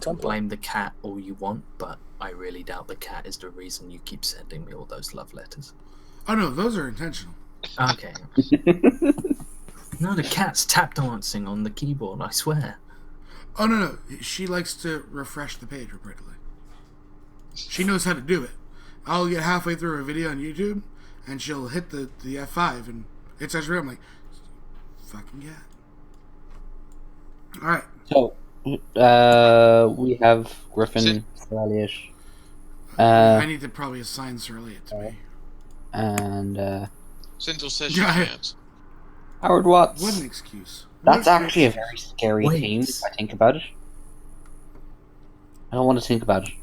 can temple. blame the cat all you want, but I really doubt the cat is the reason you keep sending me all those love letters. Oh no, those are intentional. Okay. No, the cat's tap dancing on the keyboard, I swear. Oh no, she likes to refresh the page repeatedly. She knows how to do it. I'll get halfway through a video on YouTube, and she'll hit the F5, and it says real. I'm like, fucking cat. All right. So, we have Griffin, Sir Elliot, I need to probably assign Sir Elliot to me. and Sintel says she Yeah. can't. Howard Watts. What an excuse. That's What an actually a excuse. very scary Wait. theme if I think about it. I don't want to think about it.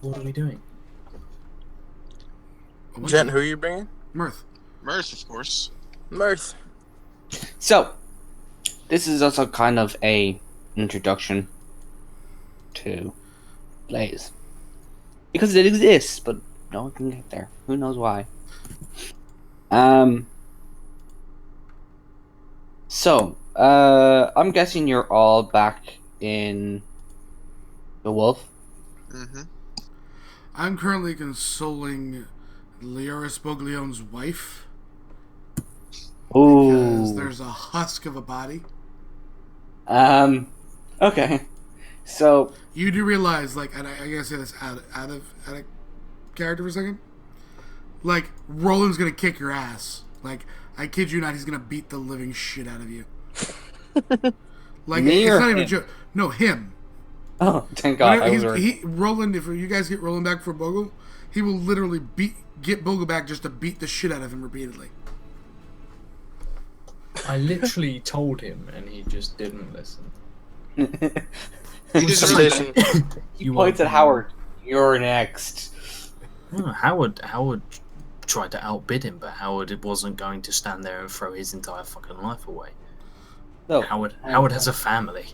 What are we doing? Jen, who are you bringing? Mirth. Mirth, of course. Mirth. So, this is also kind of a introduction to Blaze. Because it exists, but no one can get there. Who knows why. So, I'm guessing you're all back in the Wolf. Mm-hmm. I'm currently consoling Leoris Boglione's wife because Ooh. there's a husk of a body. Okay. So, You do realize, like, and I gotta say this out of character for a second. Like, Roland's gonna kick your ass. Like, I kid you not, he's gonna beat the living shit out of you. Like, Me it's or not even a him? joke. No, him. oh, thank God. I was worried. Roland, if you guys get Roland back for Bogle, he will literally get Bogle back just to beat the shit out of him repeatedly. I literally told him, and he just didn't listen. He deserves it. Intimidation. He points at Howard. You're next. No, Howard tried to outbid him, but Howard wasn't going to stand there and throw his entire fucking life away. So, Howard has a family.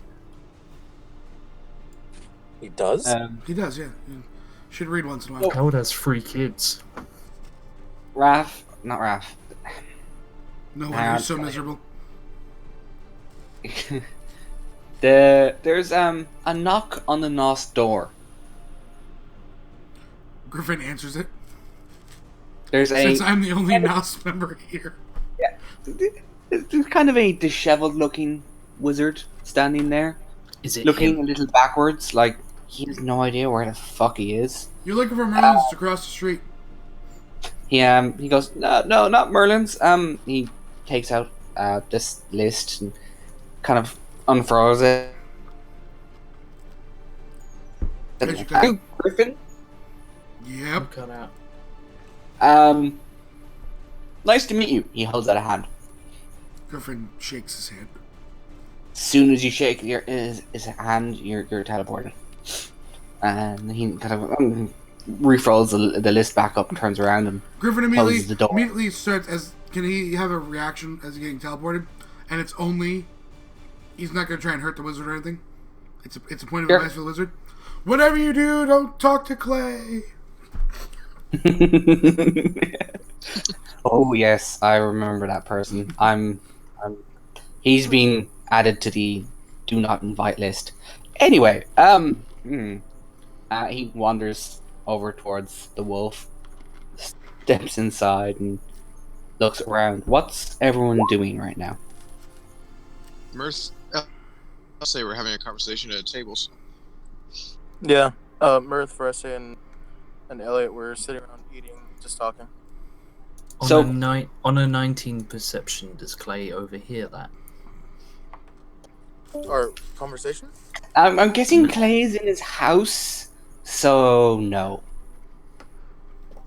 He does? He does, yeah. Should read once in a while. Howard has 3 kids. Raph, not Raph. No wonder you're so miserable. There's a knock on the NOS door. Griffin answers it. There's Since a I'm the only NOS member here. there's kind of a disheveled looking wizard standing there, Is it looking him? a little backwards, like he has no idea where the fuck he is. You're looking for Merlin's across the street. He goes, no, not Merlin's. He takes out this list and kind of unfurls it. Educate. Griffin. Yep. Cut out. Nice to meet you. He holds out a hand. Griffin shakes his hand. As soon as you shake his hand, you're teleported. And he kind of refrolls the list back up, turns around, and Griffin closes the door. immediately starts as can he have a reaction as he's getting teleported, and it's only he's not gonna try and hurt the wizard or anything. It's a point of Sure. advice for the wizard. Whatever you do, don't talk to Clay. Oh yes, I remember that person. He's been added to the do not invite list. Anyway, he wanders over towards the wolf, steps inside, and looks around. What's everyone doing right now? Mirth, I'll say we're having a conversation at a table. So. Yeah. Mirth, Versa, and Elliot were sitting around eating, just talking. On a 19 perception, does Clay overhear that? Our conversation? I'm guessing Clay's in his house, so no.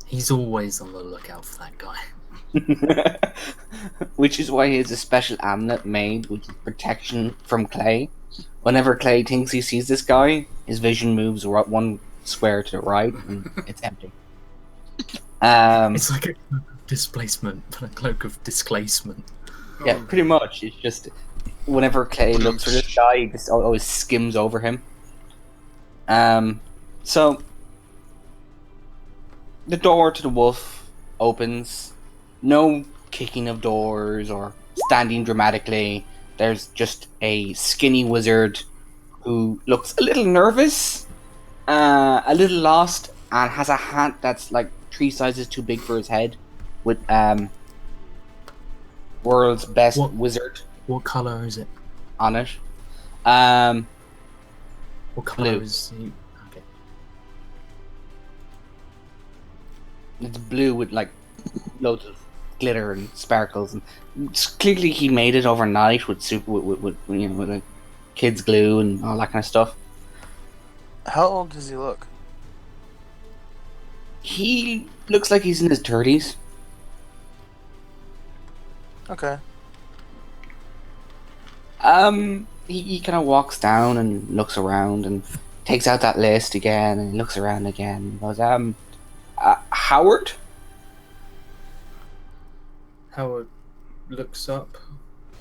He's always on the lookout for that guy. Which is why he has a special amulet made with protection from Clay. Whenever Clay thinks he sees this guy, his vision moves one square to the right, and it's empty. It's like a cloak of displacement, but a cloak of displacement. Yeah, pretty much. It's just whenever Clay looks for this guy, he just always skims over him. So the door to the wolf opens. No kicking of doors or standing dramatically. There's just a skinny wizard who looks a little nervous, a little lost, and has a hat that's like 3 sizes too big for his head, with world's best What? wizard What color is it? on it. What color Blue. is he? Okay. It's blue with like loads of glitter and sparkles, and clearly he made it overnight with with like kids glue and all that kind of stuff. How old does he look? He looks like he's in his 30s. Okay. He kind of walks down and looks around and takes out that list again and looks around again and goes, Howard? Howard looks up.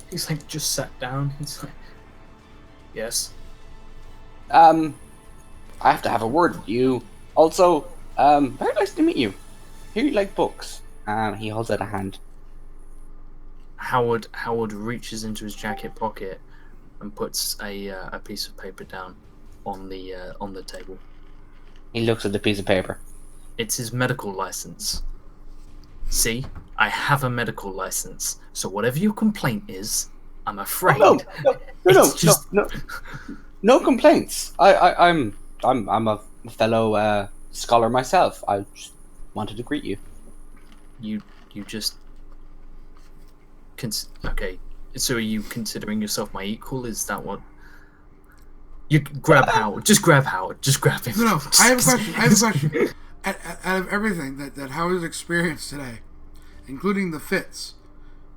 He's like just sat down. He's like, yes. I have to have a word with you. Also, very nice to meet you. Here you like books. He holds out a hand. Howard reaches into his jacket pocket and puts a piece of paper down on the table. He looks at the piece of paper. It's his medical license. See, I have a medical license. So whatever your complaint is, I'm afraid. No, it's just- no complaints. I'm a fellow scholar myself. I just wanted to greet you. You just. Okay, so are you considering yourself my equal? Is that what? You grab Howard. Just grab Howard. Just grab him. No, I have a question. I have a question. Out of everything that Howard's experienced today, including the fits,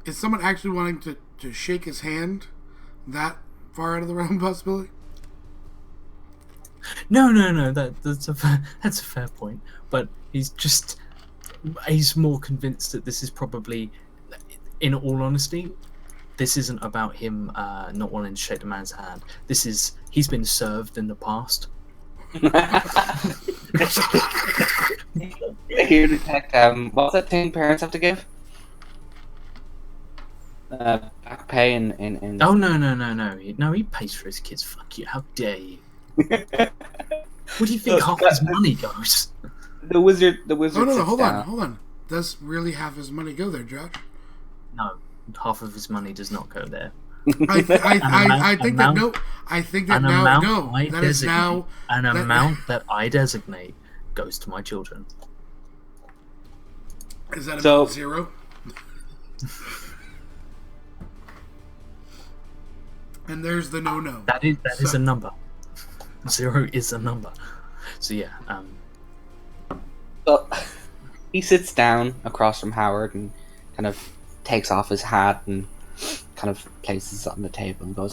is someone actually wanting to shake his hand that far out of the realm of possibility? No. That's a fair point. But he's more convinced that this is probably, in all honesty, this isn't about him not wanting to shake the man's hand. He's been served in the past. Here, detect. What's that thing parents have to give? Back pay and. Oh no! He pays for his kids. Fuck you! How dare you? Where do you think half his money goes? The wizard. Oh no! sits Hold down. on. Does really half his money go there, Josh? No, half of his money does not go there. I think that no. I think that An now amount no. I That is designate, now. an that- amount that I designate goes to my children. Is that So- about 0? And there's the no. That is So- a number. 0 is a number. So yeah, So, he sits down across from Howard and kind of takes off his hat and kind of places it on the table and goes,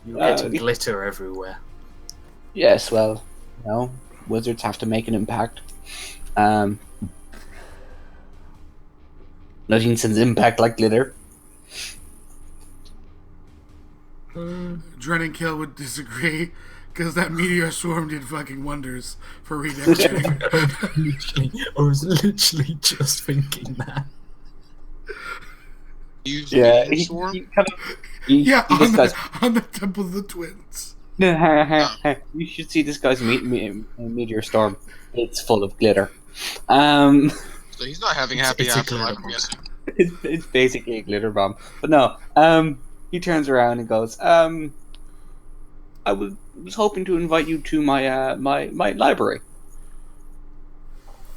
you get glitter everywhere. yes, well, wizards have to make an impact. Nothing sends impact like glitter. Dren and Kill would disagree because that meteor swarm did fucking wonders for redecorating. I was literally just thinking that. Use Yeah, beam swarm? Yeah, this guy's, on the Temple of the Twins. you should see this guy's meteor storm. It's full of glitter. So he's not having happy It's a afterlife, glitter I'm bomb. guessing. it's basically a glitter bomb. But no, he turns around and goes, I was hoping to invite you to my my library.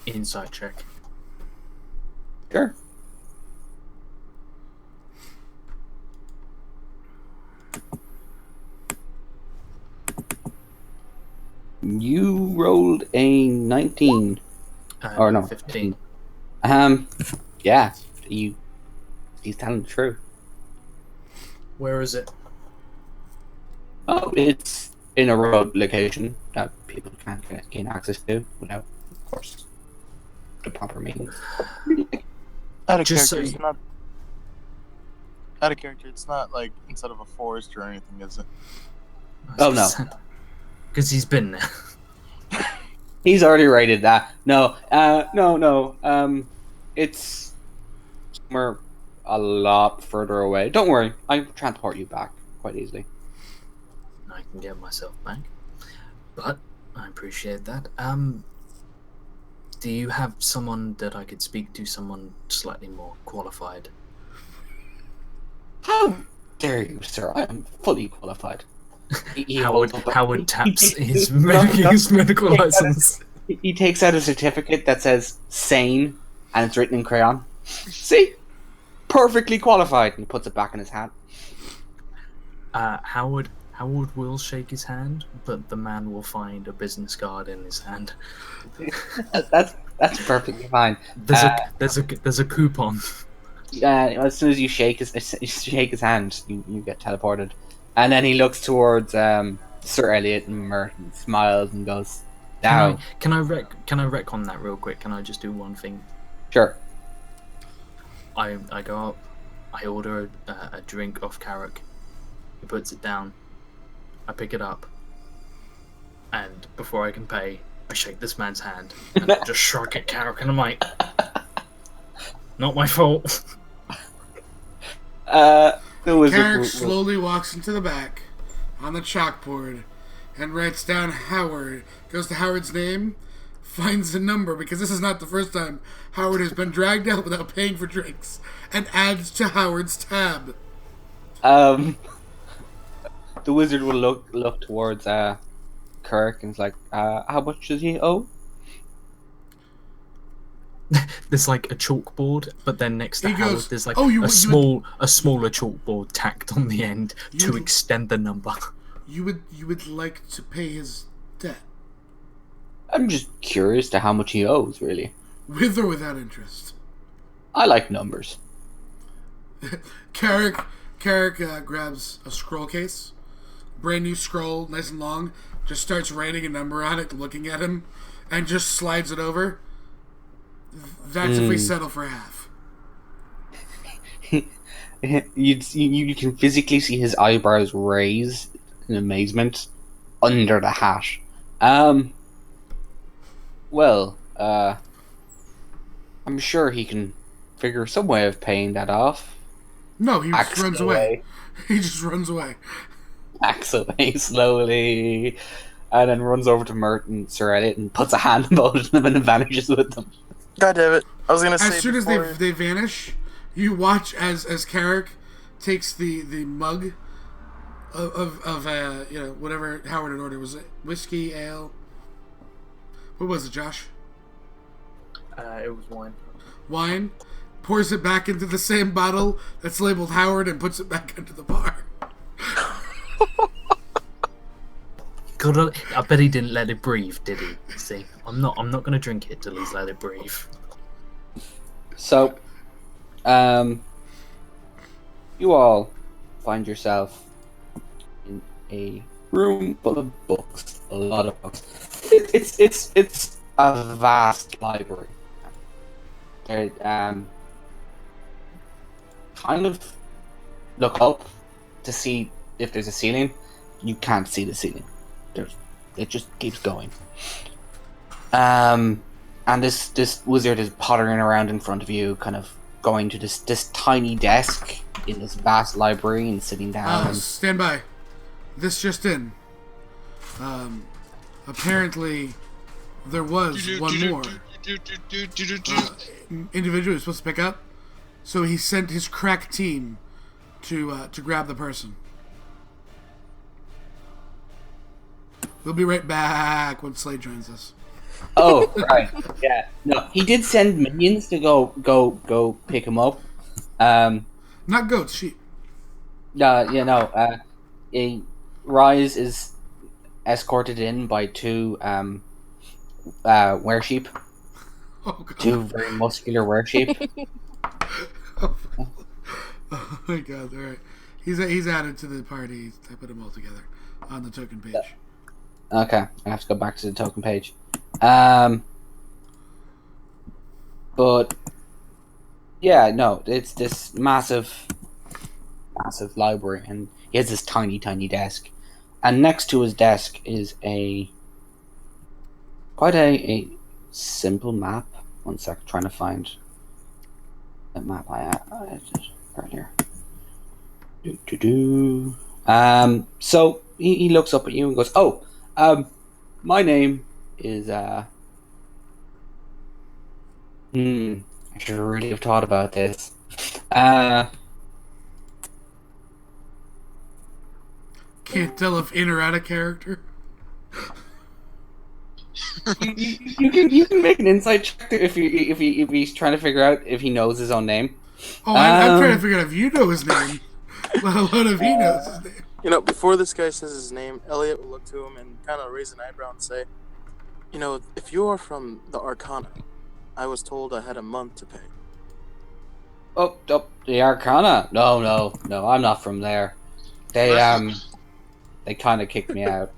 Inside check. Sure. You rolled a 19. Or no, 15. Yeah, he's telling the truth. Where is it? Oh, it's in a remote location that people can't gain access to without, of course, the proper means. Out of Just character, so it's you- not. Out of character, it's not like inside of a forest or anything, is it? Oh, no. Because he's been there. He's already rated that. No, it's somewhere a lot further away. Don't worry, I can transport you back quite easily. I can get myself back. But I appreciate that. Do you have someone that I could speak to, someone slightly more qualified? How dare you, sir? I am fully qualified. Howard taps his No, his medical license. He takes out a certificate that says sane, and it's written in crayon. See? Perfectly qualified. And he puts it back in his hat. Howard will shake his hand, but the man will find a business card in his hand. That's perfectly fine. There's a coupon. As soon as you shake his hand, you get teleported, and then he looks towards Sir Elliot and Merton, smiles and goes, "Now, Can I wreck on that real quick? Can I just do one thing? sure." I go up, I order a drink off Carrick. He puts it down. I pick it up, and before I can pay, I shake this man's hand and I just shrug at Carrick, and I'm like, "Not my fault." The wizard Carrick will- slowly walks into the back on the chalkboard and writes down Howard. Goes to Howard's name, finds the number, because this is not the first time Howard has been dragged out without paying for drinks, and adds to Howard's tab. The wizard will look towards Kirk and is like, "How much does he owe?" There's like a chalkboard, but then next to He Howard, goes, there's like "Oh, a smaller chalkboard tacked on the end to You- extend the number. You would like to pay his debt, I'm just curious to how much he owes, really. with or without interest." I like numbers. Carrick grabs a scroll case, brand new scroll, nice and long, just starts writing a number on it, looking at him, and just slides it over. That's if we settle for half. You can physically see his eyebrows raise in amazement under the hat. I'm sure he can figure some way of paying that off. No, he just Acts runs away. He just runs away. Backs away slowly, and then runs over to Merton, Sir Elliot, and puts a hand on both of them and vanishes with them. God damn it! I was gonna say As soon as before- they vanish, you watch as Carrick takes the mug of whatever Howard had ordered. Was it whiskey, ale? What was it, Josh? It was wine. Wine. Pours it back into the same bottle that's labeled Howard and puts it back into the bar. God, I bet he didn't let it breathe, did he? See, I'm not gonna drink it till he's let it breathe. So, you all find yourself in a room full of books, a lot of books. It's a vast library. There, kind of look up to see if there's a ceiling. You can't see the ceiling. It just keeps going. And this wizard is pottering around in front of you, kind of going to this tiny desk in this vast library and sitting down. Stand by. This just in. Apparently, there was one more individual who's supposed to pick up. So he sent his crack team to grab the person. We'll be right back when Slade joins us. Oh, right. Yeah. No, he did send minions to go pick him up. Not goats, sheep. Rise is escorted in by two were-sheep. Oh god. Two very muscular were-sheep. Oh my god! All right, he's added to the party. I put them all together on the token page. Okay, I have to go back to the token page. But yeah, no, it's this massive library, and he has this tiny desk, and next to his desk is quite a simple map. One sec, trying to find the map I had earlier. So he looks up at you and goes, "Oh, my name is I should really have thought about this. Can't tell if in or out of character. You can make an insight check if he's trying to figure out if he knows his own name. Oh, I'm trying to figure out if you know his name, let alone if he knows his name. You know, before this guy says his name, Elliot will look to him and kind of raise an eyebrow and say, "You know, if you are from the Arcana, I was told I had a month to pay." Oh, the Arcana? No, I'm not from there. They kind of kicked me out.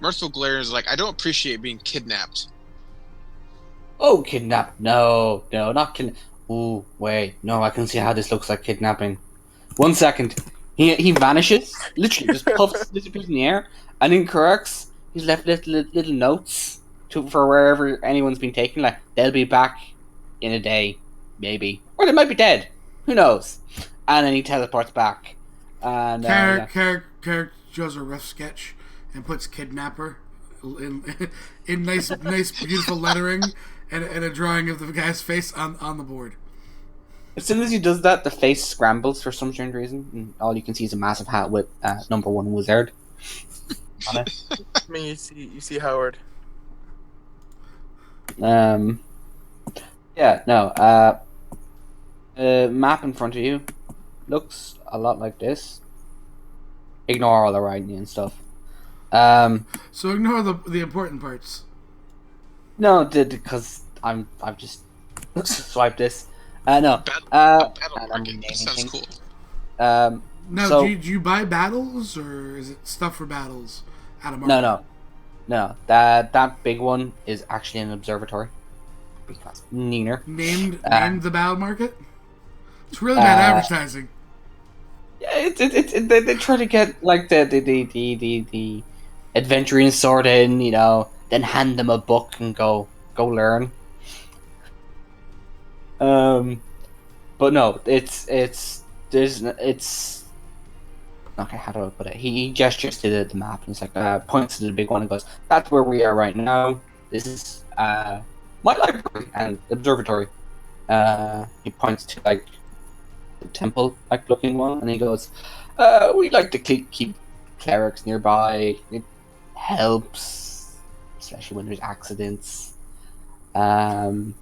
Mirthful Glare is like, I don't appreciate being kidnapped. Oh, kidnap? No, not kidnap. Ooh, wait, no, I can see how this looks like kidnapping. 1 second. He vanishes, literally just puffs, disappears in the air, and in Kirk's, he's left little notes for wherever anyone's been taken. Like, they'll be back in a day, maybe, or they might be dead. Who knows? And then he teleports back. And Carrick draws a rough sketch and puts kidnapper in nice beautiful lettering and a drawing of the guy's face on the board. As soon as he does that, the face scrambles for some strange reason, and all you can see is a massive hat with number 1 wizard on it. I mean, you see Howard. Yeah, no. Map in front of you looks a lot like this. Ignore all the writing and stuff. So ignore the important parts. No, because I've just swiped this. No. Battle I'm market. renaming Sounds things. cool. Now, So- do you buy battles, or is it stuff for battles out of market? No. That big one is actually an observatory. Because Neener. Named the battle market? It's really bad advertising. Yeah, they try to get like the adventuring sort in, you know, then hand them a book and go learn. But no, it's okay. How do I put it? He gestures to the map and he's like, points to the big one and goes, "That's where we are right now. This is my library and observatory." He points to like the temple like looking one, and he goes, "We like to keep clerics nearby. It helps, especially when there's accidents." Griffin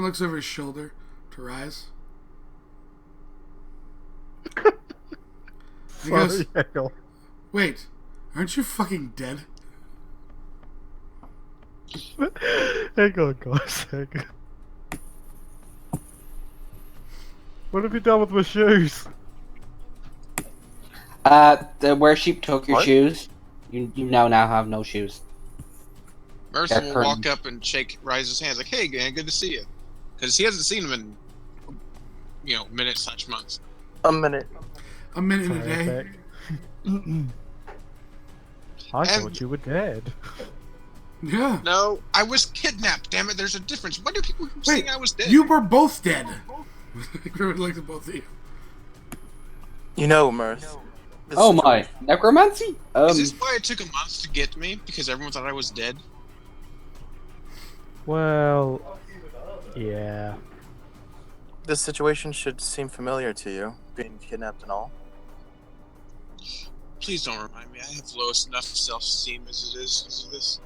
looks over his shoulder to Rise. He goes, "Wait, aren't you fucking dead?" Hang on, guys. Hang on. What have you done with my shoes? Where sheep took your What? shoes, you now have no shoes. Mercer Yeah, will curtain. walk up and shake Rise's hands like, "Hey, man, good to see you," because he hasn't seen him in, minutes/months. A minute. A minute in a day. Perfect. I thought you were dead. Yeah. No, I was kidnapped. Damn it! There's a difference. Why do people keep saying I was dead? You were both dead. Griffin looked at both of you. You know, Mirth. this Oh is- my, necromancy? Is this why it took a month to get me? Because everyone thought I was dead. Well, yeah. This situation should seem familiar to you, being kidnapped and all. Please don't remind me. I have lowest enough self-esteem as it is because of this.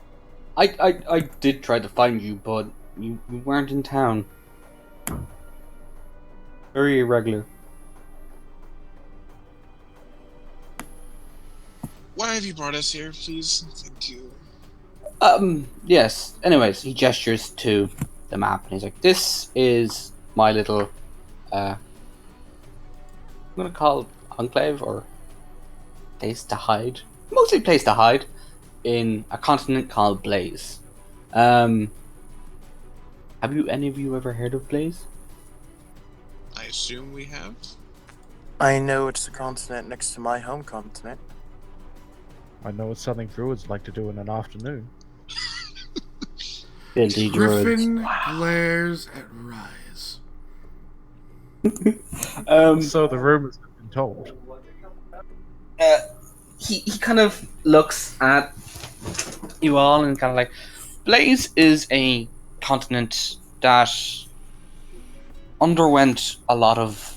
I did try to find you, but you weren't in town. Very irregular. Why have you brought us here, please? Thank you. Yes. Anyways, he gestures to the map and he's like, "This is my little, I'm gonna call it enclave or place to hide. Mostly place to hide in a continent called Blaze. Have any of you ever heard of Blaze? I assume we have. I know it's the continent next to my home continent. I know it's something druids like to do in an afternoon. Filthy druids. Griffin glares at Rise. So the rumors have been told. he kind of looks at you all and kind of like, Blaze is a continent that underwent a lot of.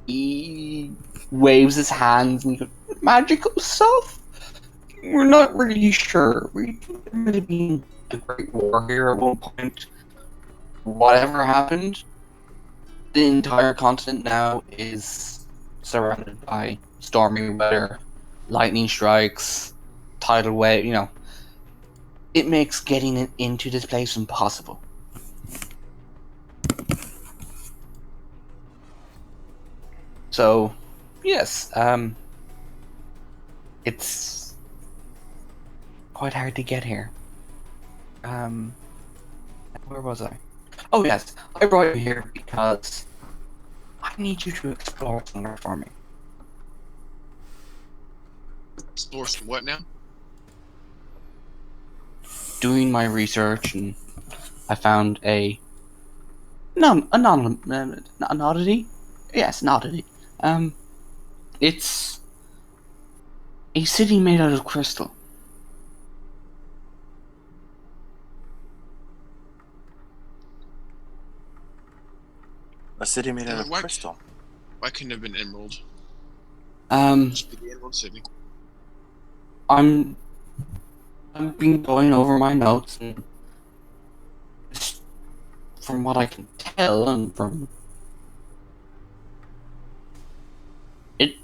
He waves his hands and he goes, magical stuff? We're not really sure. We may have been a great war here at one point. Whatever happened, the entire continent now is surrounded by stormy weather, lightning strikes, tidal wave, It makes getting into this place impossible. So, yes, it's quite hard to get here. Where was I? Oh yes, I brought you here because I need you to explore somewhere for me. Explore some what now? Doing my research, and I found an oddity. Yes, an oddity. It's a city made out of crystal. A city made out of What? crystal. Why couldn't it have been Emerald? Um, Just be the Emerald City. I've been going over my notes, and just from what I can tell, and from it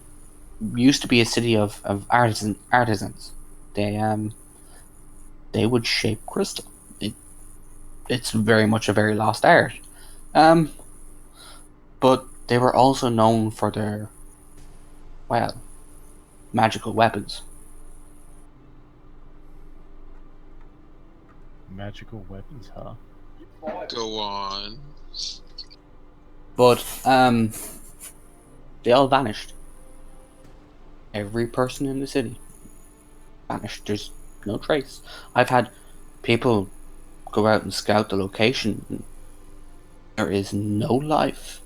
used to be a city of artisans. They would shape crystal. It's very much a very lost art. But they were also known for their, well, magical weapons. Magical weapons, huh? Go on. But, they all vanished. Every person in the city vanished. There's no trace. I've had people go out and scout the location, and there is no life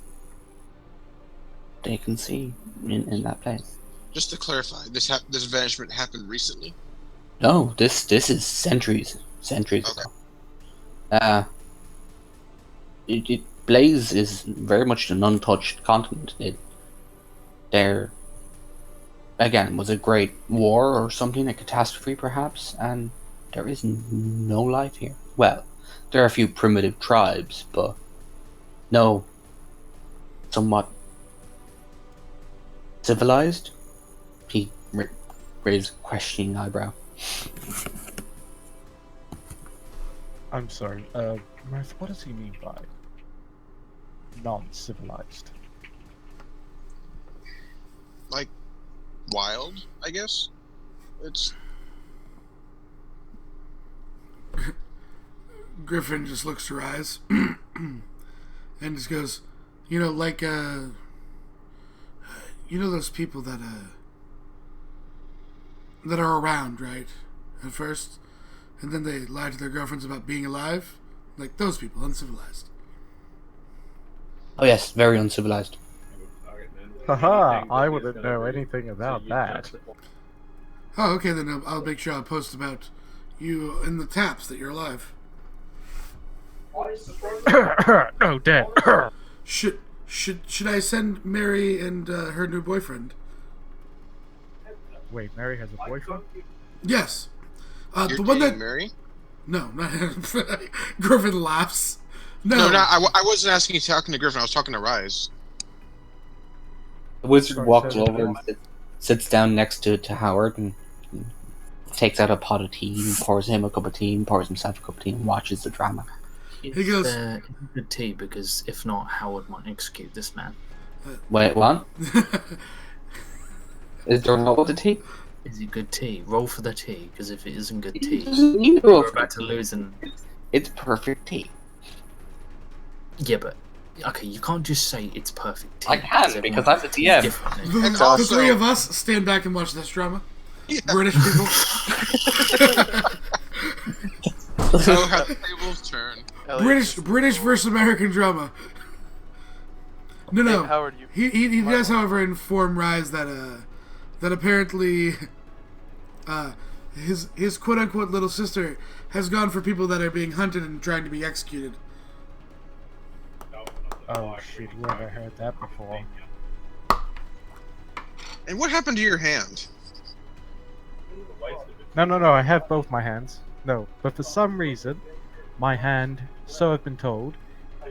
they can see in that place. Just to clarify, this vanishment happened recently. No, this is centuries ago. Blaze is very much an untouched continent. There, again, was a great war or something, a catastrophe perhaps, and there is no life here. Well, there are a few primitive tribes, but no somewhat civilized? He raised a questioning eyebrow. I'm sorry, Mirth, what does he mean by non-civilized? Like, wild, I guess? It's... Griffin just looks to Rise and just goes, like, those people that are around, right? At first, and then they lie to their girlfriends about being alive? Like, those people, uncivilized. Oh yes, very uncivilized. Haha, I wouldn't know anything about that. Oh, okay, then I'll make sure I'll post about you in the taps that you're alive. Oh, dead. Should I send Mary and her new boyfriend? Wait, Mary has a boyfriend? Yes. You're The one dating that... Mary? No, not him. Griffin laughs. No, I wasn't asking you talking to Griffin, I was talking to Rise. The wizard Sorry, walks say that over again. and sits down next to Howard and takes out a pot of tea and pours him a cup of tea and pours himself a cup of tea and watches the drama. He goes- Is good tea, because if not, Howard might execute this man. Wait, what? Is there not the tea? Is it good tea? Roll for the tea, because if it isn't good He tea, doesn't need to we're roll about for to lose. And It's perfect tea. yeah, but okay, you can't just say it's perfect tea. I can, because I'm the everyone DM. sees differently. The also- three of us stand back and watch this drama. Yeah. British people. Oh, how the tables turn. Elliot, British versus American drama. No. Howard, you. He does, however, inform Rise that that apparently his quote unquote little sister has gone for people that are being hunted and trying to be executed. Oh shit, whoever heard that before. And what happened to your hand? No, I have both my hands. No, but for some reason, my hand, so I've been told,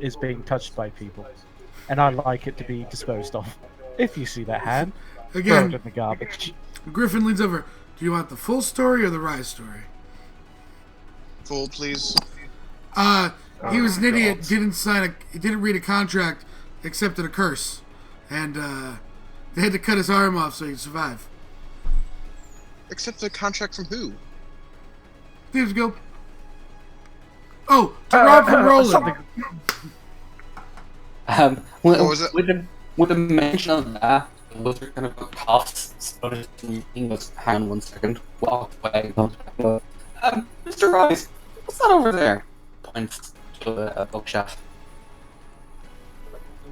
is being touched by people. And I like it to be disposed of. If you see that hand, throw it Again, in the garbage. Griffin leans over. Do you want the full story or the Rise story? Full, please. He was an idiot. God. Didn't read a contract, accepted a curse, and they had to cut his arm off so he'd survive. Accept the contract from who? Thieves Guild. Oh, to rob from Roland. Something- What was it? With the mention of that, was there kind of a cough started he goes, hang on 1 second, walk away, comes back and goes, Mr. Rice, what's that over there? Points to a bookshelf.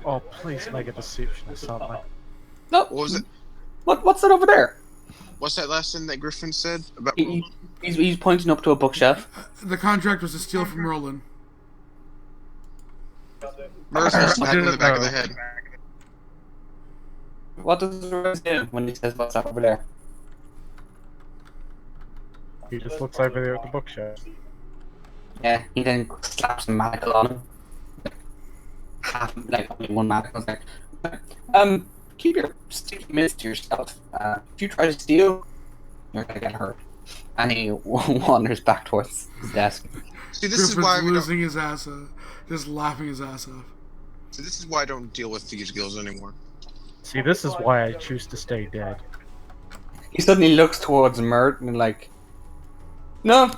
Oh, please make a deception or something. No, What was it? what's that over there? What's that last thing that Griffin said about? He's pointing up to a bookshelf. The contract was to steal from Roland. Mercer smacked him in the back of the head. What does Rice do when he says what's that over there? He just looks over there at the bookshelf. Yeah, he then slaps a manacle on him. Like only one manacle. Like, keep your sticky mitts to yourself. If you try to steal, you're gonna get hurt. And he wanders back towards his desk. See, this is Griffin's why we don't. losing his ass off. Just laughing his ass off. See, this is why I don't deal with thieves guilds anymore. See, this is why I choose to stay dead. He suddenly looks towards Mert and like, no,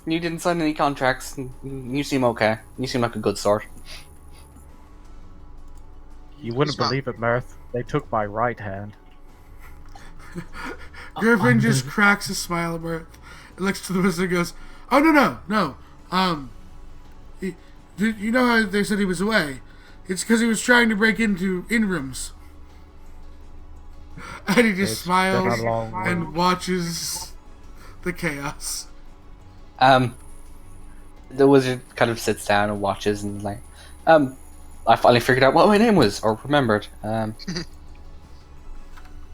you didn't sign any contracts. You seem okay. You seem like a good sort. You wouldn't Smart. believe it, Mirth. They took my right hand. Griffin just cracks a smile at Mirth and looks to the wizard and goes, "Oh no. You know how they said he was away? It's because he was trying to break into in-rooms." And he just It's smiles been a long and watches the chaos. The wizard kind of sits down and watches and like, I finally figured out what my name was or remembered. I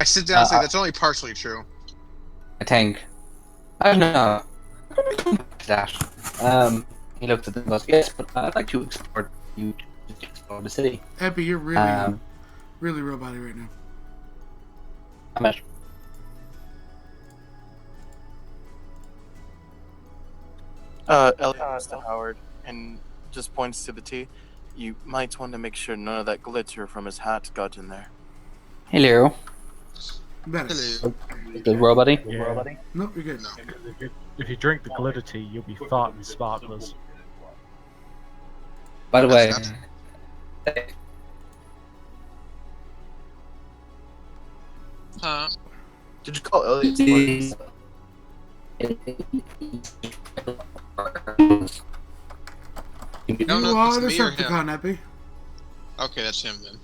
sit down and say that's only partially true. I think. I don't know. That. He looked at them and goes, yes, but I'd like to explore the city. Epi, you're really, really robot-y right now. I'm at Elliot turns to Howard and just points to the tea. You might want to make sure none of that glitter from his hat got in there. hello. Better. Hello. The robot. Yeah. Nope, you're good. No. If you drink the glitter tea, you'll be farting sparklers. By the way, That's Huh? Did you call Elliot? the- No, You no, are it's me or him. Decepticon, Epi. Okay, that's him then.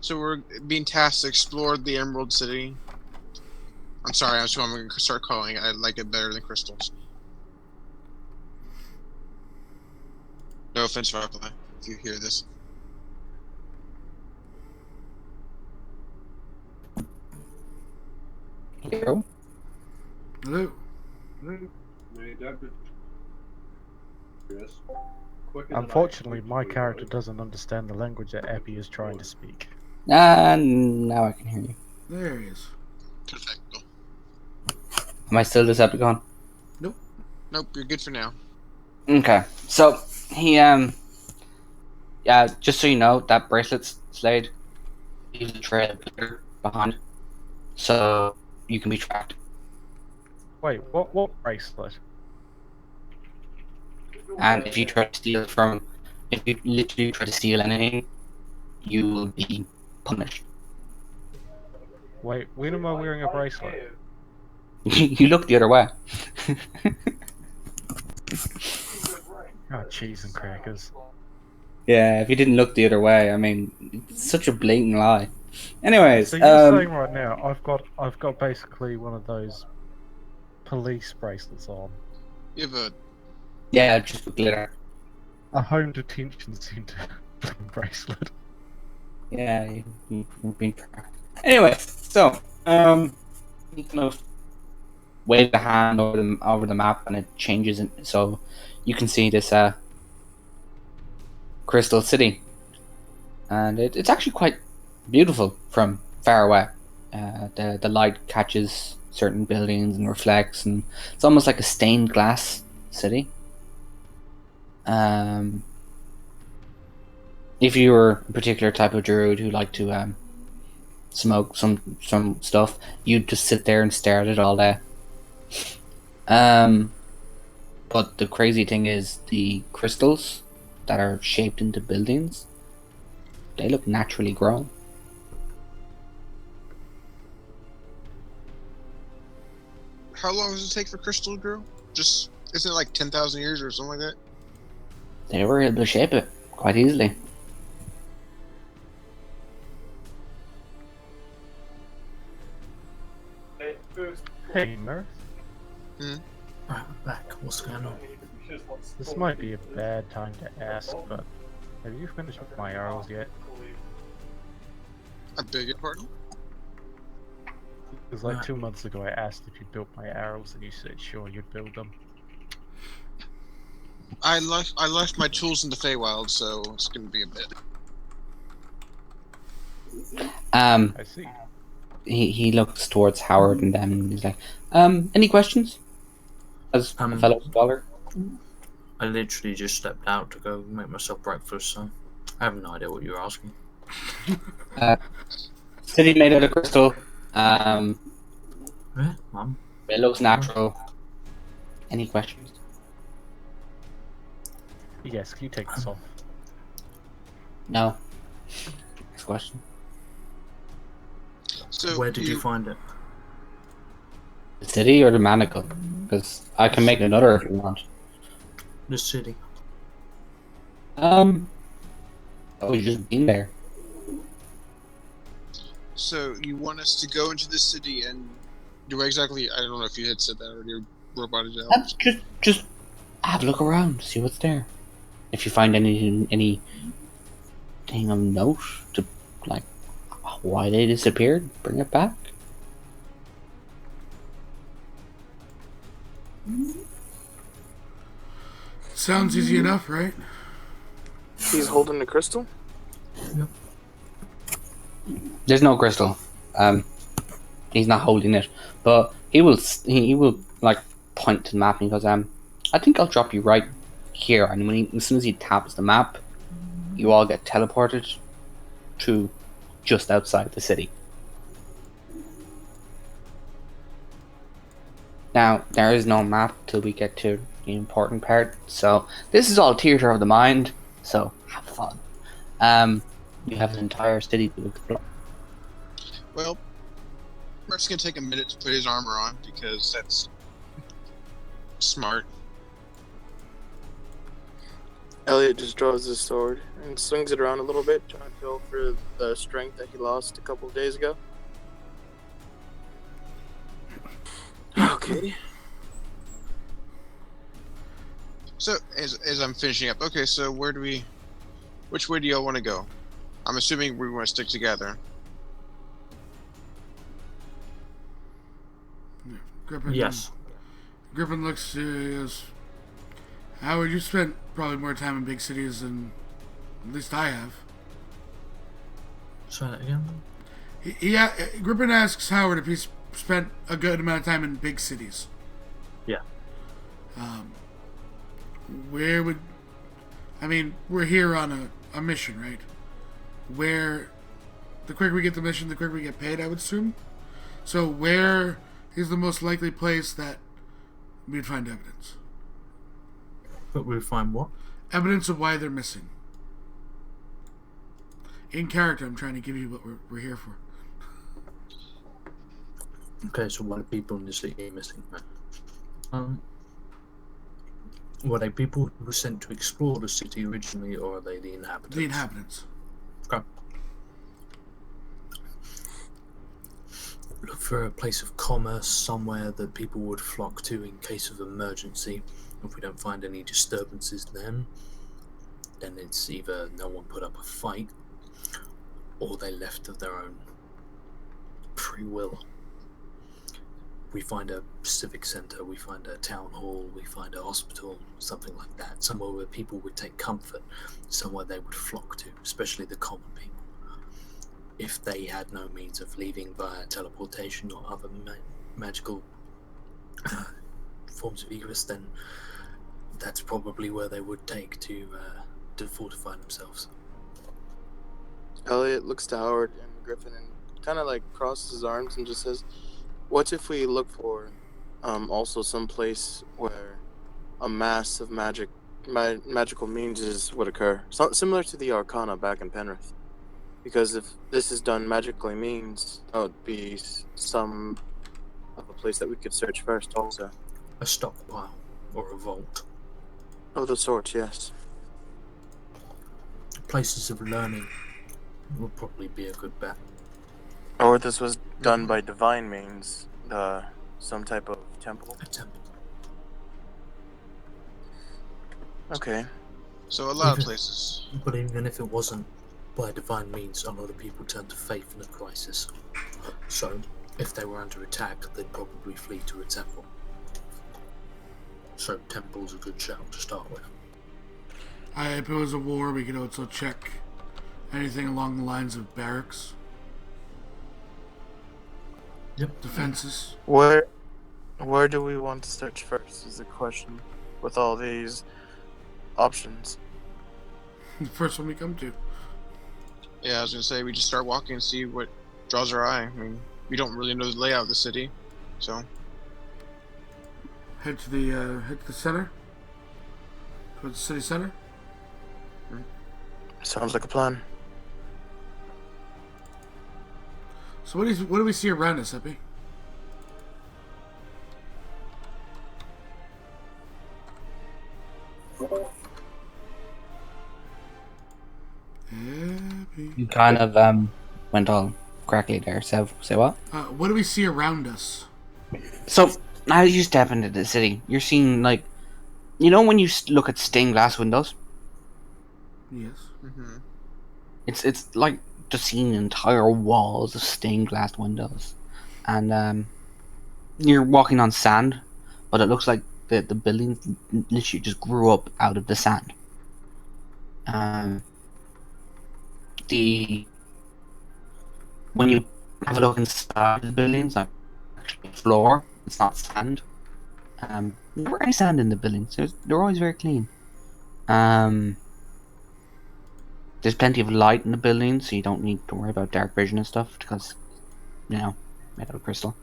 So we're being tasked to explore the Emerald City. I'm sorry, I'm going to start calling it. I like it better than crystals. No offense, Firefly, if you hear this. Hello? Hello. Unfortunately, my character doesn't understand the language that Epi is trying to speak. Now I can hear you. There he is. Perfecto. Am I still Decepticon? Nope, you're good for now. Okay, so he just so you know, that bracelet's Slade leaves a trail of glitter behind, so you can be tracked. Wait, what bracelet? And if you try to steal if you literally try to steal anything, you will be punished. Wait, when am I wearing a bracelet? You look the other way. Oh, cheese and crackers. Yeah, if you didn't look the other way, I mean, it's such a blatant lie. Anyways, So you're saying right now, I've got basically one of those police bracelets on, You have a yeah, just with glitter. a home detention center bracelet. Yeah, you've been tracked. Anyway, so you kind of wave the hand over the map, and it changes, so you can see this Crystal City, and it's actually quite beautiful from far away. The light catches certain buildings and reflects, and it's almost like a stained glass city. If you were a particular type of druid who liked to smoke some stuff, you'd just sit there and stare at it all day. But the crazy thing is the crystals that are shaped into buildings, they look naturally grown. How long does it take for crystal to grow? Just isn't it like 10,000 years or something like that? They were able to shape it quite easily. Hey, Mirth. Right, we're back. What's going on? This might be a bad time to ask, but have you finished with my arrows yet? I beg your pardon? Because like 2 months ago, I asked if you built my arrows, and you said sure you'd build them. I left my tools in the Feywild, so it's gonna be a bit. I see. He looks towards Howard and them, and he's like, any questions? As a fellow scholar? I literally just stepped out to go make myself breakfast, so I have no idea what you were asking. City made out of crystal. Yeah, Mum. It looks natural. Any questions? Yes, can you take this off? No. Next question. So Where did you find it? The city or the manacle? Because I can make another if you want. The city. Oh, you just been there. So you want us to go into the city and do exactly? I don't know if you had said that already or robot it out. That's just have a look around, see what's there. If you find anything of note to like why they disappeared, bring it back. Sounds easy enough, right? He's holding the crystal? There's no crystal. He's not holding it, but he will like point to the map and he goes, I think I'll drop you right here. And as soon as he taps the map, you all get teleported to just outside the city. Now, there is no map till we get to the important part, so this is all theater of the mind, so have fun. You have an entire city to explore. Well, Mert's gonna take a minute to put his armor on because that's smart. Elliot just draws his sword and swings it around a little bit, trying to feel for the strength that he lost a couple of days ago. Okay. So as I'm finishing up, okay. So which way do y'all want to go? I'm assuming we want to stick together. Griffin, Yes. Griffin looks to you, goes, Howard, you spent probably more time in big cities than at least I have. Say that again. Griffin asks Howard if he's spent a good amount of time in big cities. Yeah. Where would... I mean, we're here on a mission, right? Where... The quicker we get the mission, the quicker we get paid, I would assume. So where is the most likely place that we'd find evidence? But we find what? Evidence of why they're missing. In character, I'm trying to give you what we're here for. Okay, so why are people in the city missing? Were they people who were sent to explore the city originally, or are they the inhabitants? The inhabitants. Okay. Look for a place of commerce, somewhere that people would flock to in case of emergency. If we don't find any disturbances then it's either no one put up a fight, or they left of their own free will. We find a civic centre, we find a town hall, we find a hospital, something like that. Somewhere where people would take comfort, somewhere they would flock to, especially the common people. If they had no means of leaving via teleportation or other magical forms of egress, then that's probably where they would take to fortify themselves. Elliot looks to Howard and Griffin and kind of like crosses his arms and just says, "What if we look for also some place where a mass of magical means would occur, similar to the Arcana back in Penrith? Because if this is done magically means, that would be some of a place that we could search first also." A stockpile or a vault. Of the sort, yes. Places of learning would probably be a good bet. Or this was done by divine means, some type of temple. A temple. Okay. So a lot of Okay. places. But even if it wasn't by divine means, a lot of people turn to faith in a crisis. So, if they were under attack, they'd probably flee to a temple. So, temple's a good shout to start with. If it was a war, we could also check anything along the lines of barracks. Yep. Defenses. Where do we want to search first is the question with all these options. The first one we come to. Yeah, I was gonna say we just start walking and see what draws our eye. I mean, we don't really know the layout of the city, so Head to the center. Towards the city center. Sounds like a plan. So what do we see around us, Epi? Epi. You kind of went all crackly there. So say what? What do we see around us? So as you step into the city, you're seeing like, you know, when you look at stained glass windows, Yes. mm-hmm. it's like just seeing entire walls of stained glass windows, and you're walking on sand, but it looks like the building literally just grew up out of the sand. When you have a look inside the buildings, like actually floor, it's not sand. Never any sand in the buildings. They're always very clean. There's plenty of light in the building, so you don't need to worry about dark vision and stuff because, you know, made out of crystal.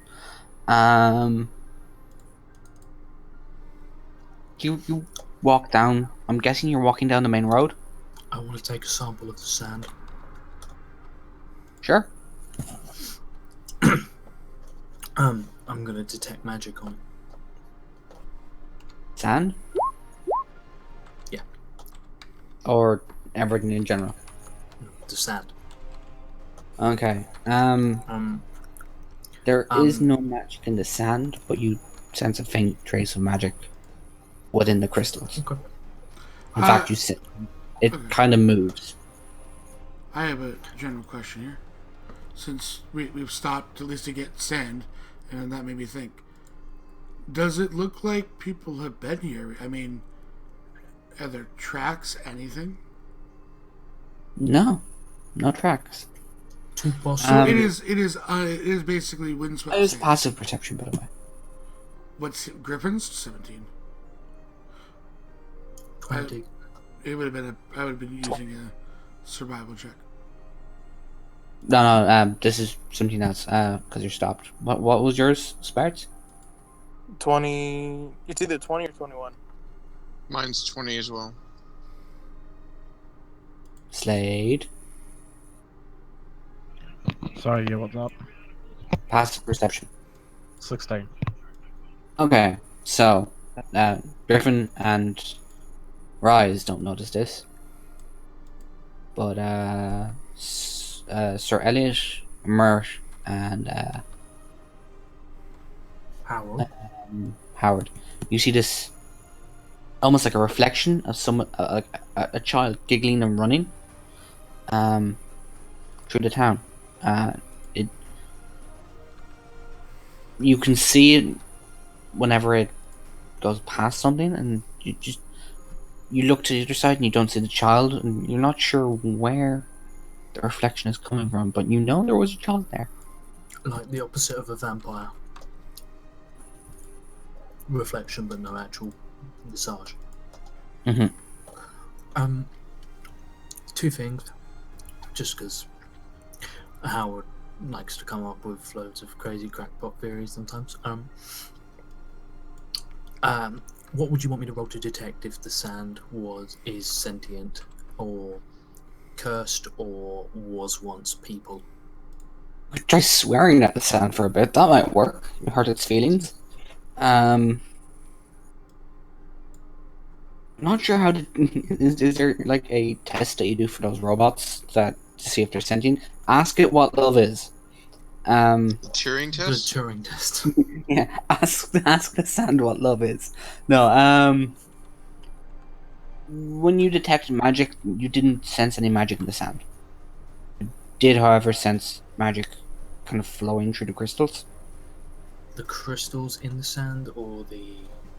You walk down. I'm guessing you're walking down the main road. I want to take a sample of the sand. Sure. I'm gonna detect magic on. Sand. Yeah. Or everything in general. The sand. Okay. Um, There is no magic in the sand, but you sense a faint trace of magic within the crystals. okay. In fact, you sit. It kind of moves. I have a general question here. Since we've stopped at least to get sand, and that made me think. Does it look like people have been here? I mean, are there tracks, anything? No tracks. Two So possible. it is basically windswept It was sand. passive perception, by the way. What's Griffin's 17? 20. I would have been using a survival check. No, this is something else, because you're stopped. What was yours, Sparts? 20. It's either 20 or 21. Mine's 20 as well. Slade. Sorry, yeah, what's up? Passive perception. 16. Okay, so, Griffin and Rise don't notice this, but Sir Elliot, Mert, and Harold. Howard, you see this almost like a reflection of someone, a child giggling and running, through the town. It You can see it whenever it goes past something, and you look to the other side and you don't see the child, and you're not sure where the reflection is coming from, but you know there was a child there. Like the opposite of a vampire. Reflection, but no actual visage. Mhm. Two things. Just because Howard likes to come up with loads of crazy crackpot theories sometimes. What would you want me to roll to detect if the sand is sentient, or cursed, or was once people? Try swearing at the sand for a bit. That might work. You hurt its feelings. Not sure how to. Is there like a test that you do for those robots to see if they're sentient? Ask it what love is. The Turing The test? Turing test. Yeah. Ask the sand what love is. No. When you detect magic, you didn't sense any magic in the sand. You did, however, sense magic kind of flowing through the crystals. The crystals in the sand, or the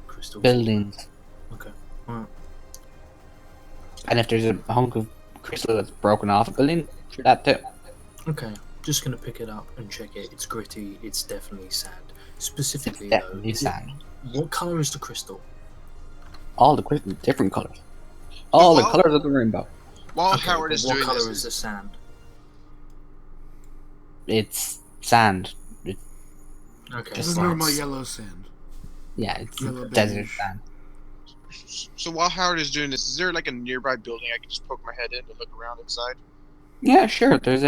crystals? Buildings. Okay. Well, And if there's a hunk of crystal that's broken off a building, sure that too. okay. Just gonna pick it up and check it. It's gritty. It's definitely sand. Specifically, Definitely though, sand. what color is the crystal? All the crystals, different colors. All the Well- colors of the rainbow. While Okay, Howard but is what doing color this, is the sand? It's sand. Okay. This Just is fine. normal yellow sand. Yeah, it's Yellow desert beige. sand. so while Howard is doing this, is there like a nearby building I can just poke my head in to look around inside? Yeah, sure. There's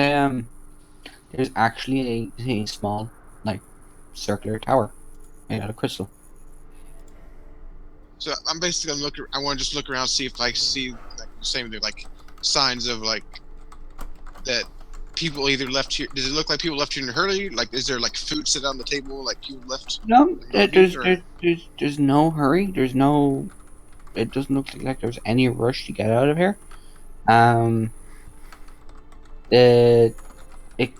actually a small, like, circular tower made out of crystal. So I'm basically gonna look. I want to just look around, see if I see like the same thing, like signs of like that people either left here. Does it look like people left here in a hurry? Like, is there like food set on the table? Like people left? No, there's Or- there's no hurry. There's no. It doesn't look like there's any rush to get out of here. It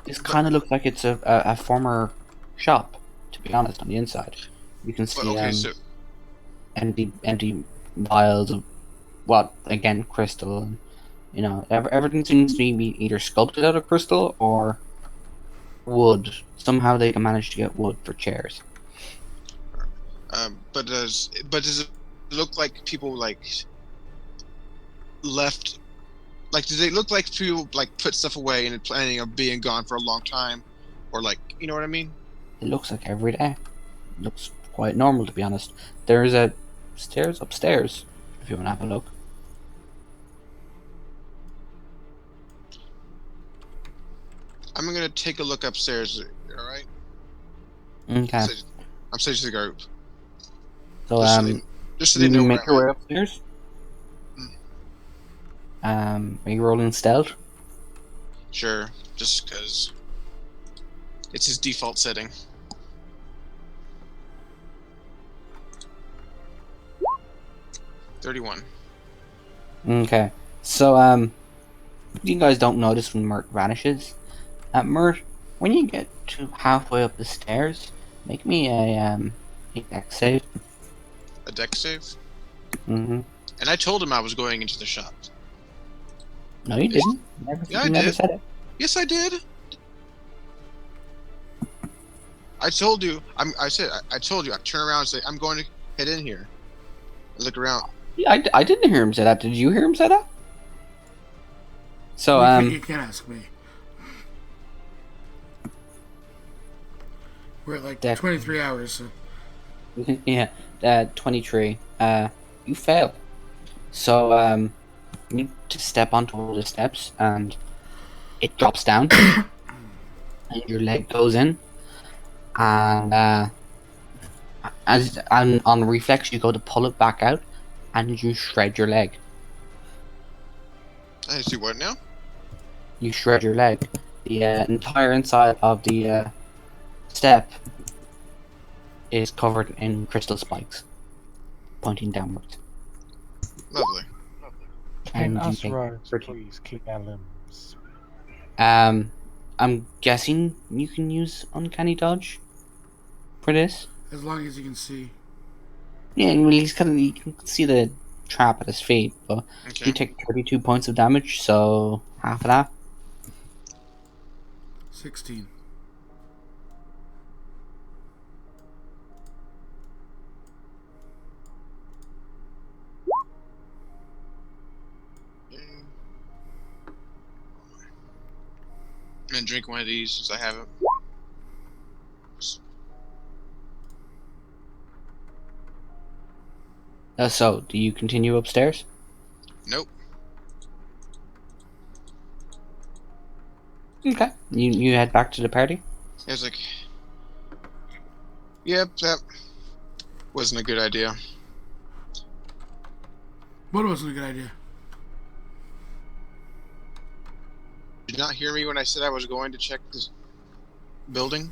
just kind of looks like it's a former shop. To be honest, on the inside, you can But see okay, so empty vials of what again crystal, and everything seems to be either sculpted out of crystal or wood. Somehow they can manage to get wood for chairs. but does it look like people like left? Like, does it look like people like put stuff away and planning on being gone for a long time, or like, you know what I mean? It looks like every day. It looks quite normal, to be honest. There's a stairs upstairs if you want to have a look. I'm gonna take a look upstairs. All right. Okay. I'm saying to the group. So Just so they you know where make your I'm way at. upstairs. Are you rolling stealth? Sure, just because it's his default setting. $31. Okay. So you guys don't notice when Mert vanishes. Mert, when you get to halfway up the stairs, make me a dex save. A deck save. Mm-hmm. And I told him I was going into the shop. No, you didn't. Yeah, I you never did. said it. Yes, I did. I told you. I told you. I turn around and say, I'm going to head in here. I look around. Yeah, I didn't hear him say that. Did you hear him say that? So You can't ask me. We're at like Deck. 23 hours. So. yeah, 23. You fail. So you need to step onto all the steps, and it drops down, and your leg goes in, and And on reflex, you go to pull it back out, and you shred your leg. I see what now? You shred your leg. The entire inside of the step is covered in crystal spikes, pointing downwards. Lovely. Can And you us take rogues 13. please keep our limbs? I'm guessing you can use uncanny dodge for this. As long as you can see. Yeah, well, you can see the trap at his feet, but Okay. you take 32 points of damage, so half of that. 16. I'm gonna drink one of these since I have it. So, do you continue upstairs? Nope. Okay. You head back to the party? It was like, yep, that wasn't a good idea. What wasn't a good idea? Did you not hear me when I said I was going to check this building?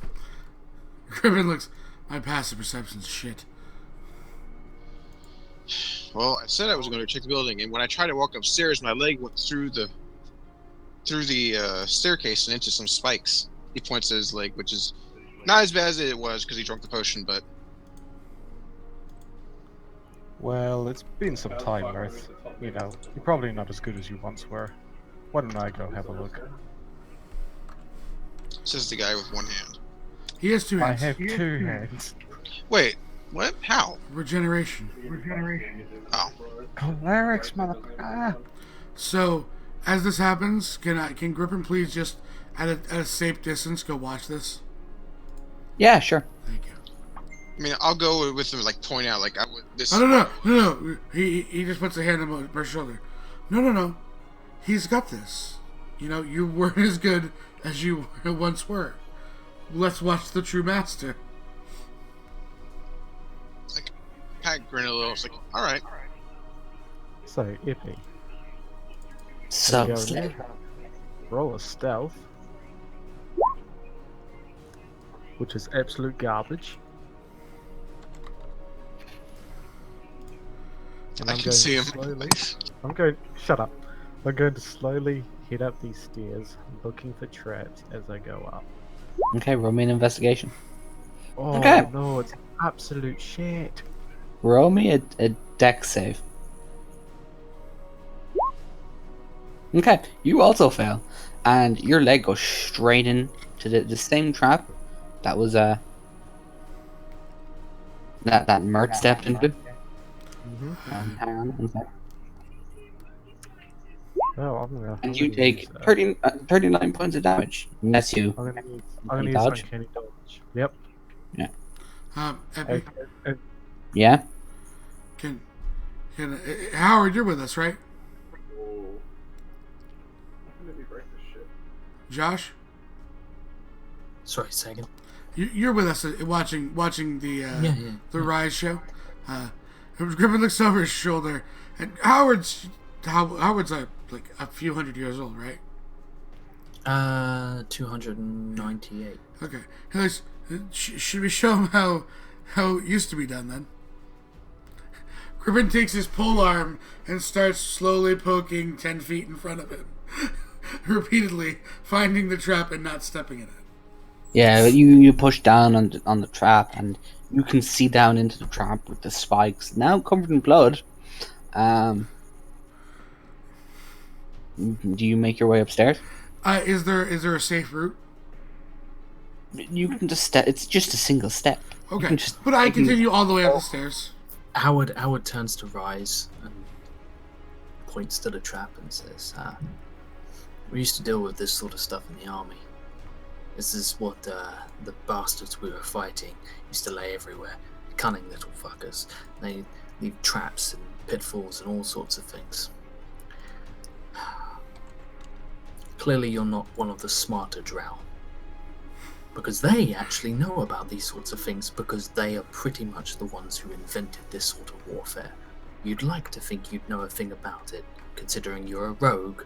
Griffin looks. My passive perception's shit. Well, I said I was going to check the building, and when I tried to walk upstairs, my leg went through the staircase and into some spikes. He points at his leg, which is not as bad as it was because he drank the potion, but Well, it's been some time, Earth. You know, you're probably not as good as you once were. Why don't I go have a look? says the guy with one hand. He has 2 I hands. have 2 hands. Wait, what? How? Regeneration. Oh, Cholerics, motherfucker! So, as this happens, can Griffin please just at a safe distance go watch this? Yeah, sure. Thank you. I mean, I'll go with him, like point out, like I would this. Oh, no. He just puts a hand on my shoulder. No. He's got this. You know, you weren't as good as you once were. Let's watch the true master. Kind of grin a little. It's like, all right. So, Ippy. So, go Slay. now. Roll a stealth. Which is absolute garbage. And I I'm can going see to him. slowly. Shut up. I'm going to slowly head up these stairs, looking for traps as I go up. Okay, roll me an investigation. Oh Okay. no, it's absolute shit. Roll me a dex save. Okay, you also fail, and your leg goes straight in to the same trap that was that Mert stepped into. Hang on one sec. No, I'm gonna. And you take 39 points of damage. Unless you I'm gonna uncanny use dodge. uncanny dodge. Yep. Epi, Yeah. can Howard, you're with us, right? Josh, Sorry, second. you're with us watching the Yeah. the Rise show. Griffin looks over his shoulder, and Howard's like a few hundred years old, right? 298. Okay. He goes, should we show him how it used to be done then? Griffin takes his pole arm and starts slowly poking 10 feet in front of him, repeatedly finding the trap and not stepping in it. Yeah, but you push down on the trap, and you can see down into the trap with the spikes, now covered in blood. Do you make your way upstairs? Is there a safe route? You can just step. It's just a single step. You Okay, can just but I take- continue all the way up the stairs. Howard turns to Rise and points to the trap and says, we used to deal with this sort of stuff in the army. This is what the bastards we were fighting used to lay everywhere. Cunning little fuckers. They leave traps and pitfalls and all sorts of things. Clearly you're not one of the smarter drow. because they actually know about these sorts of things because they are pretty much the ones who invented this sort of warfare. You'd like to think you'd know a thing about it, considering you're a rogue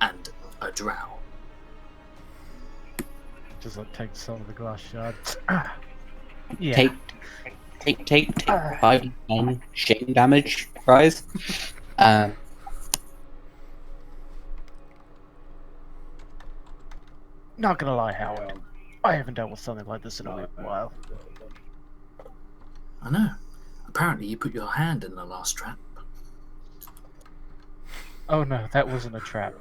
and a drow. Just like take some of the glass shards. Yeah. Take 5 10 shame damage, guys. Not gonna lie, Howard. I haven't dealt with something like this in a while. I know. Apparently you put your hand in the last trap. Oh no, that wasn't a trap.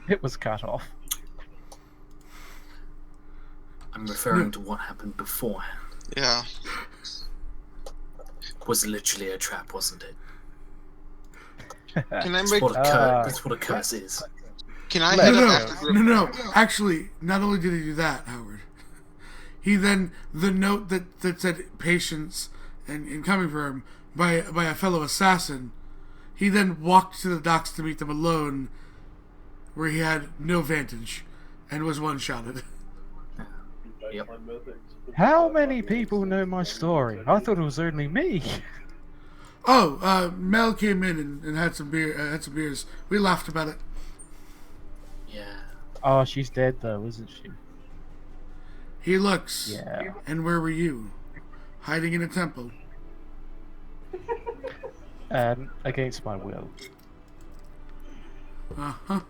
It was cut off. I'm referring to what happened beforehand. Yeah. It was literally a trap, wasn't it? Can I That's make? what a curse is. Can I No, head no, up after group? no. Actually, not only did he do that, Howard, he then the note that said patience and coming for him by a fellow assassin. He then walked to the docks to meet them alone, where he had no vantage, and was one-shotted. Yep. How many people know my story? I thought it was only me. Oh, Mel came in and had some beer. Had some beers. We laughed about it. Yeah. Oh, she's dead though, isn't she? He looks. Yeah. And where were you? Hiding in a temple. Against my will. Uh-huh.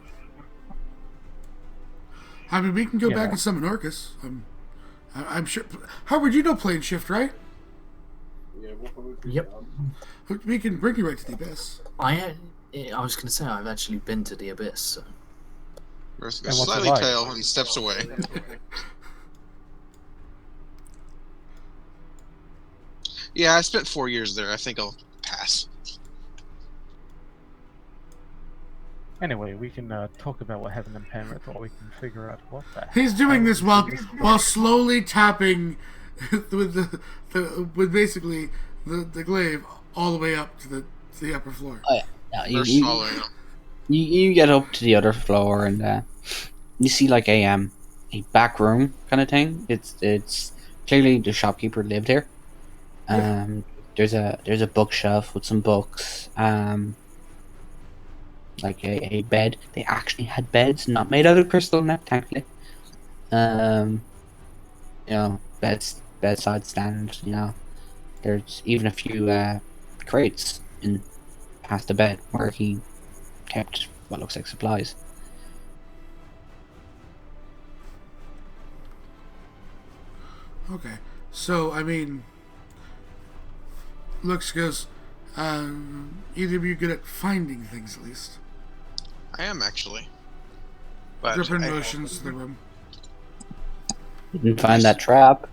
I mean, we can go Yeah. back and summon Orcus. I'm sure. Howard, you know plane shift, right? Yep. We can bring you right to the abyss. I was going to say, I've actually been to the Abyss, so... Earth And goes what's it slightly like? pale and steps away. Yeah, I spent 4 years there. I think I'll pass. Anyway, we can talk about what happened in Penrith, or we can figure out what the He's doing hell this is while slowly tapping with with basically the glaive all the way up to the upper floor. No, Or swallowing them. you get up to the other floor and you see like a back room kind of thing. It's clearly the shopkeeper lived here. There's a bookshelf with some books. Like a bed. They actually had beds, not made out of crystal, not thankfully. You know, bedside stand. You know, there's even a few crates in past the bed where he kept what looks like supplies. Okay, so I mean, looks goes. Either of you good at finding things at least. I am actually. But Different I, motions to the room. Didn't find that trap.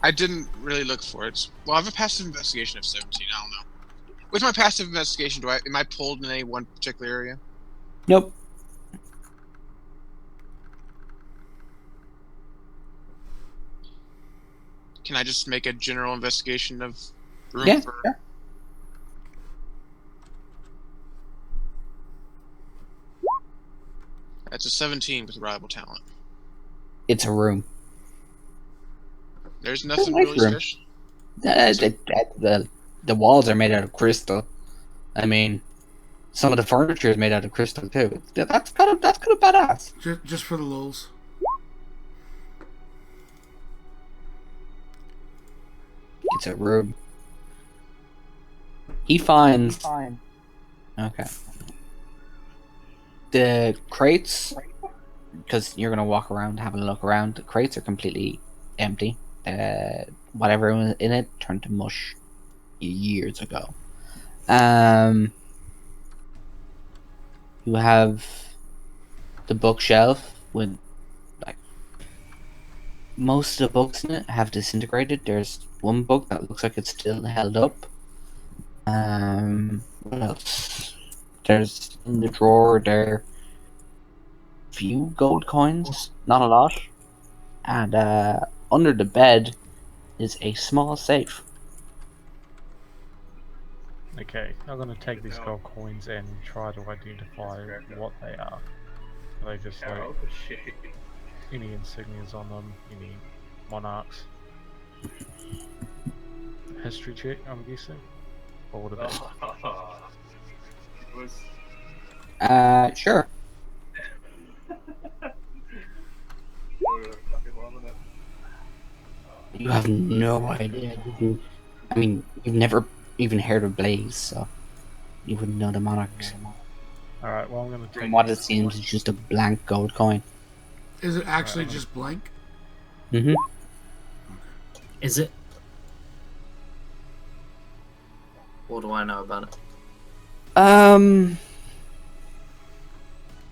I didn't really look for it. Well, I have a passive investigation of 17. I don't know. With my passive investigation, am I pulled in any one particular area? Nope. Can I just make a general investigation of room Yeah. for? Yeah. That's a 17 with reliable talent. It's a room. There's nothing nice really room. special. The walls are made out of crystal. I mean, some of the furniture is made out of crystal too. That's kind of badass. Just for the lulz. It's a room. He finds. Okay. The crates, because you're gonna walk around, have a look around. The crates are completely empty. Whatever was in it turned to mush years ago. You have the bookshelf with like most of the books in it have disintegrated. There's one book that looks like it's still held up. What else? There's in the drawer there few gold coins, not a lot. And under the bed is a small safe. Okay, I'm gonna take these gold coins and try to identify what they are. Are they just like Any insignias on them? Any monarchs? History check, I'm guessing? Or would it be? Sure. You have no idea. I mean, you've never even heard of Blaze, so you wouldn't know the monarchs. Alright, well, I'm gonna take. From what it seems, it's just a blank gold coin. Is it actually just blank? Mm-hmm. Is it? What do I know about it?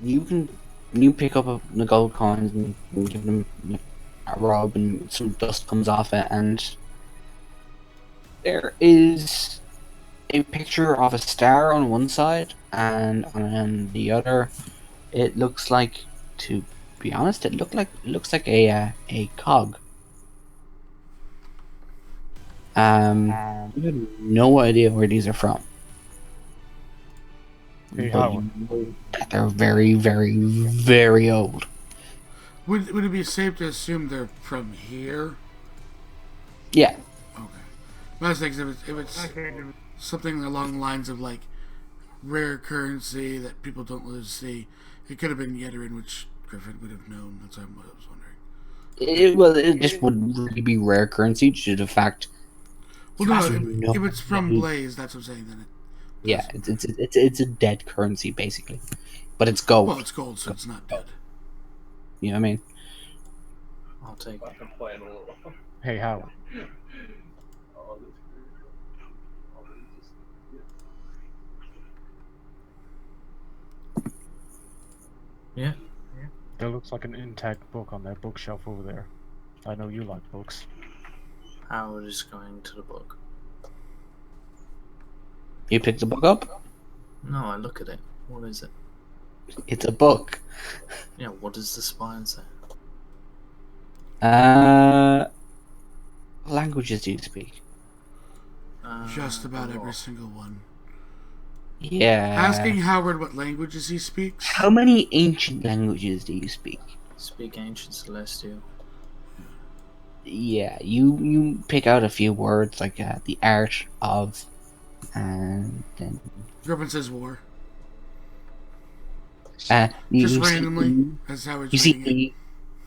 You pick up the gold coins and give them a rub, and some dust comes off it, and there is a picture of a star on one side, and on the other, it looks like, to be honest, it looks like a cog. You have no idea where these are from. Hey, But Howard. you know that they're very, very, very old. Would it be safe to assume they're from here? Yeah. Okay. But I was thinking if it's something along the lines of like rare currency that people don't really see, it could have been Yeterin, which Griffin would have known. That's what I was wondering. It just would really be rare currency due to the fact. Well, You no, have no if it's from idea. Blaze, that's what I'm saying. Then Yeah, it's a dead currency basically, but it's gold. well, it's gold, so it's not dead. You know what I mean? I'll take it. Hey, Howard. Yeah. There looks like an intact book on that bookshelf over there. I know you like books. Howard is going to the book. You pick the book up. No, I look at it. What is it? It's a book. Yeah, what does the spine say? What languages do you speak? Just about every single one. Yeah. Asking Howard what languages he speaks. How many ancient languages do you speak? Speak ancient celestial. Yeah, you pick out a few words like the art of, and then Griffin says war. you Just see- randomly. That's how it's You see reading it.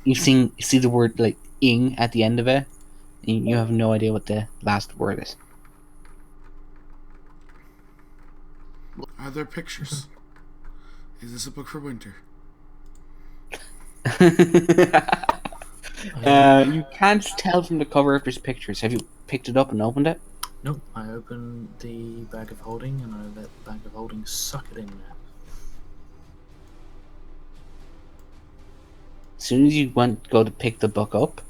you see the word like ing at the end of it. And you have no idea what the last word is. Are there pictures? Is this a book for winter? You can't tell from the cover if there's pictures. Have you picked it up and opened it? Nope, I open the bag of holding and I let the bag of holding suck it in there. As soon as you go to pick the book up,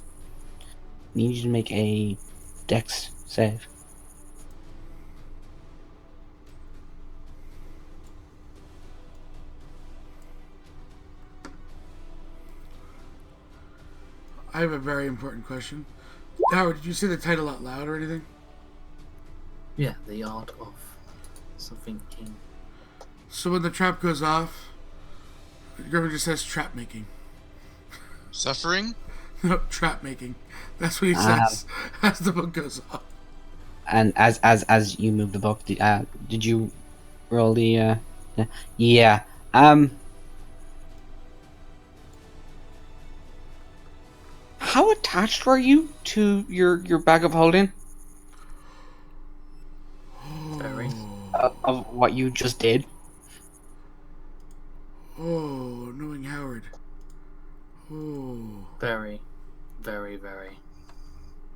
I need you to make a dex save. I have a very important question. Howard, did you say the title out loud or anything? Yeah, the art of something king. So when the trap goes off, Griffin just says trap making. Suffering? No, trap making. That's what he Ah. says as the book goes off. And as you move the book, did you roll the? Yeah. How attached were you to your bag of holding Very. of what you just did? Oh, knowing Howard. Oh. Very, very, very.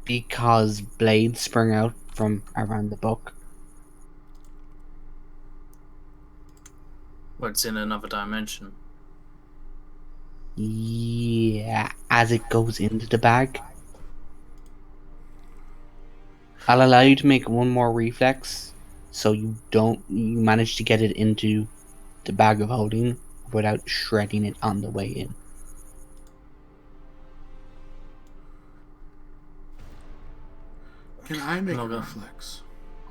Because blades sprung out from around the book. Well, it's in another dimension. Yeah, as it goes into the bag. I'll allow you to make one more reflex, so you manage to get it into the bag of holding without shredding it on the way in. Can I make a No, no. reflex?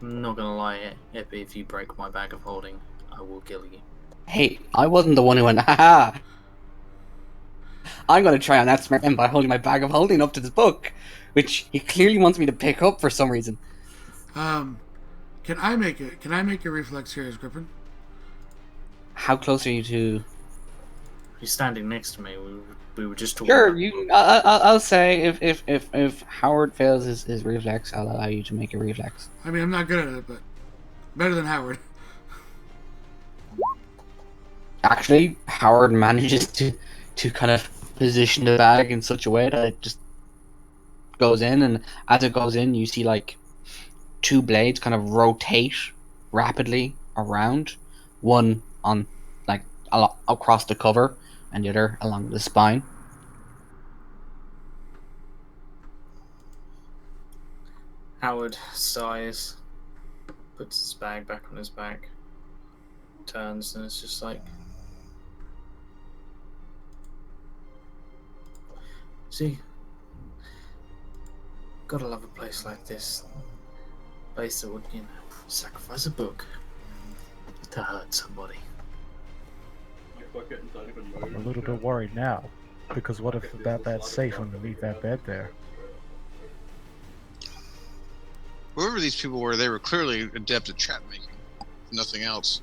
I'm not gonna lie, Epi, if you break my bag of holding, I will kill you. Hey, I wasn't the one who went, haha! I'm going to try and outsmart him by holding my bag of holding up to this book, which he clearly wants me to pick up for some reason. Can I make a reflex here as Griffin? How close are you to? He's standing next to me. We were just talking. Sure, about- you. I'll say if Howard fails his reflex, I'll allow you to make a reflex. I mean, I'm not good at it, but better than Howard. Actually, Howard manages to kind of position the bag in such a way that it just goes in, and as it goes in, you see like two blades kind of rotate rapidly around, one on like across the cover, and the other along the spine. Howard sighs, puts his bag back on his back, turns, and it's just like, see, gotta love a place like this. A place that would, sacrifice a book to hurt somebody. I'm a little bit worried now, because what if that safe underneath that bed there? Whoever these people were, they were clearly adept at trap making, if nothing else.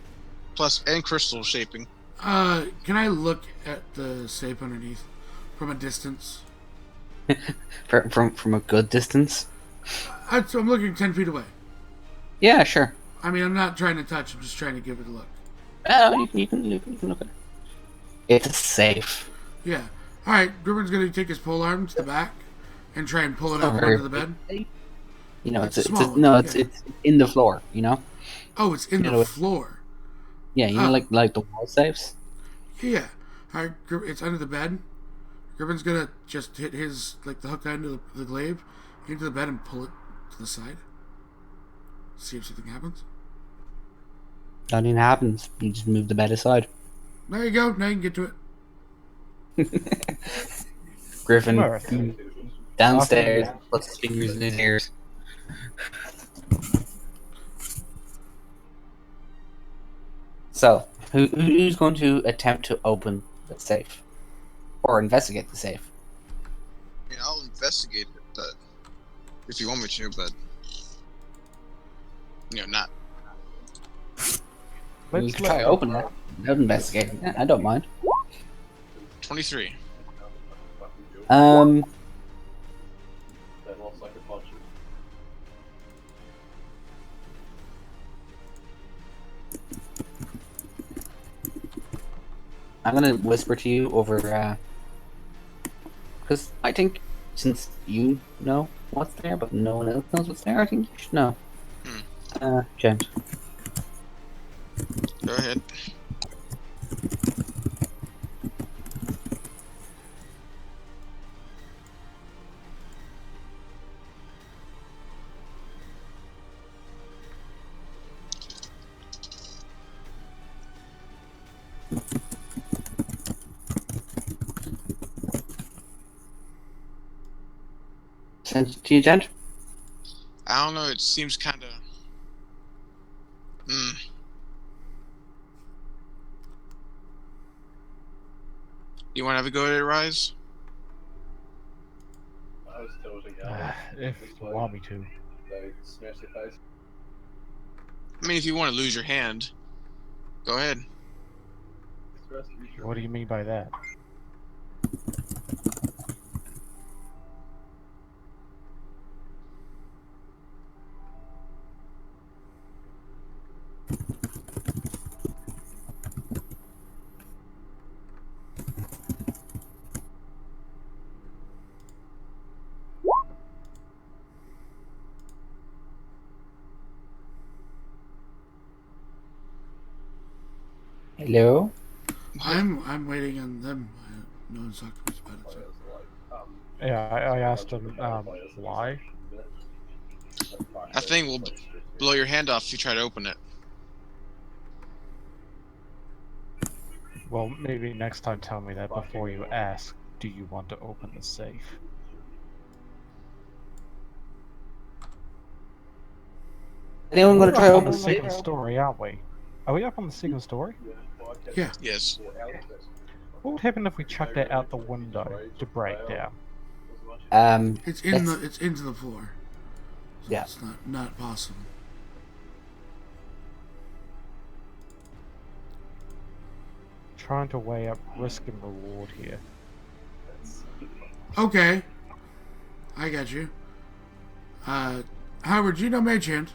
Plus, and crystal shaping. Can I look at the safe underneath from a distance? From a good distance. So I'm looking 10 feet away. Yeah, sure. I mean, I'm not trying to touch. I'm just trying to give it a look. You can look at it. It's safe. Yeah. All right. Griffin's gonna take his pole arm to the back and try and pull it up Very onto the bed. You know, it's small, it's yeah. in the floor. You know. Oh, it's in You the know, floor. Yeah, you know, Oh. like the wall safes. Yeah. All right. It's under the bed. Griffin's gonna just hit his the hook end of the glaive into the bed and pull it to the side. See if something happens. Nothing happens. You just move the bed aside. There you go. Now you can get to it. Mirth. Griffin downstairs puts his fingers in his ears. So, who's going to attempt to open the safe or investigate the safe? I mean, I'll investigate it, but if you want me to, but not. You can try to open it without investigating. Yeah, I don't mind. 23. I'm gonna whisper to you over, because I think since you know what's there, but no one else knows what's there, I think you should know. James. Go ahead. Send it to you, Gent? I don't know. It seems kind of. You want to have a go at it, Rise? If you want me to. I mean, if you want to lose your hand, go ahead. What do you mean by that? Hello? I'm waiting on them. No one's talked to me about it. So. Yeah, I asked him why. That thing will blow your hand off if you try to open it. Well, maybe next time tell me that before you ask, do you want to open the safe? Anyone gonna try to We're open up the on the safe? second story, aren't we? Are we up on the second story? Yeah. Yes. What would happen if we chucked that out the window to break down? It's in That's- it's into the floor. So Yeah. it's not possible. Trying to weigh up risk and reward here. Okay. I got you. Howard, you know Mage Hand?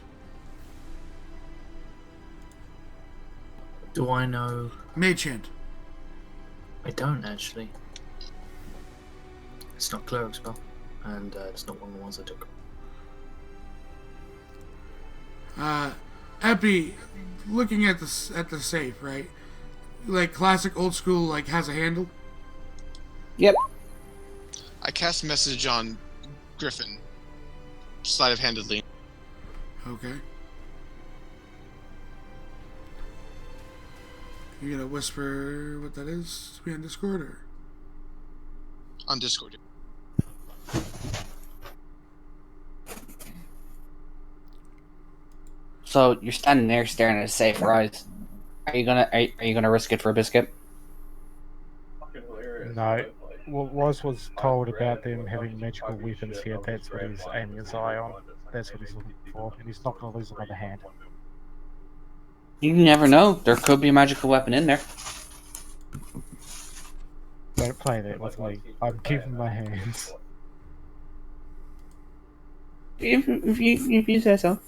Do I know? Mage Hand. I don't actually. It's not cleric spell, and it's not one of the ones I took. Epi, looking at the safe, right? Like classic old school, like has a handle. Yep. I cast message on Griffin, sleight of handedly. Okay. You gonna whisper what that is to me on Discord, or? On Discord. So you're standing there staring at a safe, right? Are you gonna risk it for a biscuit? No. What was told about them having magical weapons here, that's what he's aiming his eye on. That's what he's looking for, and he's not going to lose another hand. You never know. There could be a magical weapon in there. Don't play that with me. I'm keeping my hands. If you say so.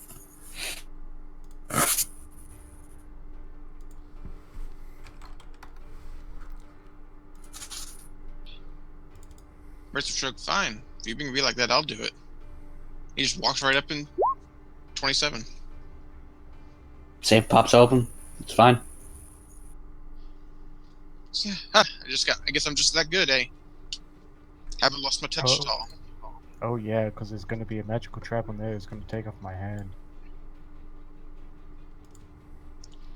Mercer Stroke, fine. If you can be like that, I'll do it. He just walks right up in 27. Safe pops open. It's fine. Yeah, I guess I'm just that good, eh? Haven't lost my touch at all. Oh yeah, because there's going to be a magical trap on there that's going to take off my hand.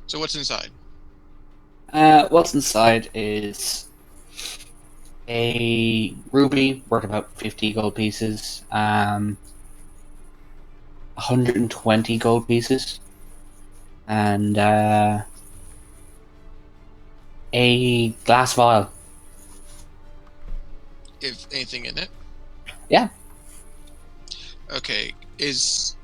So what's inside? What's inside is a ruby worth about 50 gold pieces, 120 gold pieces, and a glass vial. If anything in it? Yeah. Okay, because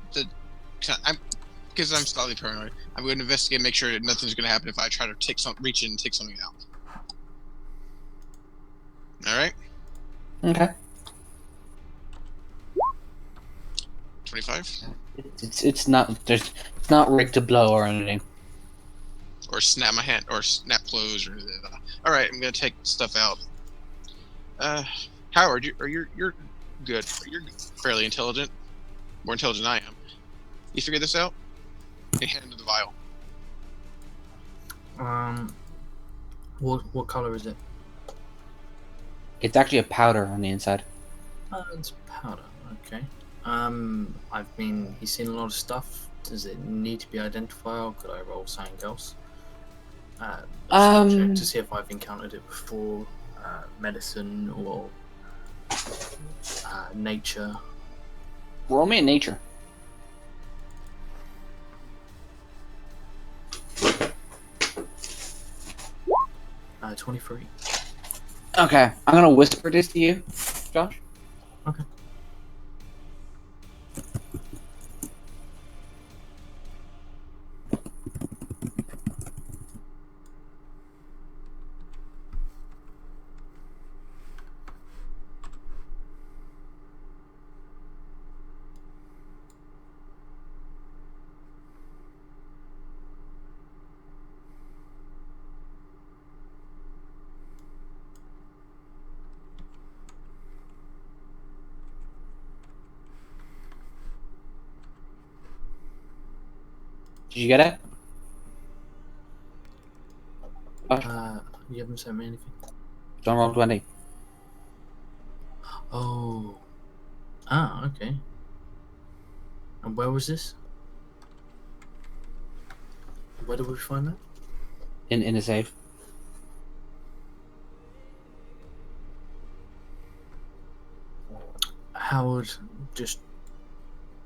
I'm slightly paranoid. I'm going to investigate, and make sure that nothing's going to happen if I try to reach in and take something out. All right. Okay. 25. It's not rigged to blow or anything. Or snap my hand, or snap clothes, or all right. I'm going to take stuff out. Howard, you're good. You're fairly intelligent. More intelligent than I am. You figure this out? And hand him the vial. What color is it? It's actually a powder on the inside. It's powder. Okay. He's seen a lot of stuff. Does it need to be identified, or could I roll something else? Check to see if I've encountered it before. Medicine or nature. Roll me in nature. Uh, 23. Okay, I'm gonna whisper this to you, Josh. Okay. Did you get it? You haven't sent me anything. Don't roll 20. Oh. Okay. And where was this? Where did we find that? In a safe. Howard just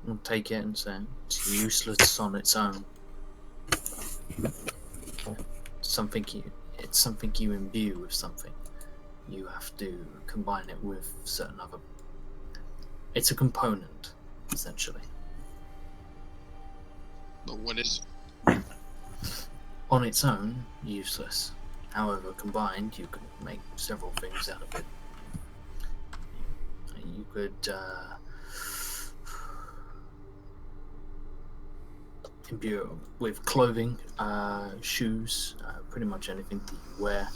will take it and say it's useless on its own. It's something you imbue with something. you have to combine it with certain other. It's a component, essentially. But what is it? On its own, useless. However, combined, you can make several things out of it. You could imbue it with clothing, shoes, pretty much anything that you wear.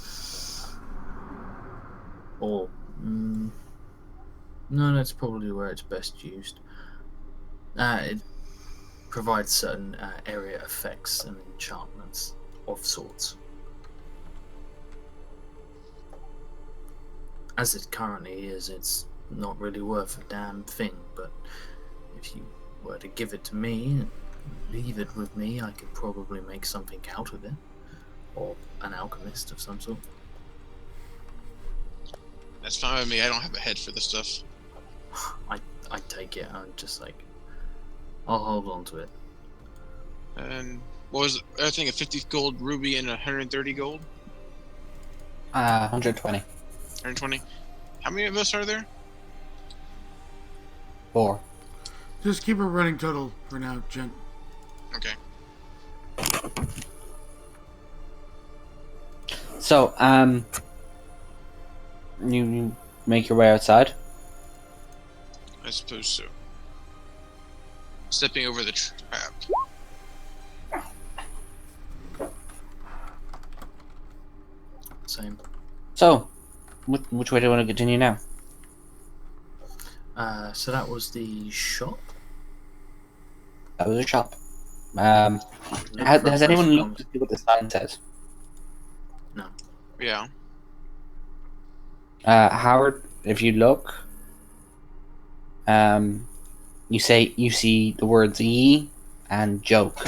Or, no, that's probably where it's best used. It provides certain area effects and enchantments of sorts. As it currently is, it's not really worth a damn thing, but if you were to give it to me and leave it with me, I could probably make something out of it. Or an alchemist of some sort. That's fine with me. I don't have a head for this stuff. I take it, I'm just like, I'll hold on to it. And what was it? I think a 50 gold ruby and 130 gold? 120. 120. How many of us are there? 4. Just keep a running total for now, gent. Okay. So, you make your way outside. I suppose so. Stepping over the trap. Same. So, which way do you want to continue now? So that was the shop. That was a shop. Look for Has a anyone place looked to see what the sign says? No. Yeah. Howard, if you look, you see the words "ye" and "joke."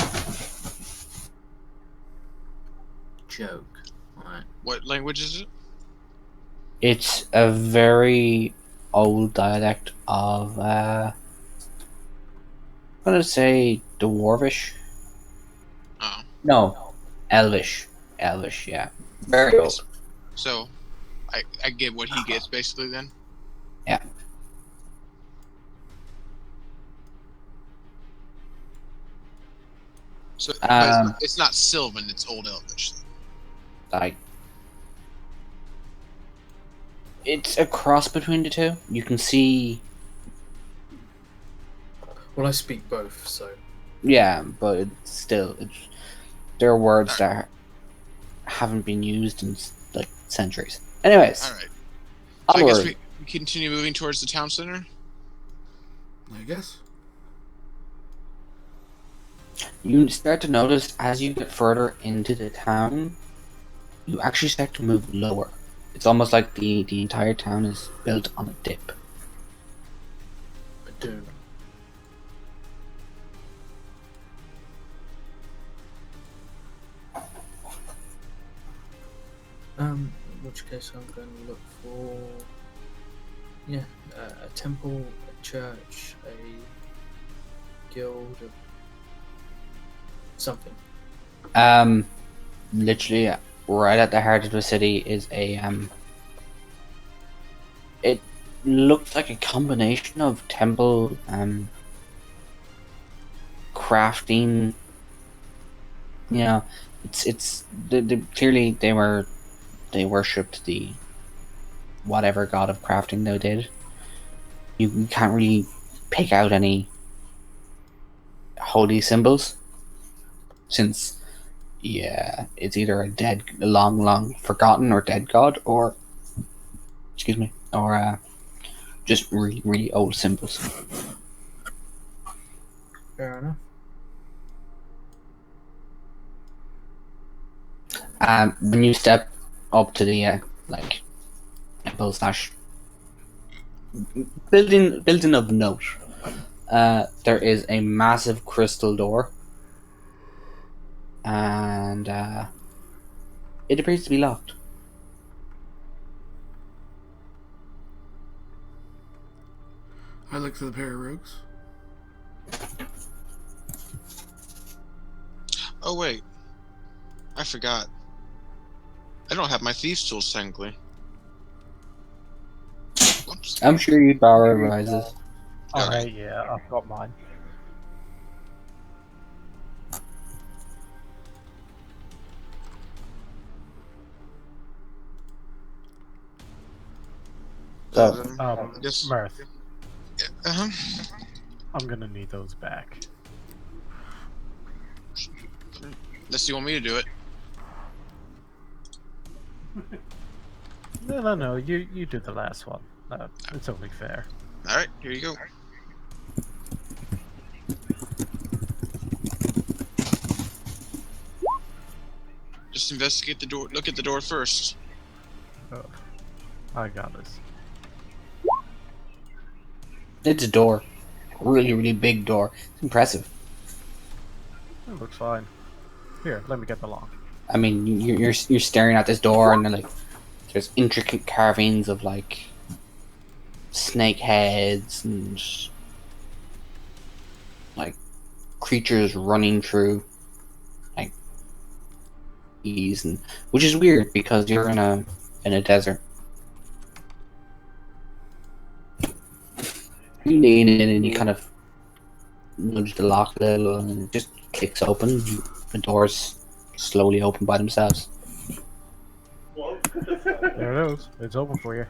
Joke. Alright. What language is it? It's a very old dialect of, I'm gonna say Dwarvish. Oh. No, Elvish. Elvish, yeah. Very old. So, I get what he gets basically then. Yeah. So, but it's not Sylvan, it's Old Elvish. Like, it's a cross between the two. You can see, Well, I speak both, so. yeah, but there are words that haven't been used in like centuries. Anyways, Alright. So I onward. guess we continue moving towards the town center. I guess. You start to notice as you get further into the town, you actually start to move lower. It's almost like the entire town is built on a dip. A dune. In which case I'm going to look for, a temple, a church, a guild, something. Literally right at the heart of the city is a it looks like a combination of temple crafting. You know, it's clearly they worshipped the whatever god of crafting they did. You can't really pick out any holy symbols since, yeah, it's either a long forgotten or dead god, or just really old symbols. Fair enough. When you step up to the temple slash building of note, there is a massive crystal door, and it appears to be locked. I look to the pair of rogues. Oh wait, I forgot. I don't have my thieves' tools technically. Oops. I'm sure you borrow rises. Alright. Yeah, I've got mine. So, Yes. Mirth, Uh-huh. I'm gonna need those back. Unless you want me to do it. No, you do the last one. It's only fair. Alright, here you go. Just investigate the door. Look at the door first. Oh, I got this. it's a door. Really, really big door. It's impressive. It looks fine. Here, let me get the lock. I mean, you're staring at this door, and then like, there's intricate carvings of like snake heads and like creatures running through like these, and which is weird because you're in a desert. You lean in and you kind of nudge the lock a little, and it just clicks open. The doors slowly open by themselves. There it is. It's open for you.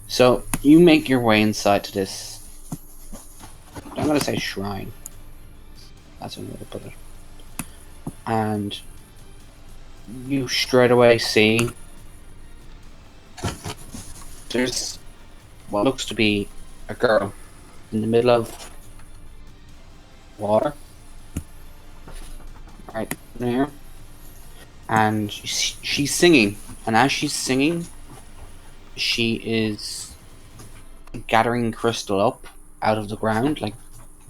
So you make your way inside to this. I'm gonna say shrine. That's another way to put it. And you straight away see there's what looks to be a girl in the middle of water, right there, and she's singing. And as she's singing, she is gathering crystal up out of the ground, like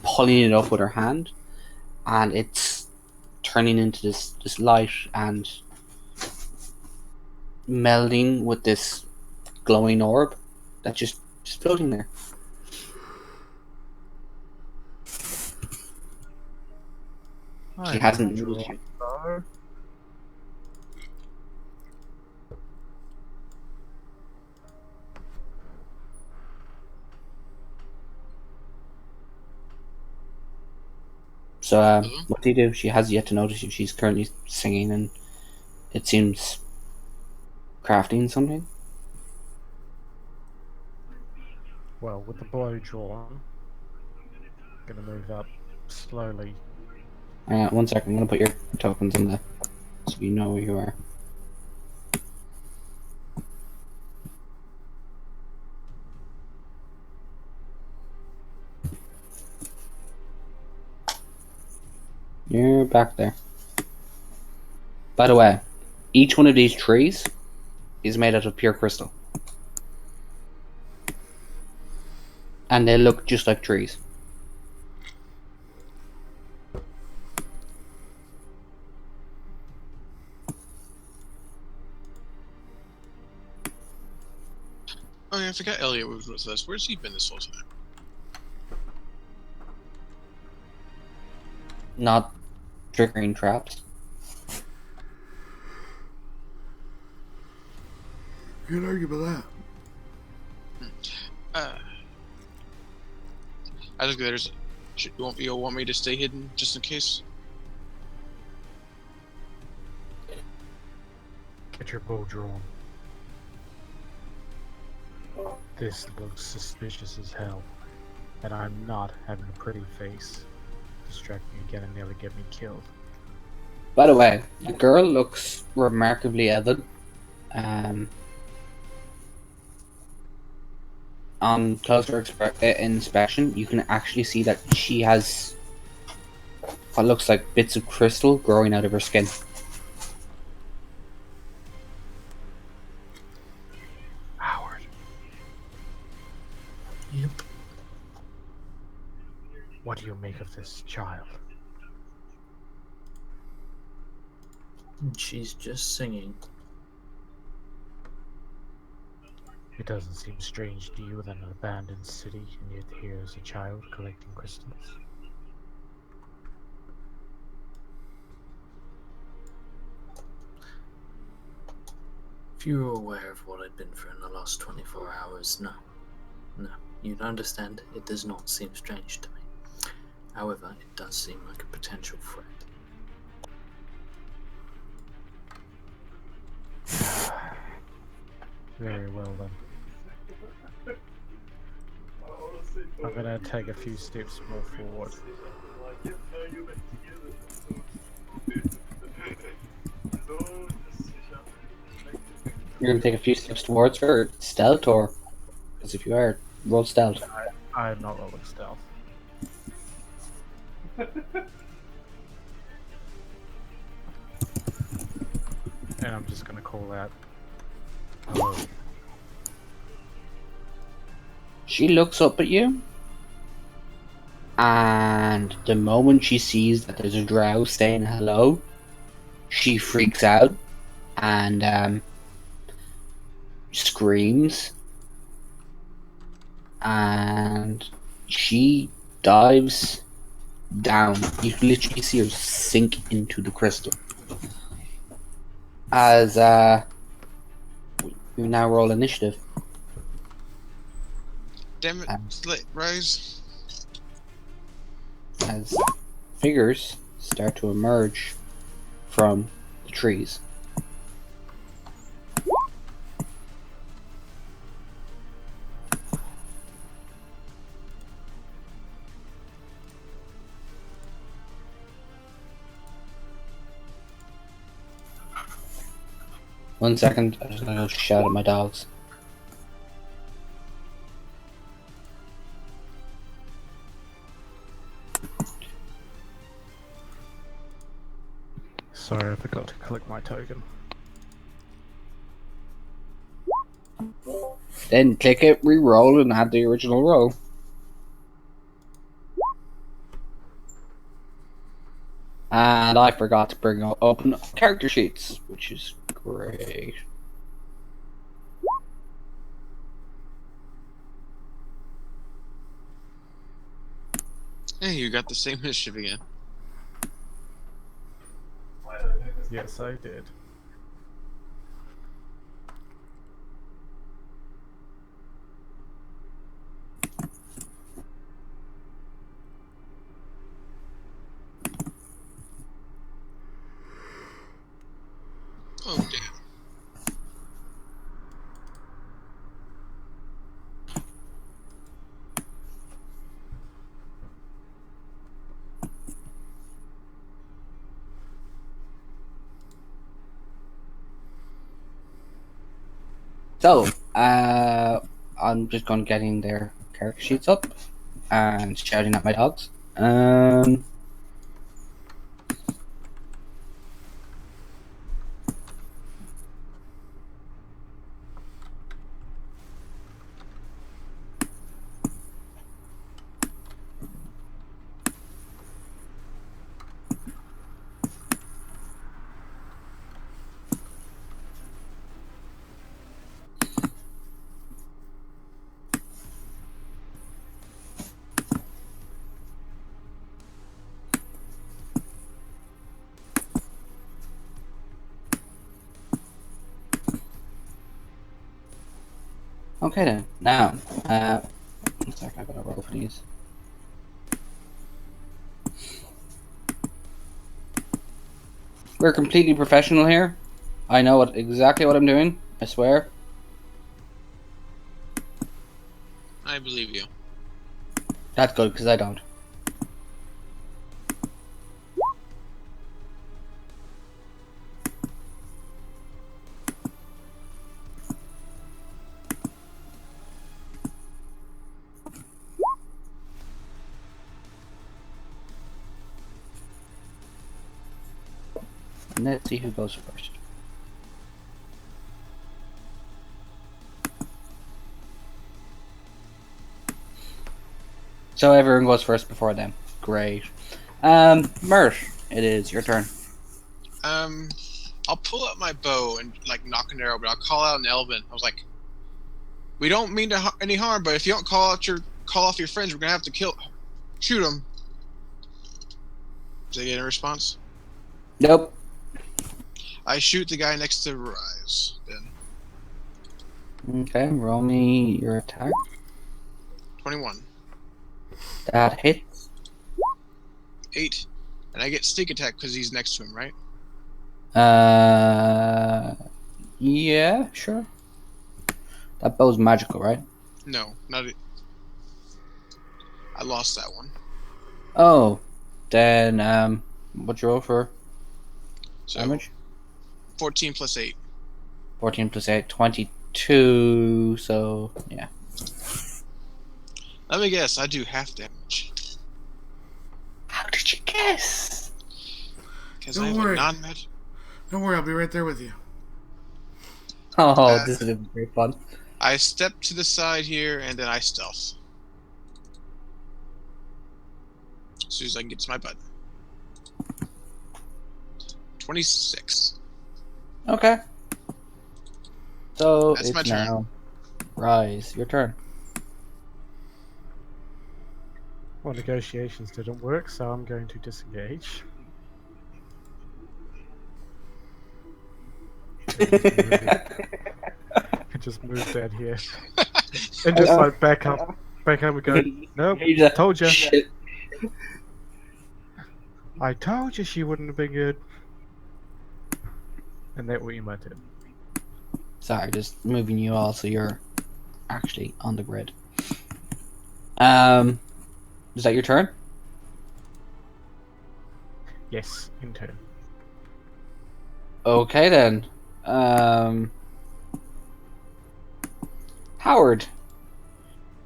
pulling it up with her hand, and it's turning into this light and melding with this glowing orb that's just floating there. She hasn't moved. So, what do you do? She has yet to notice you. She's currently singing, and it seems crafting something. Well, with the bow drawn, gonna move up slowly. 1 second. I'm gonna put your tokens in there so you know where you are. You're back there. By the way, each one of these trees is made out of pure crystal. And they look just like trees. Oh yeah, I forgot Elliot was with us. Where's he been this whole time? Not triggering traps. Can't argue about that. I just there's. You want me to stay hidden just in case? Get your bow drawn. This looks suspicious as hell, and I'm not having a pretty face. Distract me again and nearly get me killed. By the way, the girl looks remarkably elegant. On closer inspection, you can actually see that she has what looks like bits of crystal growing out of her skin. Howard. Yep. What do you make of this child? She's just singing. It doesn't seem strange to you that an abandoned city, and yet here is a child collecting crystals. If you were aware of what I'd been through in the last 24 hours, no. No, you'd understand it does not seem strange to me. However, it does seem like a potential threat. Very well then. I'm gonna take a few steps more forward. You're gonna take a few steps towards her, stealth, or because if you are, roll stealth. I am not rolling stealth. And I'm just gonna call out. Hello. She looks up at you, and the moment she sees that there's a drow saying hello, she freaks out and screams, and she dives down. You can literally see her sink into the crystal. As you now roll initiative. Damn it, Slit Rise. As figures start to emerge from the trees. One second, I'm just gonna go shout at my dogs. Sorry, I forgot to click my token. Then click it, re-roll, and add the original roll. And I forgot to open character sheets, which is great. Hey, you got the same initiative again. Yes, I did. Oh, damn. So, I'm just going getting their character sheets up and shouting at my dogs. Okay then. Now, one sec, I gotta roll for these. We're completely professional here. I know exactly what I'm doing. I swear. I believe you. That's good because I don't. Let's see who goes first. So everyone goes first before them. Great. Mert, it is your turn. I'll pull out my bow and like knock an arrow, but I'll call out an Elven. I was like, "We don't mean to any harm, but if you don't call off your friends, we're gonna have to shoot them." Did I get a response? Nope. I shoot the guy next to Rise. Then Okay, roll me your attack. 21. That hits. 8. And I get sneak attack because he's next to him, right? Yeah, sure. That bow's magical, right? No, not it. I lost that one. Oh, then what'd you roll for So damage? 14 plus 8. 14 plus 8, 22. So yeah. Let me guess, I do half damage. How did you guess? Because Don't I have worry. a non-magic. Don't worry, I'll be right there with you. Oh, this is gonna be great fun. I step to the side here and then I stealth. As soon as I can get to my button. 26. Okay. So That's it's my turn. now Rise. Your turn. Well, negotiations didn't work, so I'm going to disengage. Just move dead here. And just like back up and go, nope, You just- told you. Shit. I told you she wouldn't have been good. And that what you might do. Sorry, just moving you all so you're actually on the grid. Is that your turn? Yes, in turn. Okay then. Howard,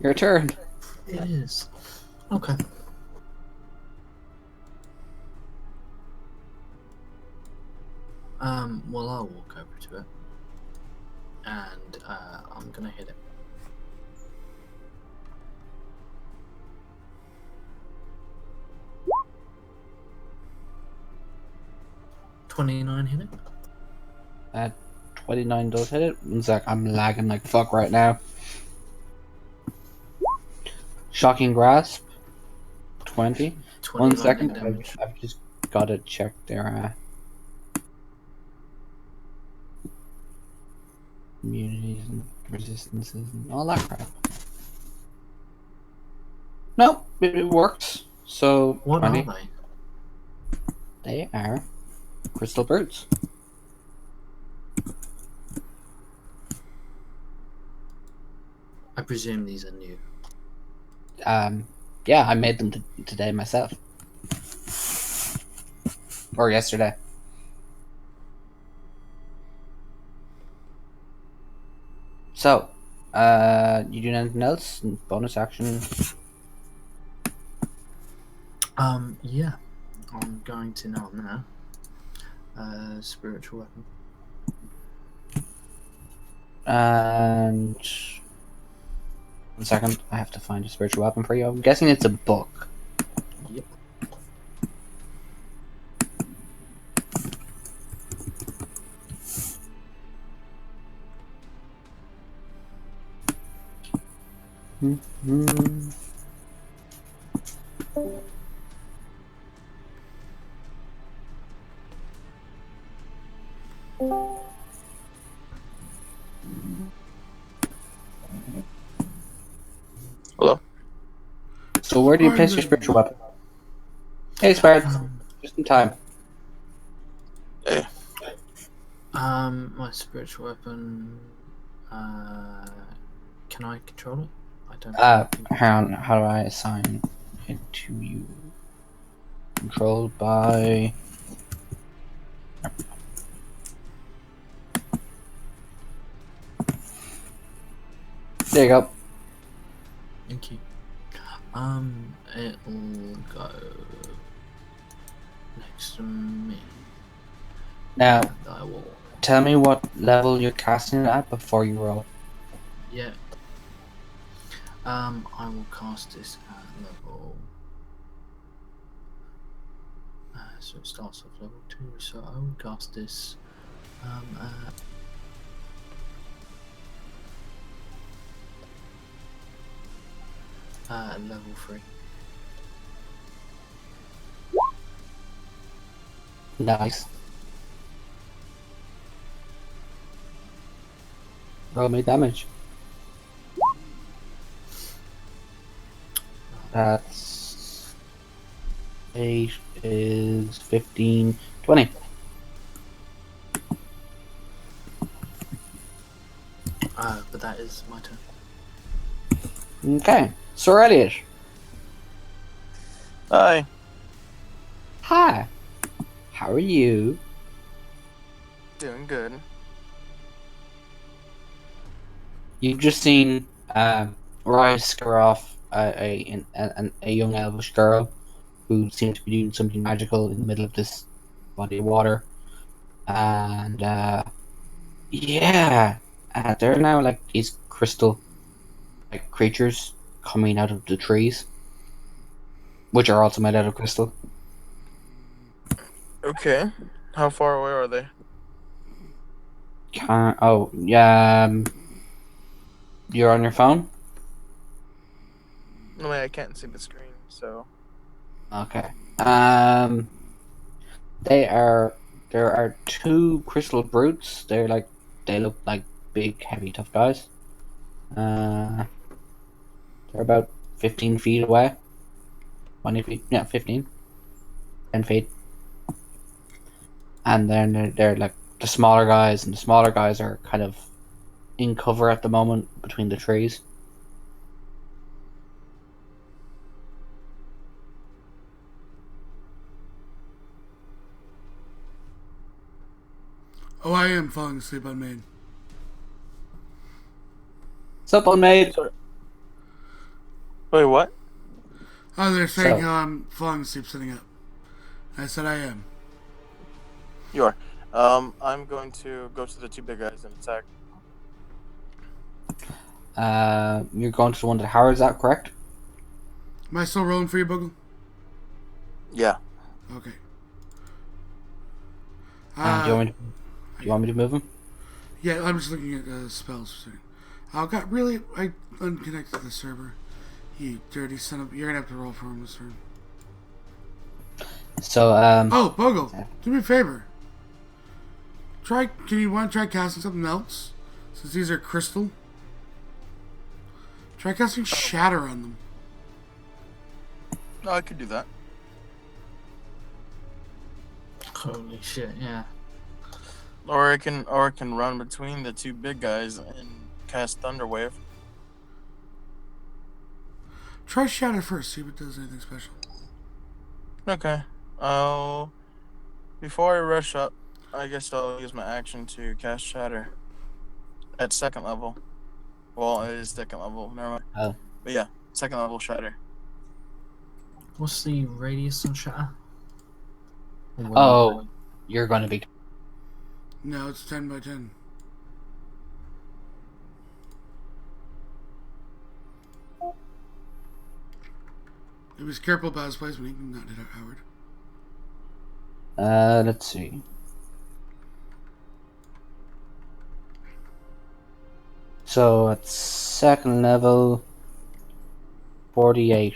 your turn. It is. Okay. Well, I'll walk over to it, and I'm gonna hit it. $29 hit it. That 29 does hit it. One sec, I'm lagging like fuck right now. Shocking Grasp. 20. 20 1 second, lightning damage. I've just gotta check their immunities and resistances and all that crap. Nope, it works. So What 20. are they? They are crystal birds. I presume these are new. Yeah, I made them today myself. Or yesterday. So, you doing anything else? Bonus action? Yeah. I'm going to now. Spiritual weapon. And 1 second, I have to find a spiritual weapon for you. I'm guessing it's a book. Yep. Mm-hmm. Hello? So where do you place your spiritual weapon? Hey, Sparrow. Just in time. Hey. My spiritual weapon. Can I control it? I don't. How do I assign it to you? Controlled by... There you go. Thank you. It'll go next to me. Now, And I will. tell me what level you're casting it at before you roll. Yeah. I will cast this at level. So it starts off level 2. So I will cast this at level 3. Nice. Roll me damage. That's 8 is 15, 20. But that is my turn. Okay. Sir Elliot. Hi. Hi. How are you? Doing good. You've just seen Ryan scare off a young elvish girl who seemed to be doing something magical in the middle of this body of water. And yeah, there are now like these crystal like creatures coming out of the trees, which are also made out of crystal. Okay. How far away are they? You're on your phone? No way, I can't see the screen, so. Okay. There are two crystal brutes. They look like big, heavy, tough guys. They're about 15 feet away. 20 feet, yeah, 15. 10 feet. And then they're like the smaller guys, and the smaller guys are kind of in cover at the moment between the trees. Oh, I am falling asleep on main. Sup, on mate? Wait, what? Oh, they're saying So- how I'm falling asleep sitting up. I said I am. You are. I'm going to go to the two big guys and attack. You're going to the one that Howard, is that correct? Am I still rolling for you, Bogle? Yeah. Okay. Do you want me to move him? Yeah, I'm just looking at spells for a second. I unconnected the server. You dirty son of... You're gonna have to roll for him this turn. So, Oh, Bogle, do me a favor. Can you want to try casting something else? Since these are crystal. Try casting Shatter on them. No, I could do that. Holy shit, yeah. Or I can run between the two big guys and cast Thunderwave. Try Shatter first, see if it does anything special. Okay. Before I rush up, I guess I'll use my action to cast Shatter at second level. Well, it is second level. Never mind. Oh. But yeah, second level Shatter. What's the radius on Shatter? Oh, you're going to be... No, it's 10 by 10. He was careful about his placement. He can not hit Howard. Let's see. So, at second level, 48.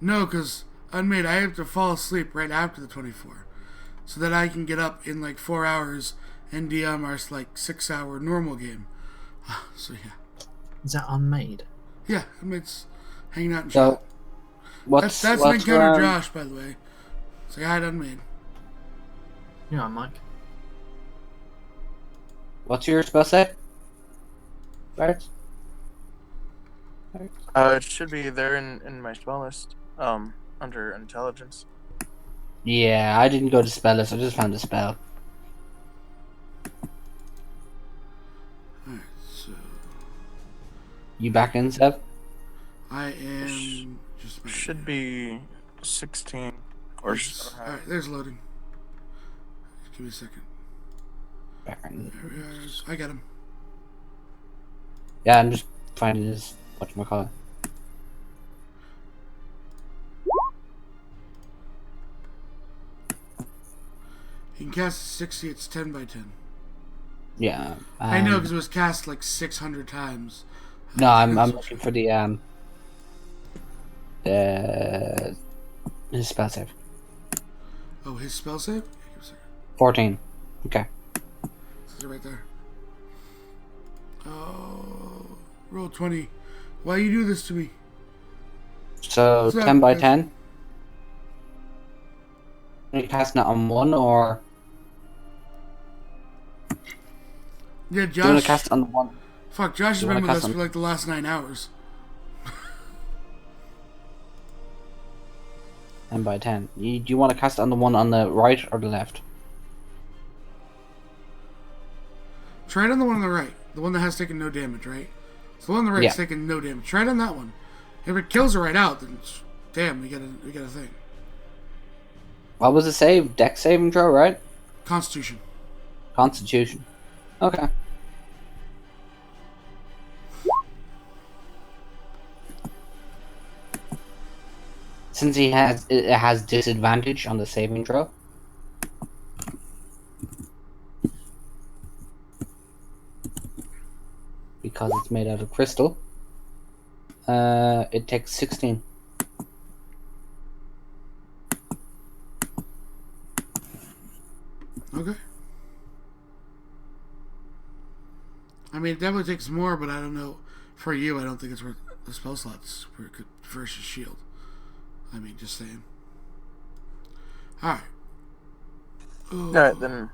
No, because Unmade, I have to fall asleep right after the 24. So that I can get up in like 4 hours and DM our like 6-hour normal game. So yeah. Is that unmade? Yeah, Unmade's hanging out in So, chat. what's That's an what's encounter around- Josh, by the way. Say hi to Unmade. Yeah, Mike. What's your spell set? Bart? It should be there in my spell list. Under intelligence. Yeah, I didn't go to spell list. I just found the spell. Alright, so You back in, Seb? I am just about Should be 16 or. Alright, there's loading. Just give me a second. Back in. There we are. I got him. Yeah, I'm just finding his whatchamacallit. You can cast 60, it's 10 by 10. Yeah. I know because it was cast like 600 times. No, I'm looking for the his spell save. Oh, his spell save? Yeah, give me a second. 14. Okay. This is it right there. Oh, roll 20. Why you do this to me? So So, 10 by uh, 10. Are you casting it on one, or Yeah, do you want to Josh. cast it on the one? Fuck, Josh has you been wanna with cast us for on- like the last 9 hours. 10 by 10. Do you want to cast it on the one on the right or the left? Try it on the one on the right. The one that has taken no damage, right? So the one on the right Yeah. is taking no damage. Try it on that one. If it kills it right out, then damn, we got a thing. What was the save? Dex saving throw, right? Constitution. Constitution. Okay. Since it has disadvantage on the saving throw. Because it's made out of crystal. It takes 16. Okay. I mean, it definitely takes more, but I don't know. For you, I don't think it's worth the spell slots versus shield. I mean, just saying. Alright. Alright, then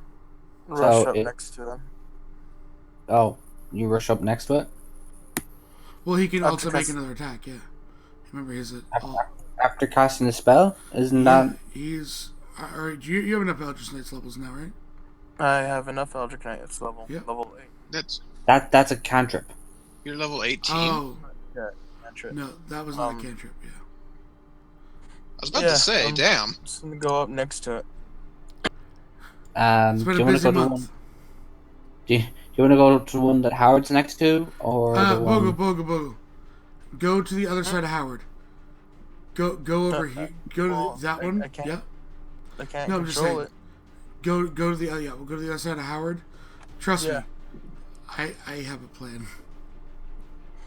rush So up it- next to them. Oh, you rush up next to it? Well, he can After also make cast- another attack, yeah. Remember, he's a. After casting the spell? Isn't Yeah, that... he's. Alright, you have enough Eldritch Knights levels now, right? I have enough Eldritch Knight. It's level Yep. level 8. That's a cantrip. You're level 18. Oh, Cantrip. no, that was not a Um, cantrip, yeah. I was about Yeah, to say, damn. Just gonna go up next to it. It's Do been you a want to busy go to month. one? Do you want to go to the one that Howard's next to, or the one? Bogo. Go to the other side of Howard. Go over here. Go to well, that I- one. I can't- Yeah. I can't No, I'm just control saying. it. Go to the yeah. We'll go to the other side of Howard. Trust Yeah. me. I have a plan.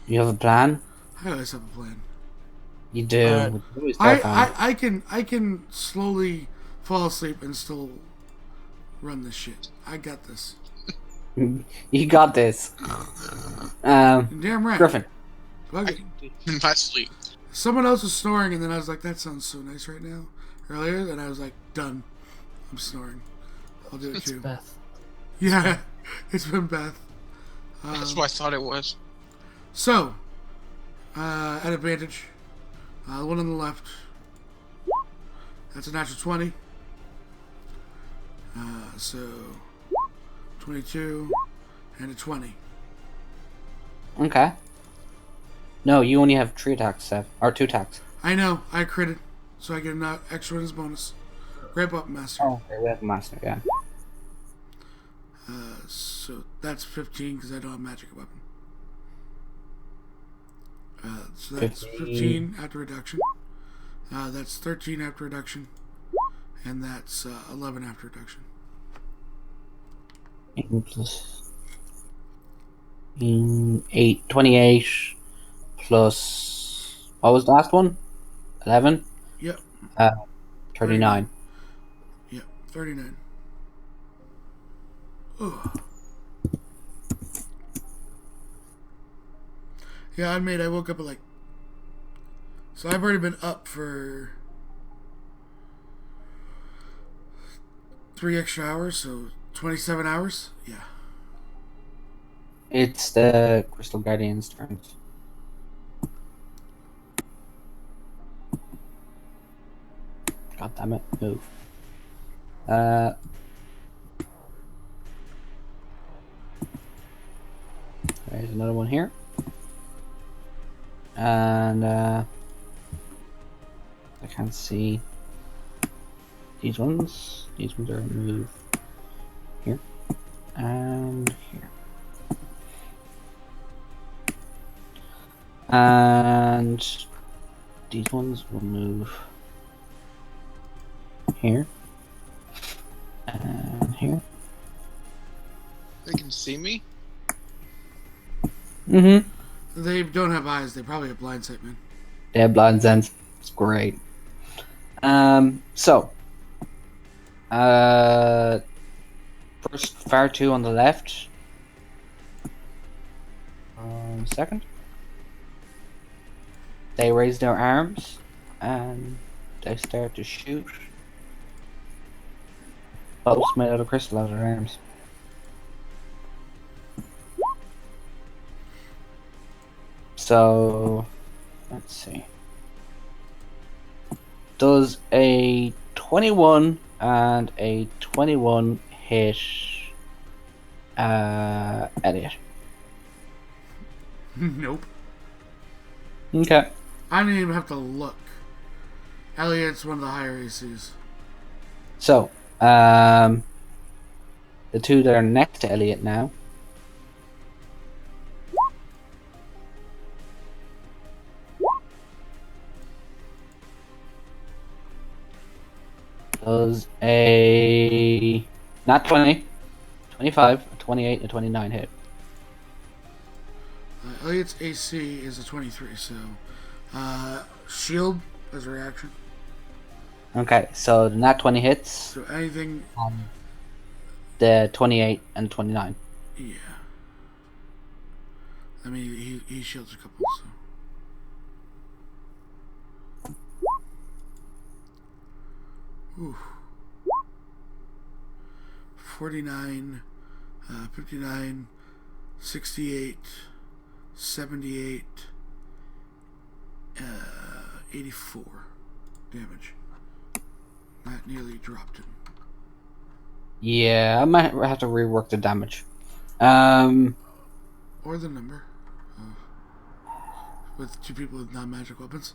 You have a plan? I always have a plan. You do. Alright. It's always terrifying. I can slowly fall asleep and still run this shit. I got this. You got this. Damn right. Griffin. Fuck I it. can do in my sleep. Someone else was snoring, and then I was like, "That sounds so nice right now." Earlier, and I was like, "Done. I'm snoring. I'll do it It's too." Beth. Yeah, it's been Beth. That's what I thought it was. So, at advantage, the one on the left. That's a natural 20. So 22 and a 20. Okay. No, you only have 3 attacks, Seth. Or 2 attacks. I know. I critted, so I get an extra as bonus. Ramp up, master. Oh, okay, we have Master, yeah. So that's 15 because I don't have magic weapon. So that's 15 after reduction. That's 13 after reduction, and that's 11 after reduction. 8 plus... 28 plus... What was the last one? 11? Yep. 39. Yep. 39. Ugh. Yeah, I woke up at like. So I've already been up for 3 extra hours, so 27 hours. Yeah. It's the Crystal Guardian's turn. God damn it, move. There's another one here. And I can't see these ones. These ones are move here and here. And these ones will move here and here. They can see me? Mm-hmm. They don't have eyes. They probably have blind sight, man. They have blind sense. It's great. So first fire 2 on the left. 1 second. They raise their arms and they start to shoot bolts made out of crystal out of their arms. So, let's see. Does a 21 and a 21 hit Elliot? Nope. Okay. I didn't even have to look. Elliot's one of the higher ACs. So, the two that are next to Elliot now. Does a not 20, 25, a 28, and a 29 hit. Elliot's AC is a 23, so shield as a reaction. Okay, so the nat 20 hits, So anything, the 28 and 29. yeah. I mean, he shields a couple, so. Ooh. 49, 59, 68, 78, 84 damage. That nearly dropped him. Yeah, I might have to rework the damage. Or the number. With two people with non-magic weapons.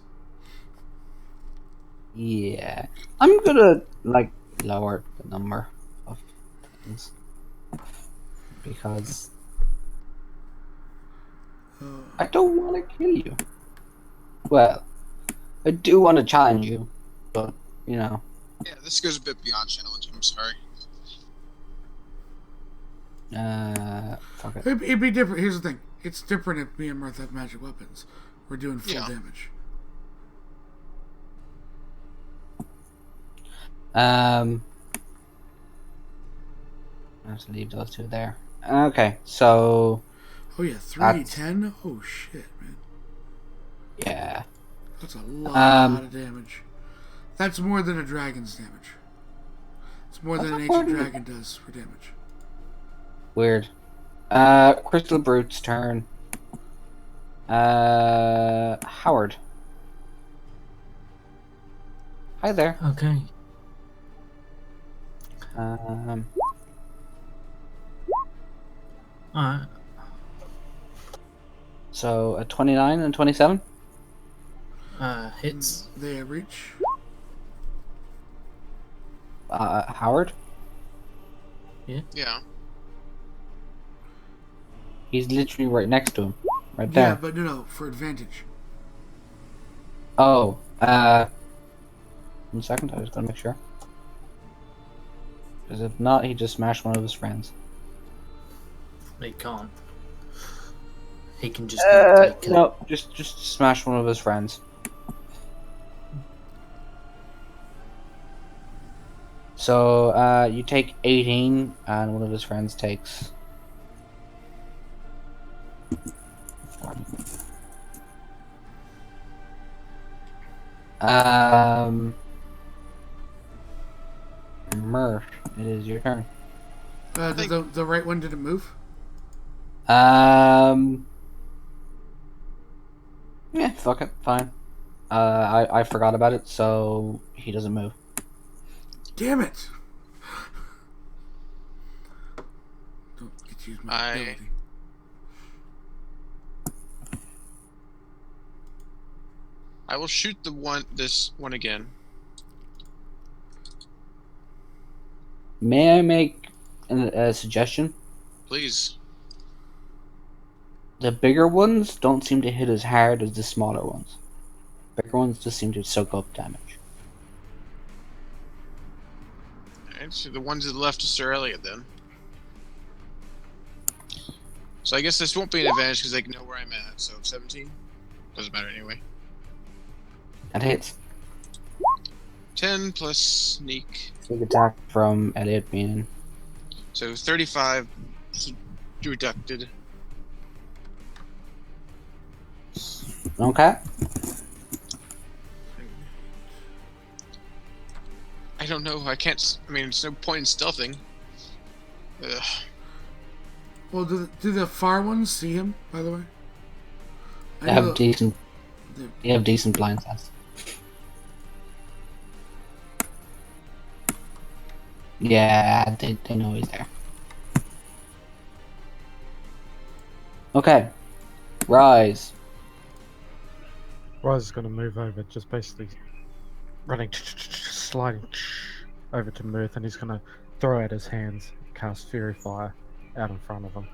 Yeah, I'm gonna like lower the number of things because I don't want to kill you. Well, I do want to challenge you, but you know. Yeah, this goes a bit beyond challenge. I'm sorry. Fuck it. It'd be different. Here's the thing. It's different if me and Mirth have magic weapons. We're doing full Yeah. damage. I have to leave those two there. Okay, so Oh yeah, 3d10? Oh shit, man. yeah. That's a lot of damage. That's more than a dragon's damage. It's more than an That's not ancient more dragon does for damage. Weird. Crystal Brute's turn. Howard. Hi there. Okay. Alright. So a 29 and 27. Hits. They reach. Howard. Yeah. He's literally right next to him, right Yeah, there. but no, for advantage. Oh. 1 second. I just gotta make sure. Because if not, he just smashed one of his friends. He can't. He can just not take it. No, just smash one of his friends. So, you take 18, and one of his friends takes... 40. Murph, it is your turn. The right one didn't move? Yeah, fuck it, fine. I forgot about it, so he doesn't move. Damn it! Don't get to use my ability. I will shoot this one again. May I make a suggestion? Please. The bigger ones don't seem to hit as hard as the smaller ones. Bigger ones just seem to soak up damage. Alright, so the ones to the left is Sir Elliot then. So I guess this won't be an advantage because they can know where I'm at. So 17? Doesn't matter anyway. That hits. 10 plus sneak. Big attack from Elliot being... So 35 deducted. Okay. I don't know. I can't. I mean, there's no point in stealthing. Ugh. Well, do the far ones see him? By the way, They have decent. the- They have decent blind sense. Yeah, they know he's there. Okay. Rise. Rise is going to move over, just basically running, sliding over to Mirth, and he's going to throw out his hands, cast Fury Fire out in front of him,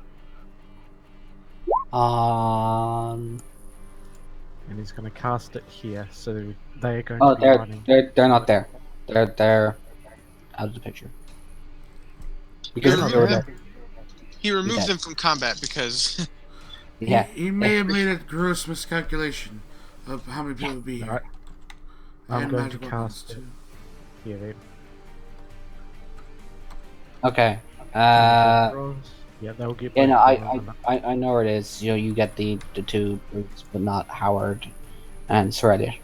and he's going to cast it here. So they are going Oh, to be running. they're not there. They're out of the picture. Because They're they were not there. He removed Yeah. them from combat because Yeah. he may have made a gross miscalculation of how many people would be here. Alright. I'm And going to magic weapons, cast too. Yeah, they, Okay. yeah, they'll get. Yeah, no, both of them. I know where it is. You know, you get the two brutes, but not Howard and Soredius.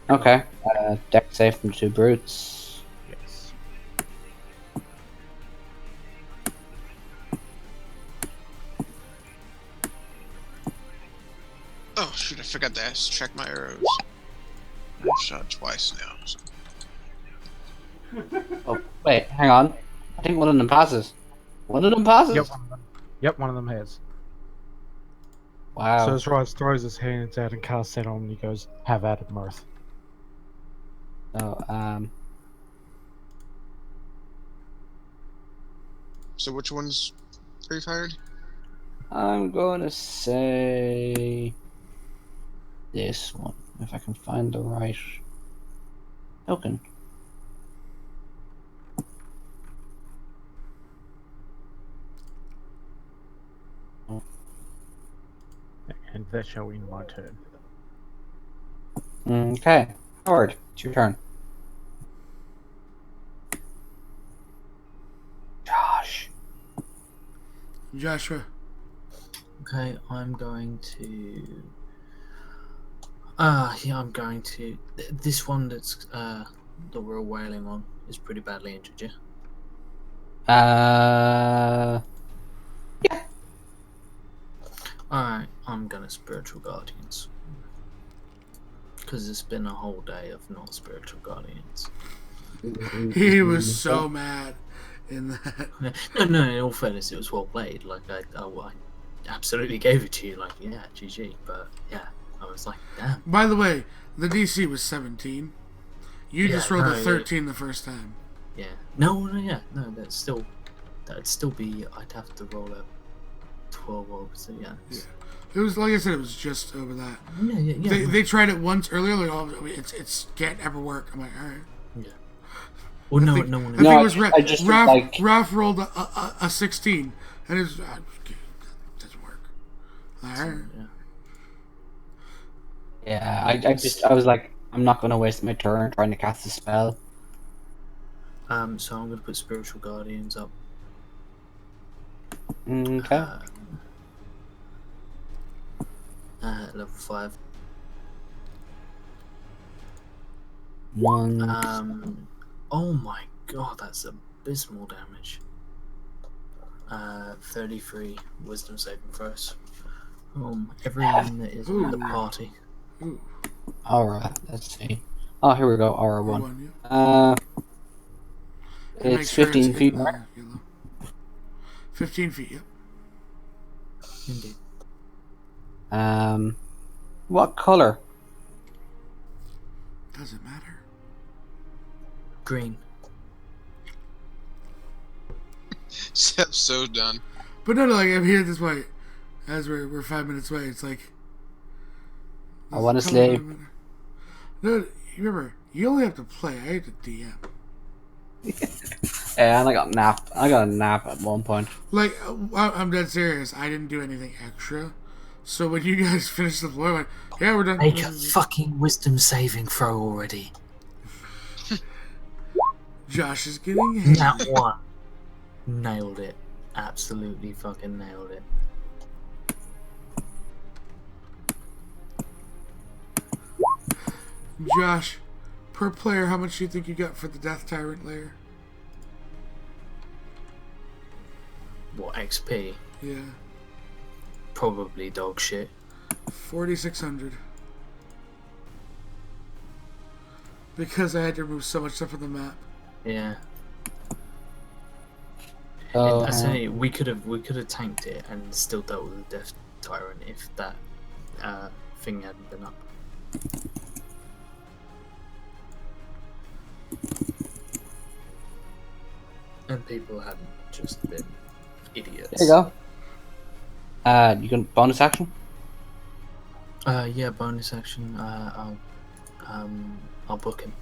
Okay. Deck safe from the two brutes. Yes. oh shoot, I forgot to check my arrows. I shot twice now. So. Oh, wait, hang on. I think one of them passes. One of them passes? Yep, one of them. Yep, one of them has. Wow. So as Rise throws his hands out and casts that on, and he goes, "Have at it, Mirth." So which one's pre-fired? I'm going to say this one, if I can find the right token. And that shall end my turn. Okay. Howard, it's your turn. Josh. Joshua. Okay, I'm going to. Yeah, I'm going to. This one that we're all wailing on is pretty badly injured, yeah? Yeah. Alright, I'm gonna Spiritual Guardians. Because it's been a whole day of not Spiritual Guardians. He was so mad in that. No, in all fairness, it was well played. Like, I absolutely gave it to you. Like, yeah, GG. But, yeah, I was like, damn. By the way, the DC was 17. You Yeah, just rolled no, a 13 the first time. Yeah. No, that'd still be, I'd have to roll a 12 or so, yeah. It was, like I said, it was just over that. Yeah. They tried it once earlier, like, oh, it's can't ever work. I'm like, alright. Yeah. Well, no, I think, no one. I think No, it was I just Raph, like- Raph rolled a 16, and it was, that doesn't work. Alright. Yeah. Yeah, I was like, I'm not going to waste my turn trying to cast a spell. So I'm gonna put Spiritual Guardians up. Okay. Level 5. One. Oh my god, that's abysmal damage. 33 Wisdom saving throws. Everyone that is in the party. Ooh, Aura. Let's see. Oh, here we go. Aura one. one, yeah. And make It's sure 15 feet. in, Right? yellow. 15 feet, yep. Indeed. What color? Doesn't matter. Green. So done. But no, like, I'm here this way. As we're 5 minutes away, it's like... I want to Come sleep. on. No, you remember, you only have to play. I hate to DM. Yeah, and I got a nap at one point. Like, I'm dead serious. I didn't do anything extra. So when you guys finished the floor, I went, yeah, we're done. Make a fucking Wisdom saving throw already. Josh is getting hit. That one. Nailed it. Absolutely fucking nailed it. Josh, per player, how much do you think you got for the Death Tyrant layer? What, XP? Yeah, Probably dog shit. 4,600. Because I had to remove so much stuff from the map. Yeah. So, I say we could have tanked it and still dealt with the Death Tyrant if that thing hadn't been up. And people hadn't just been idiots. there you go. You can bonus action. Yeah, bonus action. I'll book him.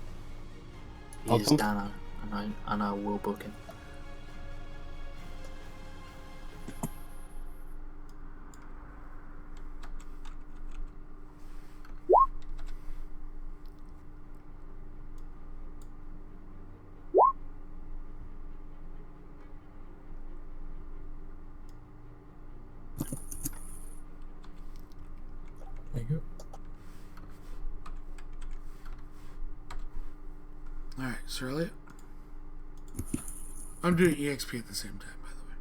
He is Okay. Dana, and I will book him. There you go. Alright, Sir Elliot. I'm doing EXP at the same time, by the way.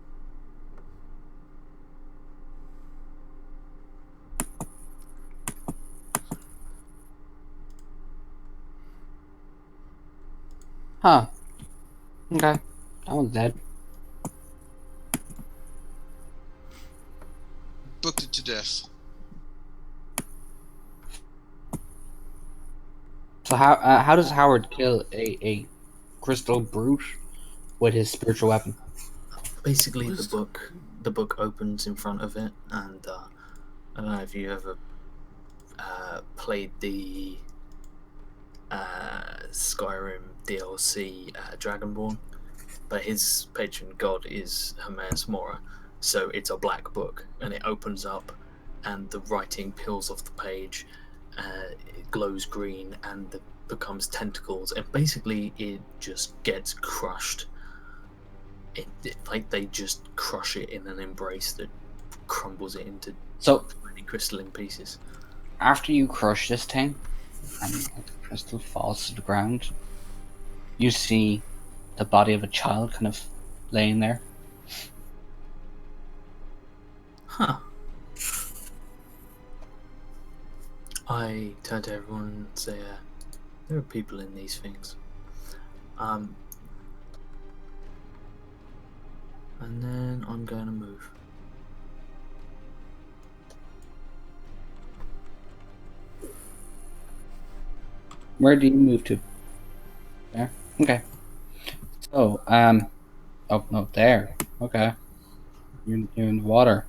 Huh. Okay. That one's dead. Booked it to death. So how does Howard kill a crystal brute with his spiritual weapon? Basically, Wisdom. the book opens in front of it, and I don't know if you ever played the Skyrim DLC Dragonborn, but his patron god is Hermaeus Mora, so it's a black book, and it opens up, and the writing peels off the page, it glows green, and it becomes tentacles, and basically it just gets crushed. Like they just crush it in an embrace that crumbles it into So tiny crystalline pieces. after you crush this thing, and the crystal falls to the ground, you see the body of a child kind of laying there. Huh. I turn to everyone and say, there are people in these things. And then I'm going to move. Where do you move to? There. Okay. So oh no, there. Okay. You're in the water.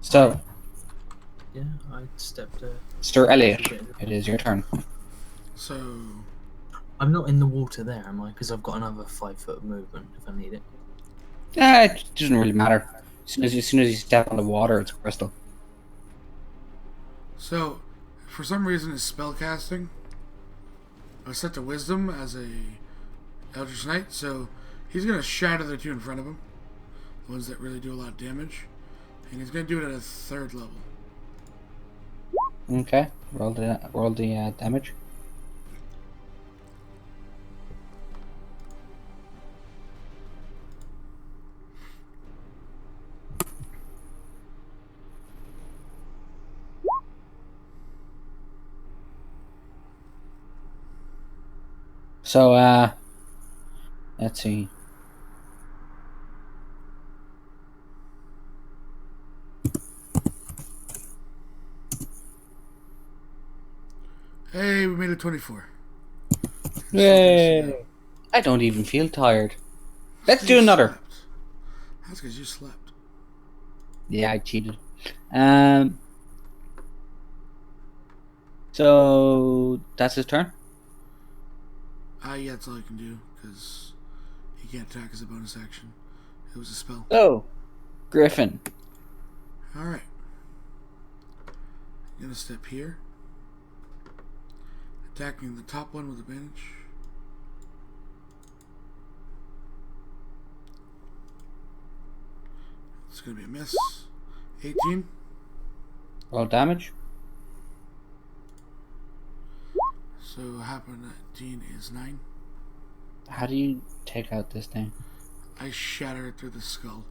So, Yeah, I stepped. Sir Elliot, it is your turn. So, I'm not in the water there, am I? Because I've got another 5 foot of movement if I need it. It doesn't really matter. As soon as you step on the water, it's crystal. so, for some reason, his spell casting was set to Wisdom as a Eldritch Knight, so he's gonna shatter the two in front of him, the ones that really do a lot of damage, and he's gonna do it at a 3rd level. Okay. Roll the damage. So, let's see. Hey, we made it 24. Yay! I don't even feel tired. Let's do another. Slept. That's because you slept. Yeah, I cheated. So that's his turn. Yeah, that's all I can do, because he can't attack as a bonus action. It was a spell. Oh, Griffin. Alright. I'm gonna step here. Attacking the top one with advantage. It's gonna be a miss. 18. Roll damage. So what happened? Dean is 9. How do you take out this thing? I shatter it through the skull.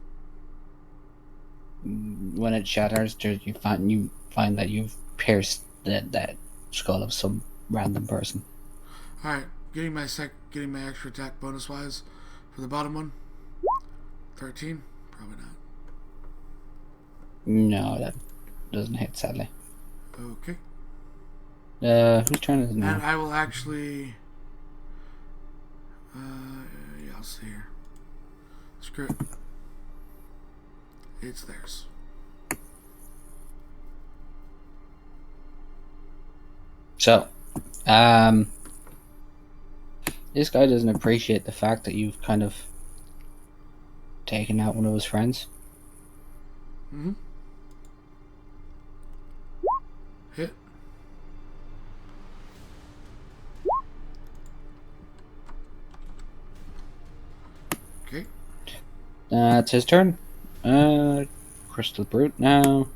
When it shatters, you find that you've pierced that skull of some random person. All right, getting my extra attack bonus wise for the bottom one. 13, probably not. No, that doesn't hit, sadly. Okay. Whose turn is it And now? I will actually. Yeah, I'll see here. Screw it. It's theirs. So, this guy doesn't appreciate the fact that you've kind of taken out one of his friends. Mm-hmm. Hit. Okay. It's his turn. Crystal Brute now.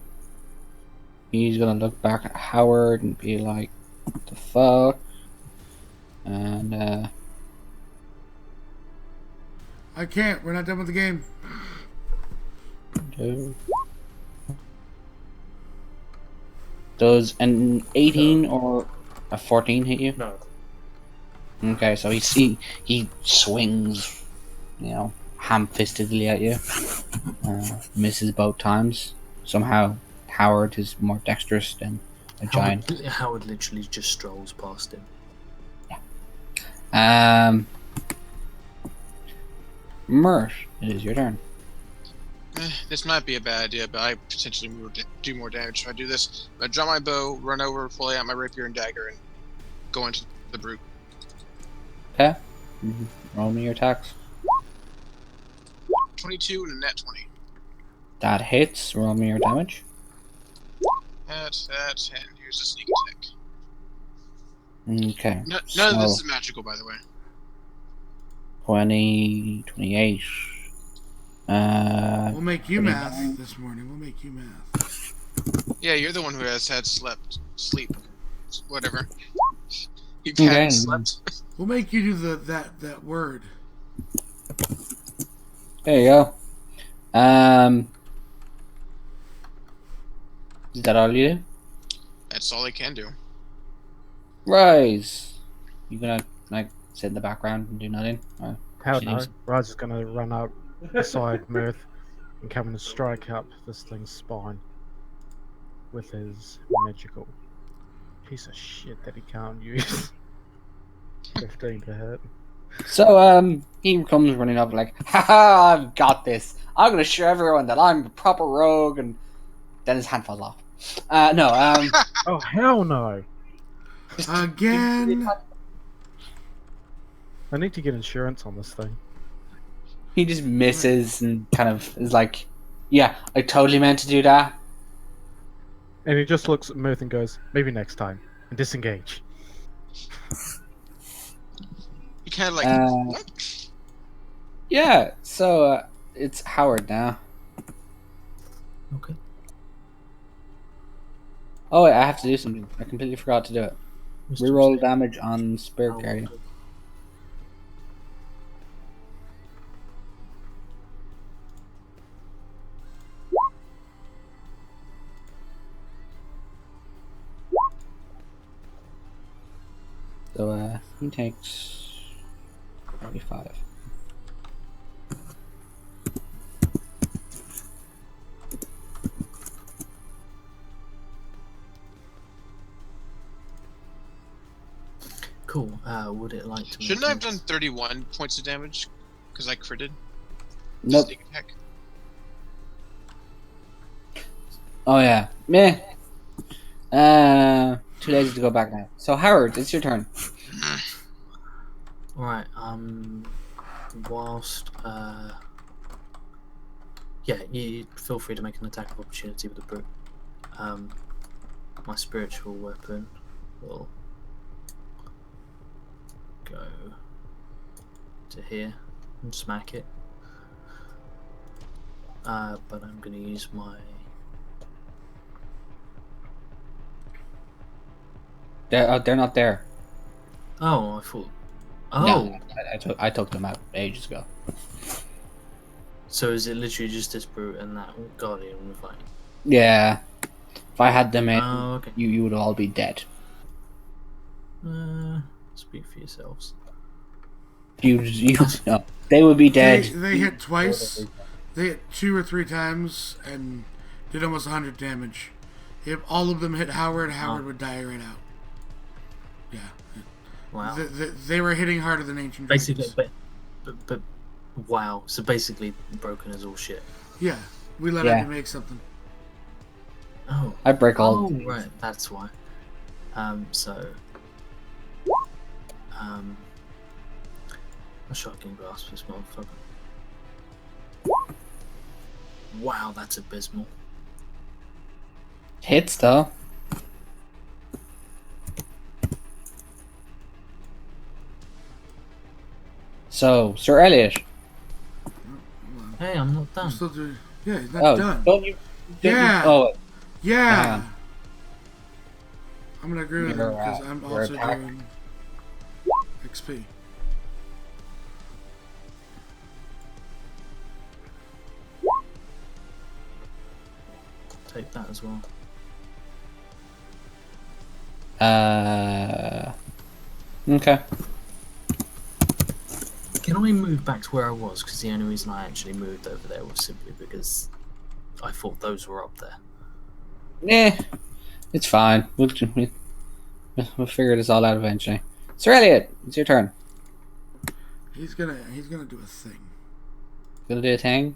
He's gonna look back at Howard and be like, "What the fuck?" And I can't. We're not done with the game. does an 18 or a 14 hit you? No. Okay, so he swings, ham-fistedly at you. Misses both times. Somehow Howard is more dexterous than a giant. Howard literally just strolls past him. Mert, it is your turn. This might be a bad idea, but I potentially do more damage if I do this. I draw my bow, run over, pull out my rapier and dagger, and go into the brute. Okay. Roll me your attacks. 22 and a net 20. That hits. Roll me your damage. That, and here's a sneak attack. Okay. None of this is magical, by the way. 20, 28. We'll make you 29. math this morning. We'll make you math. Yeah, you're the one who has had sleep. Whatever. You've Okay. had slept. We'll make you do that word. There you go. Is that all you do? That's all I can do. Rise. You gonna sit in the background and do nothing? Or Hell she no. needs- Rise is gonna run up beside Mirth and come and strike up this thing's spine with his magical piece of shit that he can't use. 15 to hit. So he comes running up like, haha, I've got this. I'm gonna show everyone that I'm a proper rogue, and then his hand falls off. No. Oh hell no! Again. I need to get insurance on this thing. He just misses and kind of is like, yeah, I totally meant to do that. And he just looks at Mirth and goes, maybe next time, and disengage. You kind of like, what? Yeah, so it's Howard now. Okay. Oh wait, I have to do something. I completely forgot to do it. Reroll damage on Spirit Guardian. So he takes 35. Cool. Would it like to? Shouldn't I have done 31 points of damage? Because I critted? Nope. Sneak attack? Oh yeah. Meh. 2 days to go back now. So Howard, it's your turn. Right. Whilst yeah, you feel free to make an attack of opportunity with the brute. My spiritual weapon will go to here and smack it. But I'm going to use my They're not there. Oh, I thought. Oh, No, I took them out ages ago. so is it literally just this brute and that guardian we're fighting? Yeah. If I had them in, Oh, okay. you would all be dead. Speak for yourselves. You no, they would be dead. They hit twice. They hit 2 or 3 times and did almost 100 damage. If all of them hit Howard, Howard would die right out. Yeah. Wow. They were hitting harder than Ancient Basically, Dragons. but wow. So basically, broken is all shit. Yeah. We let Yeah. him make something. Oh. I break all. Oh, right. That's why. So. A shotgun grasp this motherfucker. Wow, that's abysmal. Hits though. So, Sir Elliot. Hey, I'm not I'm done. still doing. Yeah, he's not Oh, done. don't you? Yeah. Oh, Yeah. Hang I'm gonna agree with You're, him because I'm you're also attack. doing XP. Take that as well. Okay. Can I move back to where I was? Because the only reason I actually moved over there was simply because I thought those were up there. Yeah, it's fine. We'll figure this all out eventually. Sir Elliot, it's your turn. He's gonna do a thing. Gonna do a thing.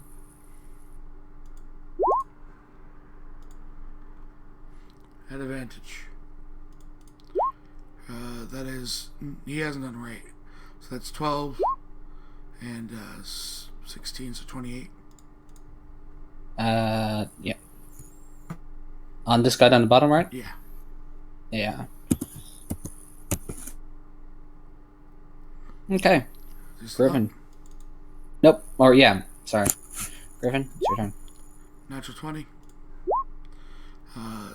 At advantage. That is, he hasn't done right. So that's 12 and 16, so 28. Yeah. On this guy down the bottom, right? Yeah. Yeah. Okay, Just Griffin. up. Nope. Or yeah, sorry. Griffin, it's your turn. Natural 20.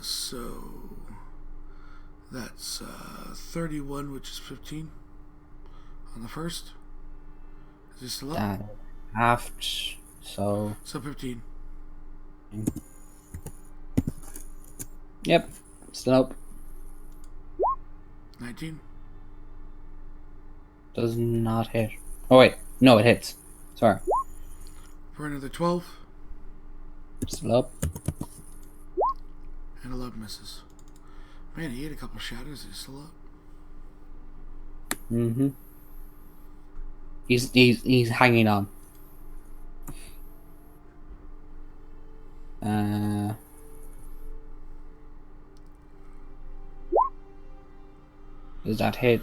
So that's 31, which is 15 on the first. Is he still up? Half. So. So 15. Yep. Still up. 19. Does not hit. Oh wait, no, it hits. Sorry. For another 12. Still up. And 11 misses. Man, he ate a couple shadows. He's still up. Mm-hmm. He's hanging on. Does that hit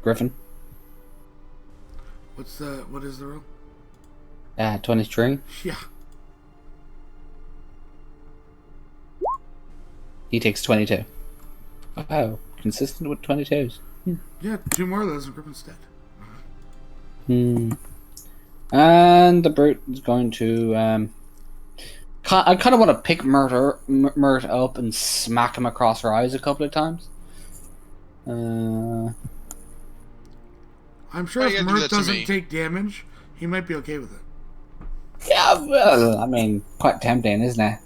Griffin? What is the roll? 23. Yeah. He takes 22. Oh, consistent with 22s. Yeah, 2 more of those and Griffin's dead. And the brute is going to I kind of want to pick Mert up and smack him across her eyes a couple of times. I'm sure Why if you gotta do Mert that to doesn't me? take damage, he might be okay with it. Yeah, well, I mean, quite tempting, isn't it?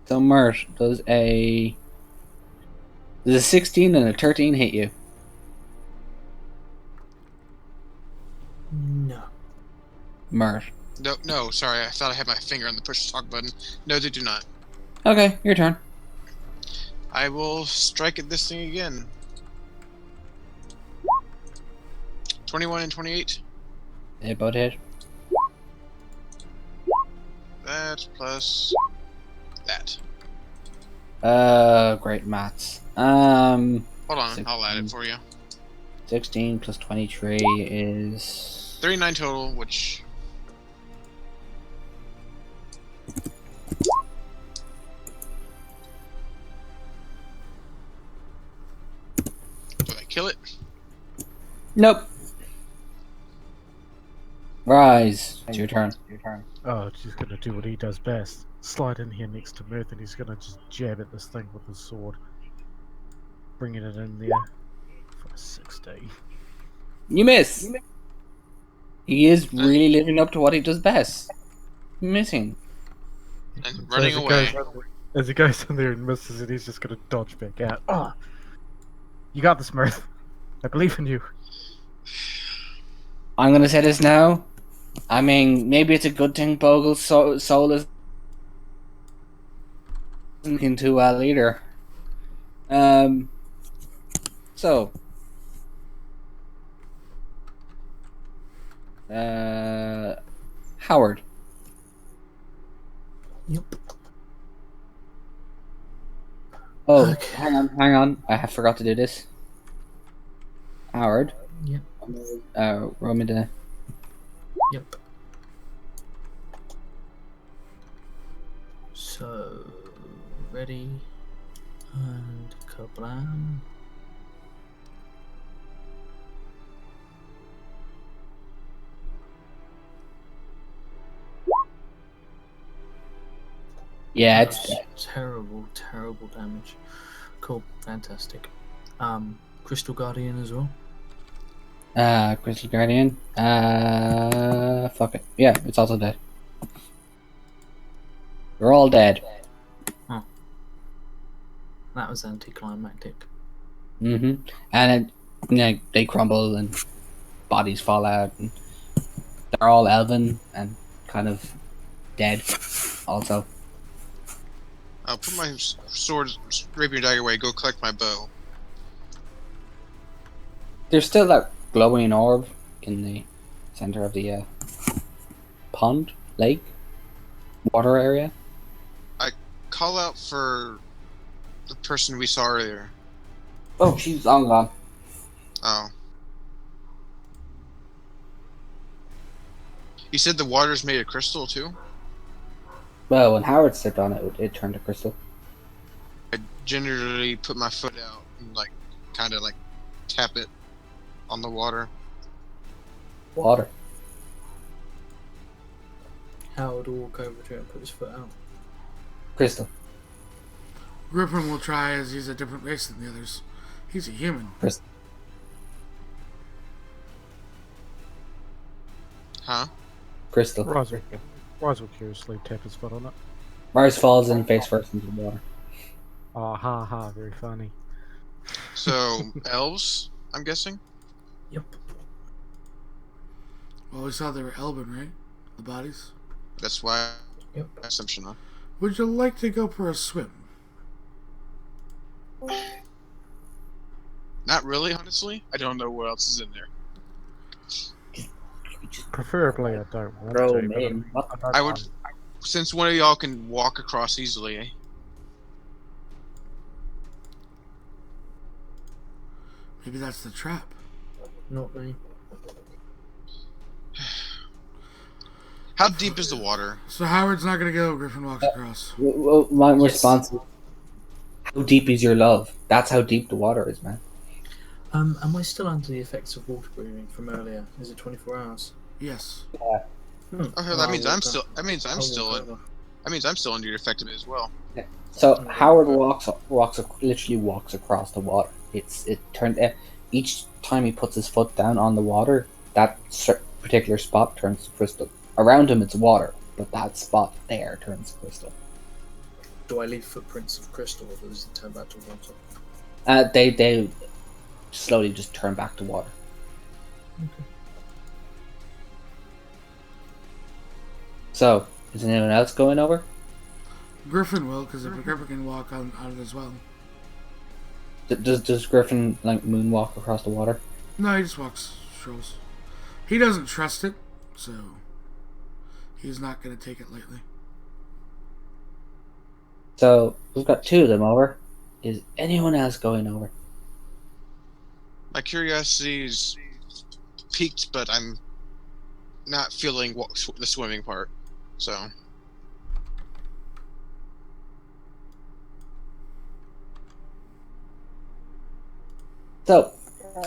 So Mert, does a 16 and a 13 hit you? No. Mert. No, sorry. I thought I had my finger on the push to talk button. No, they do not. Okay, your turn. I will strike at this thing again. 21 and 28. They both hit. That plus that. Great maths. Hold on, 16. I'll add it for you. 16 plus 23 is 39 total, which... Did I kill it? nope. Rise. It's your turn. Oh, she's gonna do what he does best. Slide in here next to Mirth, and he's gonna just jab at this thing with his sword, bringing it in there for a 60. You miss. He is really living up to what he does best. Missing. And So running away. As he goes in there and misses it, he's just gonna dodge back out. Oh, you got this, Mirth. I believe in you. I'm gonna say this now. I mean, maybe it's a good thing Bogle's soul isn't looking too well either. So. Howard. Yep. Oh, Okay. hang on. I have forgot to do this. Howard. Yep. Roll me the. Yep. So, ready, and kablam. Yeah, That's terrible, terrible damage. Cool, fantastic. Crystal Guardian as well. Crystal Guardian. Fuck it. Yeah, it's also dead. They're all dead. That was anticlimactic. Mm-hmm. And they crumble and bodies fall out. And they're all elven and kind of dead. Also, I'll put my sword, rapier, dagger away. Go collect my bow. there's still that glowing orb in the center of the pond, lake, water area. Call out for the person we saw earlier. Oh, she's long gone. Oh. You said the water's made of crystal too? Well, when Howard stepped on it, it turned to crystal. I generally put my foot out and kind of tap it on the water. Water. Howard will walk over to it and put his foot out. Crystal. Griffin will try as he's a different race than the others. He's a human. Crystal. Huh? Crystal. Rise will curiously tap his foot on it. Mars falls in face first into the water. Oh, ha ha, very funny. So, elves, I'm guessing? Yep. Well, we saw they were Elben, right? The bodies. That's why Yep. assumption, huh? Would you like to go for a swim? Not really, honestly. I don't know what else is in there. Preferably, I don't want Bro, to. but man, what I don't I would, mind. since one of y'all can walk across easily. Maybe that's the trap. Not me. How deep is the water? So Howard's not gonna go. Griffin walks across. Well, my response is, how deep is your love? That's how deep the water is, man. Am I still under the effects of water breathing from earlier? Is it 24 hours? Yes. Okay, that means I'll I'm walk still. over. That means I'm I'll still. walk over. That means I'm still under your effectiveness as well. So Howard literally walks across the water. Each time he puts his foot down on the water, that particular spot turns to crystal. Around him, it's water, but that spot there turns to crystal. Do I leave footprints of crystal, or does it turn back to water? They slowly just turn back to water. Okay. So, is anyone else going over? Griffin will, because if Griffin can walk on it as well. Does Griffin moonwalk across the water? No, he just walks, strolls. He doesn't trust it, so he's not gonna take it lightly. So we've got two of them over. Is anyone else going over? My curiosity is peaked, but I'm not feeling the swimming part. So, So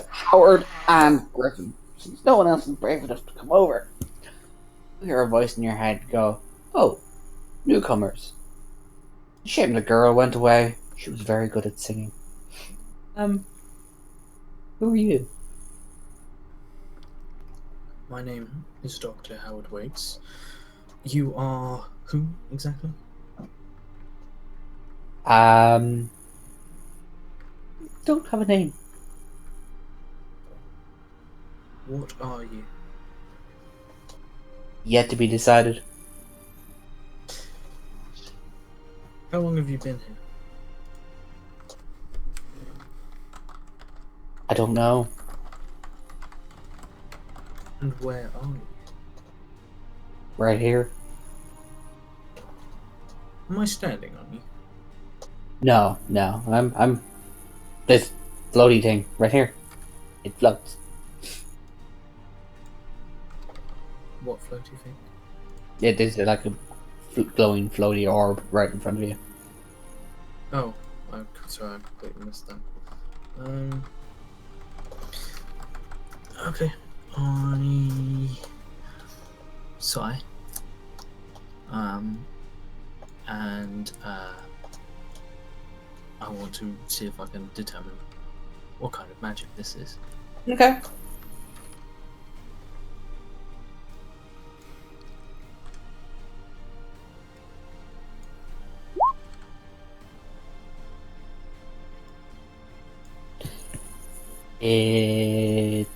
Howard and Griffin, since no one else is brave enough to come over, You hear a voice in your head go, "Oh, newcomers. Shame the girl went away. She was very good at singing. Who are you?" My name is Dr. Howard Waits. You are who exactly? Don't have a name. What are you? Yet to be decided. How long have you been here? I don't know. And where are you? Right here. Am I standing on you? No. I'm this floaty thing right here. It floats. What floaty thing? It is like a glowing floaty orb right in front of you. Oh, I'm sorry, I completely missed that. Okay. Sigh. And I want to see if I can determine what kind of magic this is. Okay.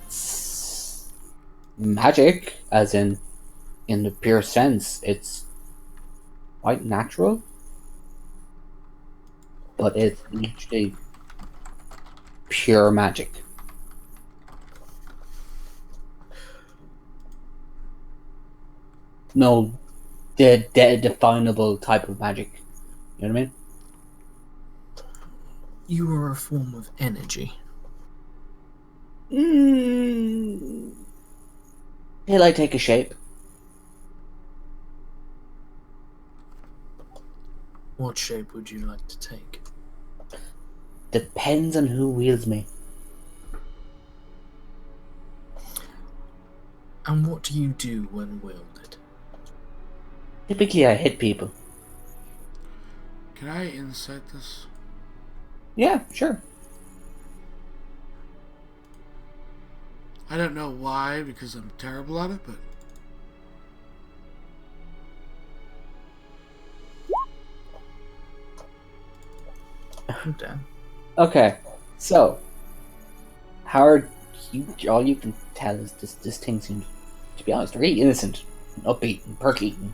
It's magic, as in the pure sense. It's quite natural, but it's literally pure magic. No, the definable type of magic. You know what I mean? You are a form of energy. Till I take a shape. What shape would you like to take? Depends on who wields me. And what do you do when wielded? Typically, I hit people. Can I insight this? Yeah, sure. I don't know why, because I'm terrible at it, but Oh, damn. Okay, so Howard, all you can tell is this thing seems, to be honest, really innocent, and upbeat, and perky. And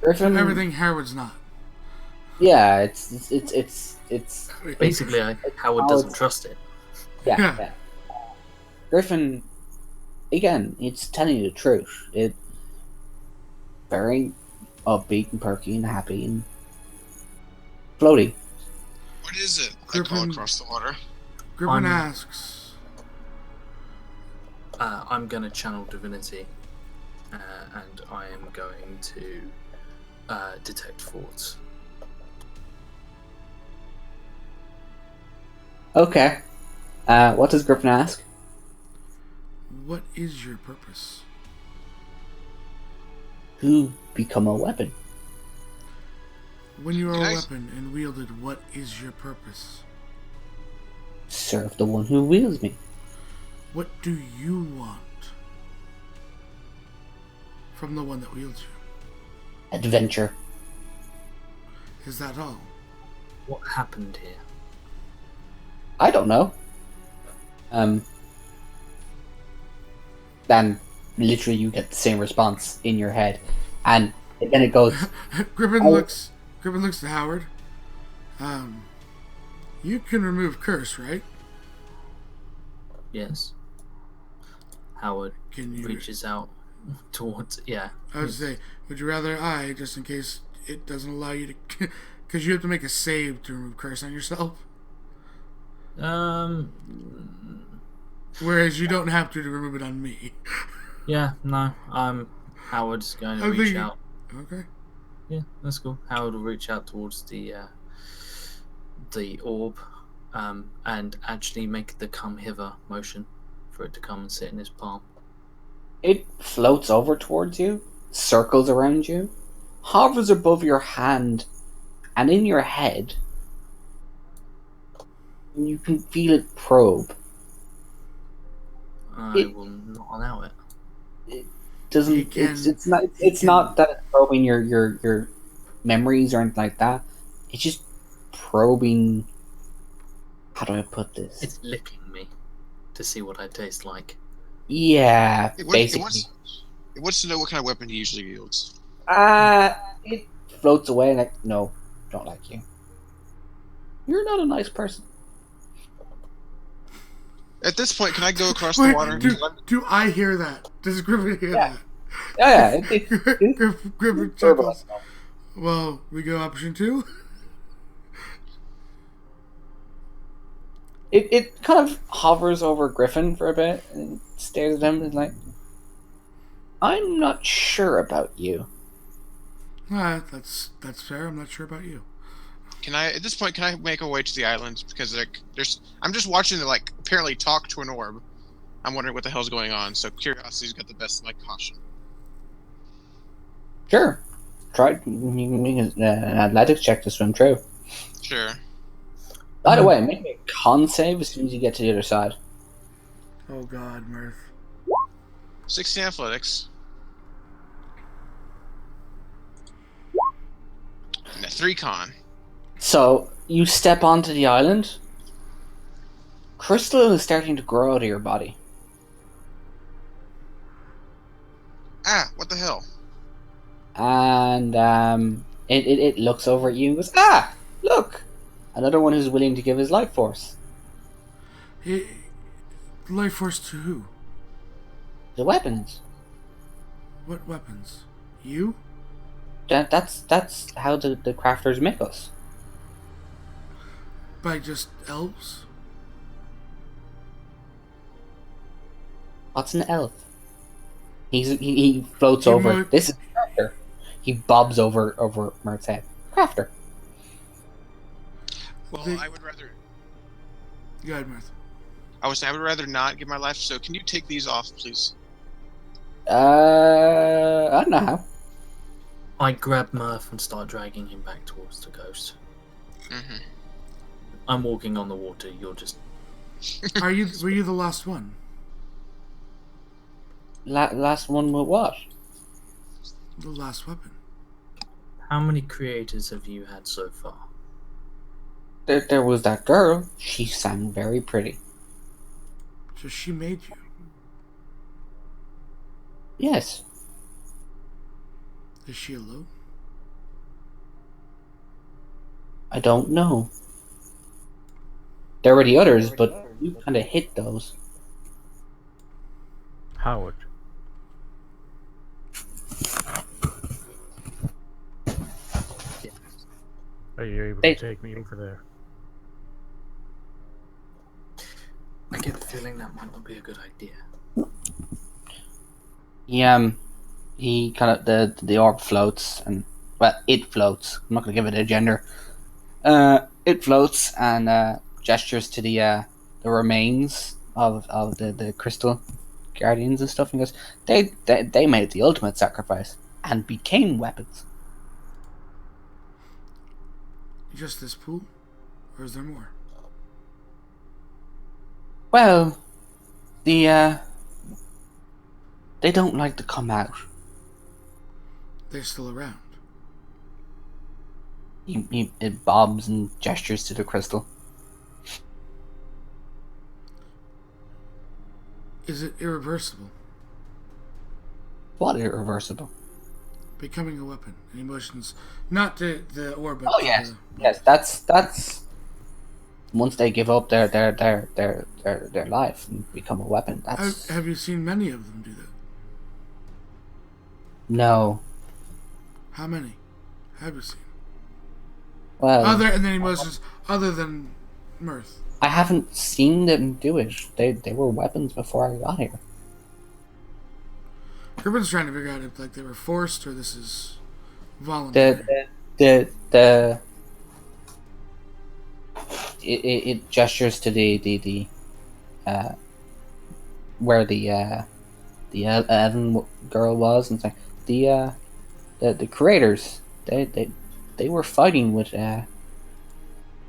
Griffin, everything Harwood's not. yeah, it's Basically, Howard doesn't trust it. yeah. Griffin, again, it's telling you the truth. It's very upbeat and perky and happy and floaty. What is it? I call Griffin- across the water. Griffin I'm- asks, I'm going to channel divinity, and I am going to detect thoughts. Okay. What does Griffin ask? what is your purpose? To become a weapon. When you are a Nice. weapon and wielded, what is your purpose? Serve the one who wields me. What do you want from the one that wields you? Adventure. Is that all? What happened here? I don't know. Then literally you get the same response in your head, and then it goes. Griffin Oh. looks to Howard. You can remove curse, right? Yes. Howard Can you? reaches out towards. Yeah. I would say, would you rather just in case it doesn't allow you to, because you have to make a save to remove curse on yourself, whereas you don't have to remove it on me. Yeah. No. Howard's going to I'm reach thinking- out. Okay. Yeah, that's cool. Howard will reach out towards the orb, and actually make the come hither motion for it to come and sit in his palm. It floats over towards you, circles around you, hovers above your hand, and in your head, you can feel it probe. I will not allow it. Doesn't You can- it's not you it's can- not that it's probing your memories or anything like that. It's just probing. How do I put this? It's licking me to see what I taste like. Yeah, It basically. wants to know what kind of weapon he usually wields. It floats away like, no, don't like you. You're not a nice person. At this point, can I go across the Wait, water? do I hear that? Does Griffin hear Yeah. Yeah, it, that? Griffin chuckles. Well, we go option 2. it kind of hovers over Griffin for a bit and stares at him and is like, I'm not sure about you. That's fair. I'm not sure about you. Can I? At this point, can I make a way to the island? Because like, I'm just watching it like apparently talk to an orb. I'm wondering what the hell's going on. So curiosity's got the best of my caution. Sure. Try you can make an athletics check to swim through. Sure. By the way, make me a con save as soon as you get to the other side. Oh God, Mirth. 16 athletics. And a 3 con. So, you step onto the island. Crystal is starting to grow out of your body. Ah, what the hell? And it looks over at you and goes, ah, look! Another one who's willing to give his life force. Life force to who? The weapons. What weapons? You? That's how the crafters make us. By just elves? What's an elf? He floats He over. might- This is crafter. He bobs over Mert's head. Crafter. Well, The- I would rather. Go ahead, Mirth. I would rather not give my life. So can you take these off, please? I don't know how. I grab Murph and start dragging him back towards the coast. Mm-hmm. I'm walking on the water. You're just. Were you the last one? Last one with what? The last weapon. How many creators have you had so far? There was that girl. She sang very pretty. So she made you. Yes. Is she alone? I don't know. There were the others, but you kind of hit those. Howard. Are you able Hey. to take me over there? I get the feeling that might not be a good idea. He kind of the orb floats and it floats. I'm not gonna give it a gender. It floats and gestures to the remains of the crystal guardians and stuff, and goes, they made the ultimate sacrifice and became weapons. Just this pool? Or is there more? Well, they don't like to come out. They're still around. It bobs and gestures to the crystal. Is it irreversible? What irreversible? Becoming a weapon. And emotions. Not the orb, but Oh yes, the- yes. That's once they give up their life and become a weapon. That's Have you seen many of them do that? no. How many have you seen? Well, Other and then emotions other than Mirth. I haven't seen them do it. They were weapons before I got here. Griffin's trying to figure out if like they were forced or this is voluntary. The it gestures to the where the the Evan girl was, and say the creators they were fighting with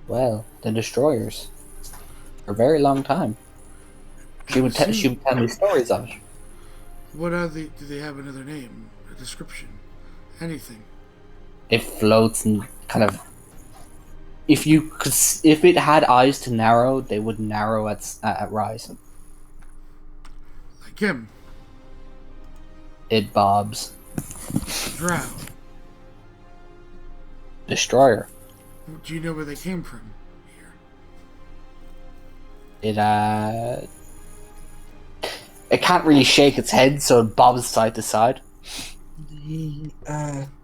well, the destroyers for a very long time. She would tell me stories of it. What are the? Do they have another name? A description? Anything? It floats and kind of. If it had eyes to narrow, they would narrow at Ryzen. Like him? It bobs. Drow. Destroyer. Do you know where they came from? Here. It can't really shake its head, so it bobs side to side. The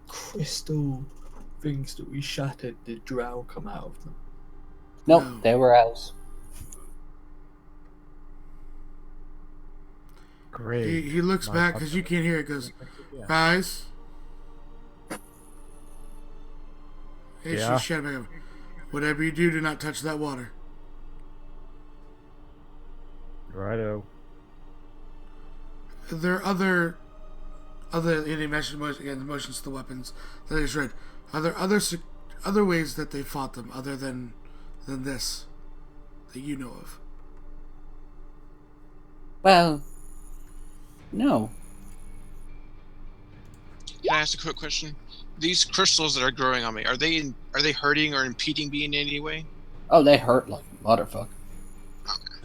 crystal things that we shattered, did drow come out of them? Nope, No. they were elves. Great. He looks My back because you can't hear it. Goes, Yeah. guys. Hey, Yeah? she shut back up. Whatever you do not touch that water. Righto. There are other he mentioned again the motions to the weapons that I just read. Are there other ways that they fought them other than this that you know of? Well, no. Can I ask a quick question? These crystals that are growing on me, are they hurting or impeding me in any way? Oh, they hurt like motherfucker.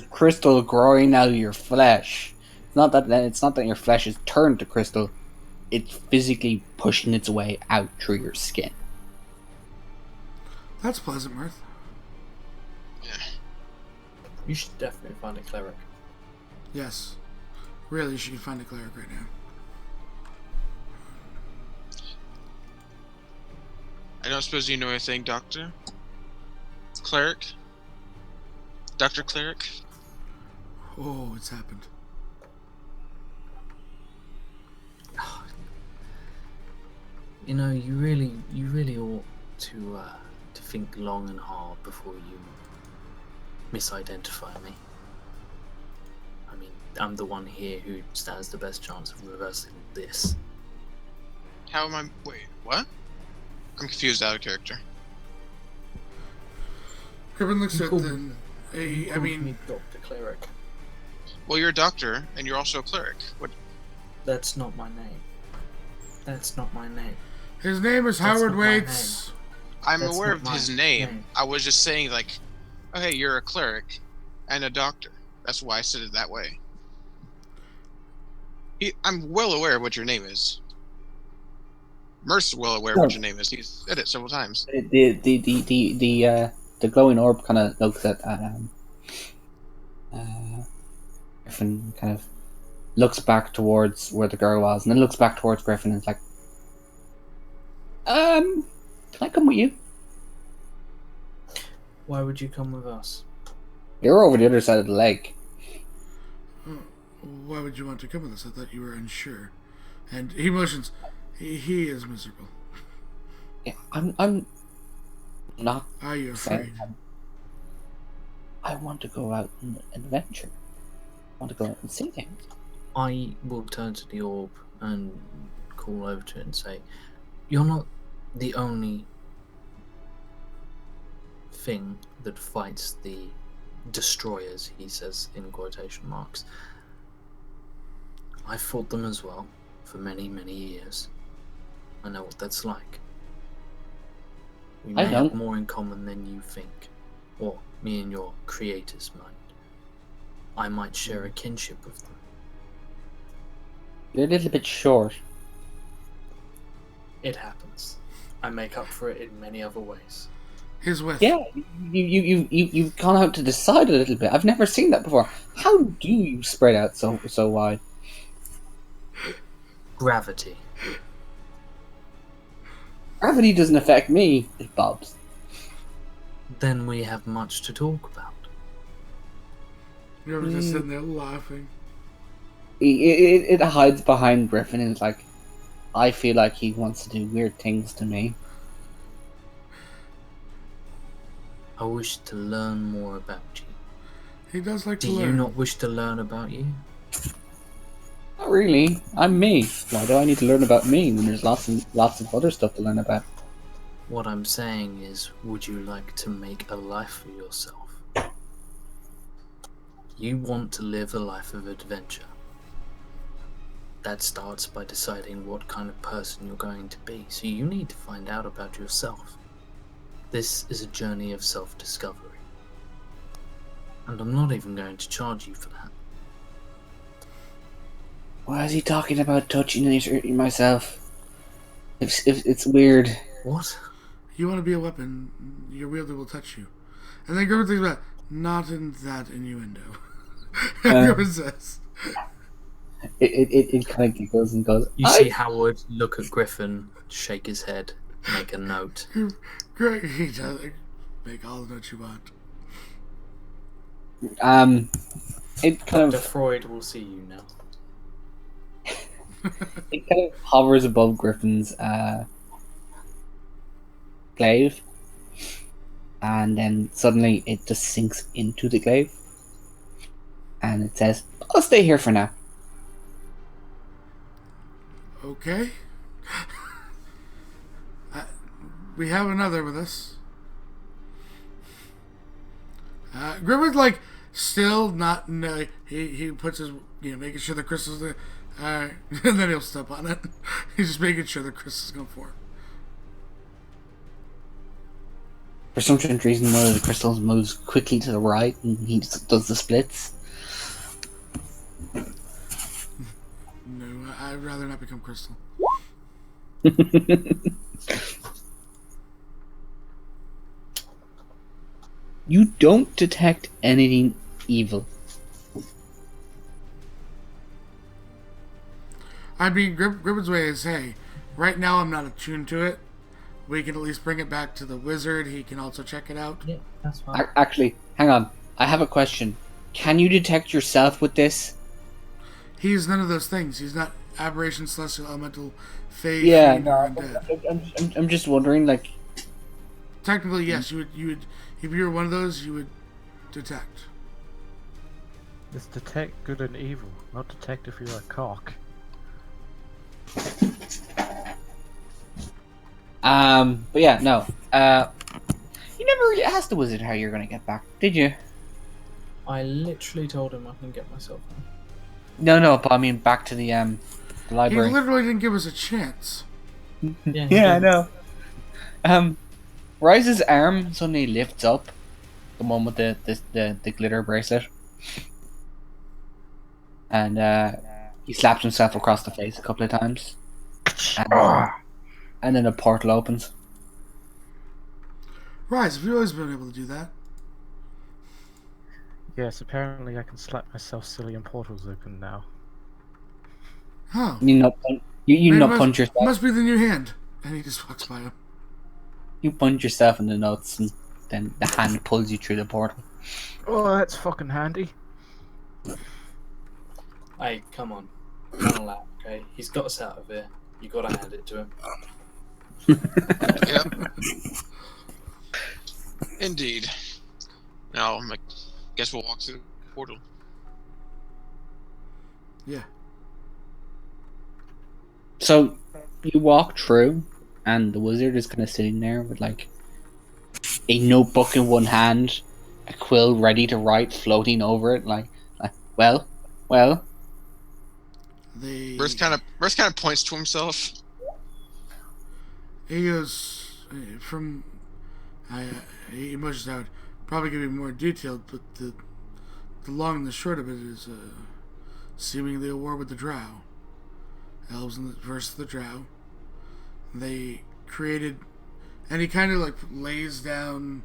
Crystal growing out of your flesh. It's not that your flesh is turned to crystal. It's physically pushing its way out through your skin. That's pleasant, Mirth. You should definitely find a cleric. Yes. Really, you should find a cleric right now. I don't suppose you know anything, Doctor? Cleric? Dr. Cleric? Oh, it's happened. You know, you really ought to think long and hard before you misidentify me. I mean, I'm the one here who stands the best chance of reversing this. How am I... Wait, what? I'm confused out of character. Crippen looks You at called them. You I called mean, me Dr. Cleric. Well, you're a doctor, and you're also a cleric. What? That's not my name. That's not my name. his name is That's Howard not my Waits. I'm That's aware not of my his name. name. I was just saying, like, oh, hey, you're a cleric and a doctor. That's why I said it that way. I'm well aware of what your name is. Merce's well aware of what your name is. He's said it several times. The glowing orb kind of looks at Griffin, kind of looks back towards where the girl was, and then looks back towards Griffin and is like, can I come with you? Why would you come with us? You're over the other side of the lake. Why would you want to come with us? I thought you were unsure. And he motions. He is miserable. Yeah, I'm not Are you saying afraid? I want to go out and adventure. I want to go out and see things. I will turn to the orb and call over to it and say, you're not the only thing that fights the destroyers, he says in quotation marks. I fought them as well for many, many years. I know what that's like. We I may don't. have more in common than you think, or me and your creators might. I might share a kinship with them. You're a little bit short. It happens. I make up for it in many other ways. His width. Yeah, you've gone out to the side a little bit. I've never seen that before. How do you spread out so wide? Gravity. Gravity doesn't affect me, it bobs. Then we have much to talk about. You're just sitting there laughing. It hides behind Griffin and it's like, I feel like he wants to do weird things to me. I wish to learn more about you. He does like Do to you learn. not wish to learn about you? Not really. I'm me. Why do I need to learn about me when there's lots of other stuff to learn about? What I'm saying is, would you like to make a life for yourself? You want to live a life of adventure. That starts by deciding what kind of person you're going to be, so you need to find out about yourself. This is a journey of self-discovery. And I'm not even going to charge you for that. Why is he talking about touching and hurting myself? If it's weird. What? You want to be a weapon, your wielder will touch you. And then Griffin thinks about, not in that innuendo. Griffin says. It kind of giggles and goes, You see Howard look at Griffin, shake his head, make a note. Great, he does. Make all the notes you want. It kind Dr. of Freud will see you now. it kind of hovers above Griffin's glaive, and then suddenly it just sinks into the glaive, and it says, "I'll stay here for now." Okay. We have another with us. Griffin's like still not. He puts his making sure the crystal's there, and then he'll step on it. He's just making sure the crystal's going for. For some strange reason, one of the crystals moves quickly to the right, and he just does the splits. No, I'd rather not become crystal. You don't detect anything evil. I mean, Griffin's way is, hey, right now I'm not attuned to it. We can at least bring it back to the wizard. He can also check it out. Yeah, that's fine. Actually, hang on. I have a question. Can you detect yourself with this? He's none of those things. He's not aberration, celestial, elemental, fey, Yeah, fiend, no, or undead. I'm just wondering, like, Technically, yes, you would. If you were one of those, you would detect. It's detect good and evil, not detect if you're a cock. but yeah, no. You never really asked the wizard how you're gonna get back, did you? I literally told him I can get myself home. No, but I mean back to the He library. literally didn't give us a chance. Yeah, Yeah, I know. Rise's arm suddenly lifts up, the one with the glitter bracelet, and he slaps himself across the face a couple of times, and then a portal opens. Rise, have you always been able to do that? Yes, apparently I can slap myself silly and portals open now. Oh. You not punch yourself. Must be the new hand. And he just walks by him. You punch yourself in the nuts, and then the hand pulls you through the portal. Oh, that's fucking handy. Hey, come on. Don't allow, okay? He's got us out of here. You gotta hand it to him. Yep. Indeed. Now, I guess we'll walk through the portal. Yeah. So you walk through, and the wizard is kind of sitting there with like a notebook in one hand, a quill ready to write floating over it, like well. Merce kind of points to himself. He goes from. He motions out. Probably gonna be more detailed, but the long and the short of it is seemingly a war with the Drow. Elves versus the Drow. They created, and he kind of like lays down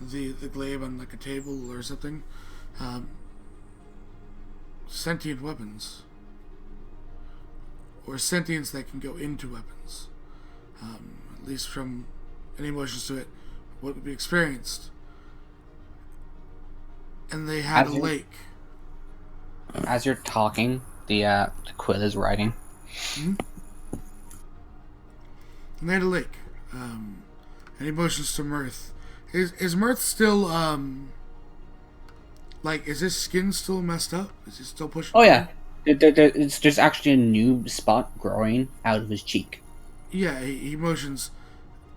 the glaive on like a table or something. Sentient weapons, or sentience that can go into weapons. At least from any emotions to it, what would be experienced. And they had a lake. As you're talking, the quill is writing. Mm-hmm. And they had a lake. And he motions to Mirth. Is Mirth still like? Is his skin still messed up? Is he still pushing? Oh yeah, There's actually a new spot growing out of his cheek. Yeah, he motions.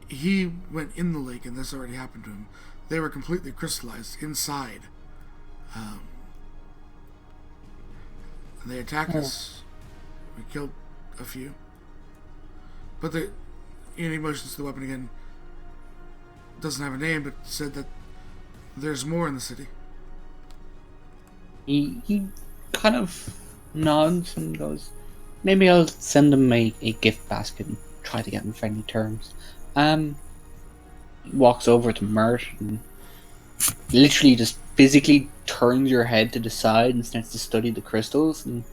He went in the lake, and this already happened to him. They were completely crystallized inside. They attacked us. We killed a few. But he motions to the weapon again. Doesn't have a name, but said that there's more in the city. He kind of nods and goes, maybe I'll send him a gift basket and try to get him friendly terms. Walks over to Mert and literally just physically turns your head to the side and starts to study the crystals and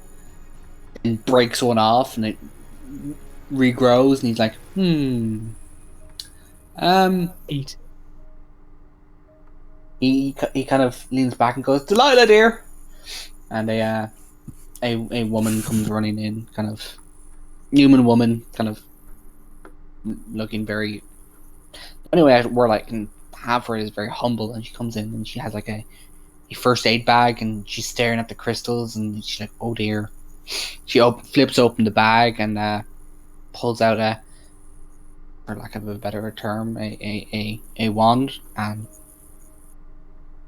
breaks one off and it regrows and he's like, Eat. He kind of leans back and goes, Delilah, dear! And a woman comes running in, kind of human woman, kind of looking very. Anyway, we're like, and half her is very humble, and she comes in and she has like a first aid bag, and she's staring at the crystals, and she's like, oh dear. She flips open the bag and pulls out for lack of a better term, a wand and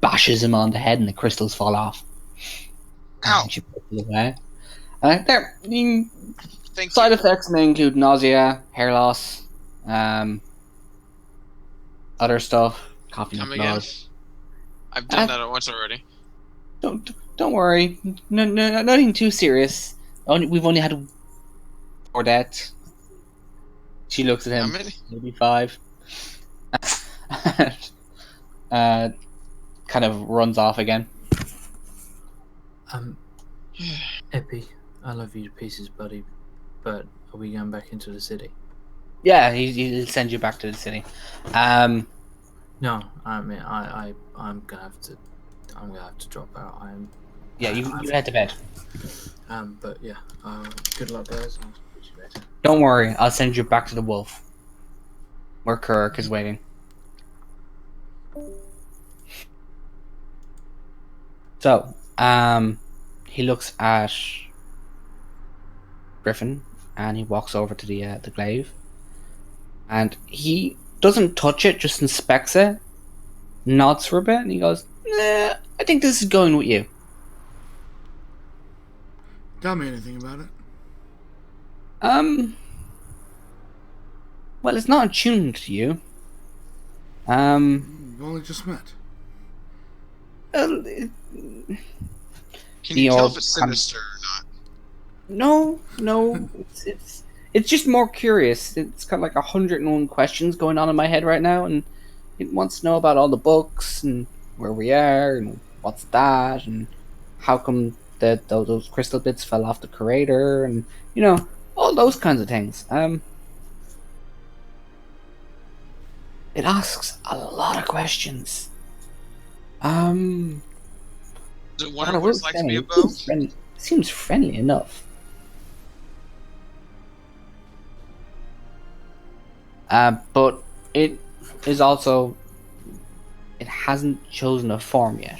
bashes him on the head, and the crystals fall off. Ow! And she puts it away. Thank Side you. effects may include nausea, hair loss, other stuff, coughing up Come again. blood. I've done that once already. Don't worry, no, nothing too serious. We've only had 4 deaths. She looks at How him. many? Maybe 5. Kind of runs off again. Epi, I love you to pieces, buddy, but are we going back into the city? Yeah, he'll send you back to the city. No, I mean I'm gonna have to drop out. Yeah, you head to bed. But yeah, good luck, guys. I'll put you later. Don't worry, I'll send you back to the wolf. Where Kirk is waiting. So, he looks at Griffin and he walks over to the glaive. And he doesn't touch it, just inspects it, nods for a bit, and he goes, I think this is going with you. Tell me anything about it. Well, it's not attuned to you. We've only just met. Well, Can you tell orb if it's comes- sinister or not? No, it's just more curious. It's got like 101 questions going on in my head right now, and it wants to know about all the books and where we are and what's that and how come that those crystal bits fell off the crater and all those kinds of things. It asks a lot of questions. Does it I wonder what will it's like to be a say, bow? seems friendly enough. But it is also, it hasn't chosen a form yet.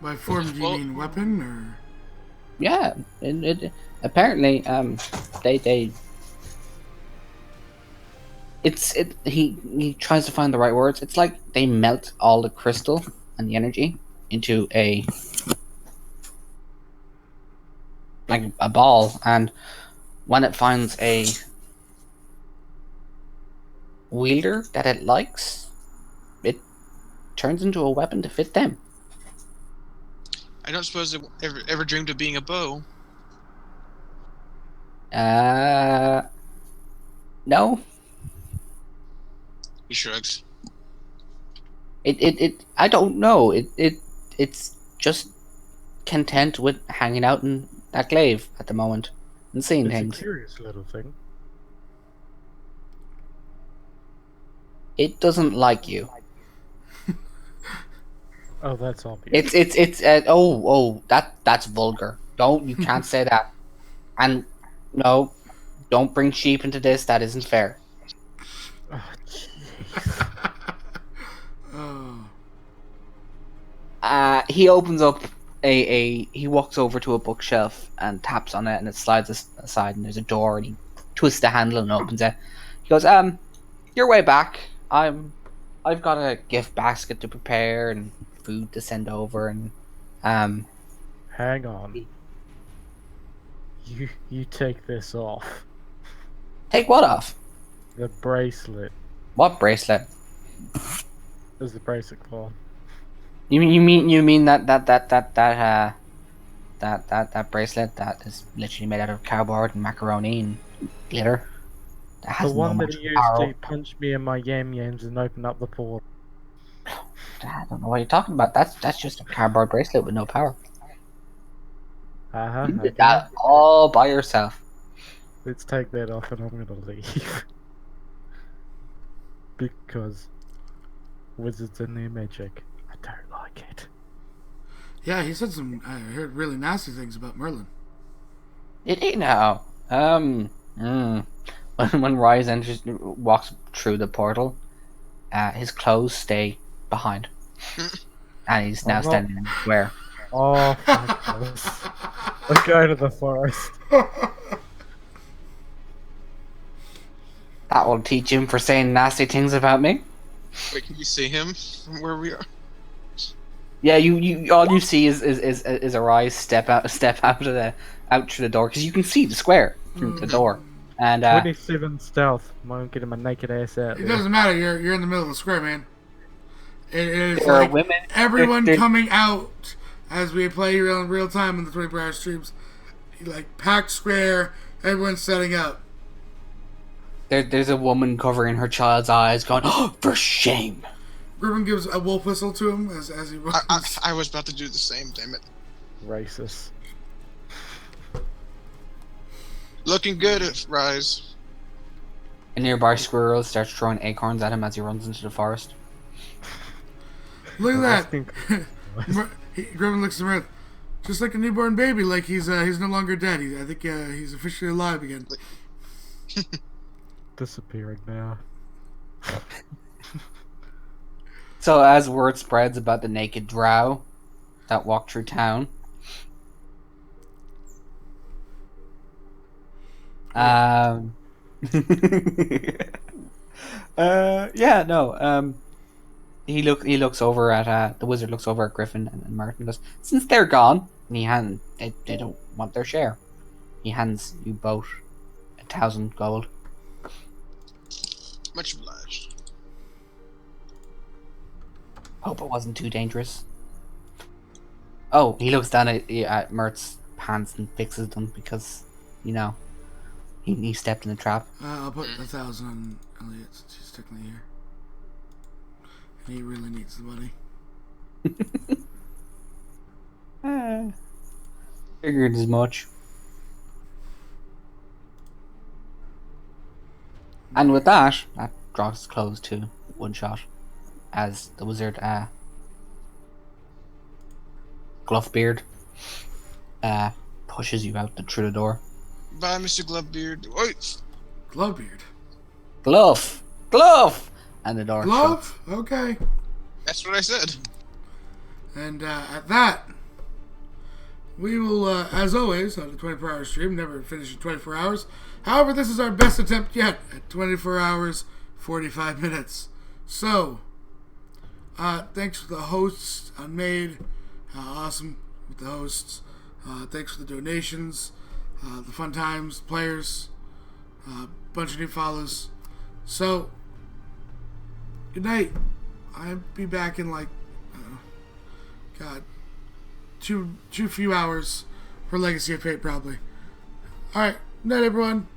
By form, do you Well- mean weapon or? Yeah, it apparently they he tries to find the right words. It's like they melt all the crystal and the energy into a ball, and when it finds a wielder that it likes, it turns into a weapon to fit them. I don't suppose it ever dreamed of being a bow. No. He shrugs. It I don't know. It's just content with hanging out in that glaive at the moment and seeing It's a things. curious little thing. It doesn't like you. Oh, that's obvious. It's that's vulgar. You can't say that. And no, don't bring sheep into this. That isn't fair. Oh, jeez. Oh. He opens up he walks over to a bookshelf and taps on it, and it slides aside, and there's a door, and he twists the handle and opens it. He goes, your way back. I've got a gift basket to prepare and food to send over, and Hang on. You take this off. take what off? The bracelet. What bracelet? There's the bracelet called. You mean that bracelet that is literally made out of cardboard and macaroni and glitter? That The has no one that much he used power. to punch me in my yams and open up the portal. I don't know what you're talking about. That's just a cardboard bracelet with no power. Uh-huh. You did Okay. that all by yourself. Let's take that off and I'm gonna leave. Because wizards and their magic, I don't like it. Yeah, he said some. I heard really nasty things about Merlin. Did he now? When Rise walks through the portal, his clothes stay behind, and he's now Oh, no. standing in the square. Oh, fuck this. Let's go to the forest. That will teach him for saying nasty things about me. Wait, can you see him from where we are? Yeah, you all you see is a Rise step out through the door, because you can see the square through the door, and 27 stealth. I'm getting my naked ass out. It there. doesn't matter. You're in the middle of the square, man. It is there are like women. everyone there- coming out as we play in real time in the 24-hour streams. Like packed square, everyone's setting up. There's a woman covering her child's eyes, going, "Oh, for shame!" Ruben gives a wolf whistle to him as he runs. I was about to do the same, damn it. Racist. Looking good at Rise. A nearby squirrel starts throwing acorns at him as he runs into the forest. Look I at think- that. Ruben looks around, just like a newborn baby. Like he's no longer dead. I think he's officially alive again. Disappearing now. So as word spreads about the naked drow that walk through town, he looks over at the wizard looks over at Griffin and Martin, goes, since they're gone, and they don't want their share. He hands you both 1,000 gold. Much obliged. Hope it wasn't too dangerous. Oh, he looks down at Mert's pants and fixes them because, he stepped in the trap. I'll put 1,000 on Elliot since he's technically here, and he really needs the money. Figured as much. And with that draws his close to one shot as the wizard, Gloughbeard, pushes you out through the door. Bye, Mr. Glovebeard. Wait! Glovebeard. Glove! And the door shuts. Glove? Okay. That's what I said. And at that, we will, as always, on the 24-hour stream, never finish in 24 hours. However, this is our best attempt yet at 24 hours, 45 minutes. So, thanks for the hosts on Made. Awesome with the hosts. Thanks for the donations, the fun times, players, bunch of new follows. So, good night. I'll be back in too few hours for Legacy of Fate, probably. Alright, night everyone.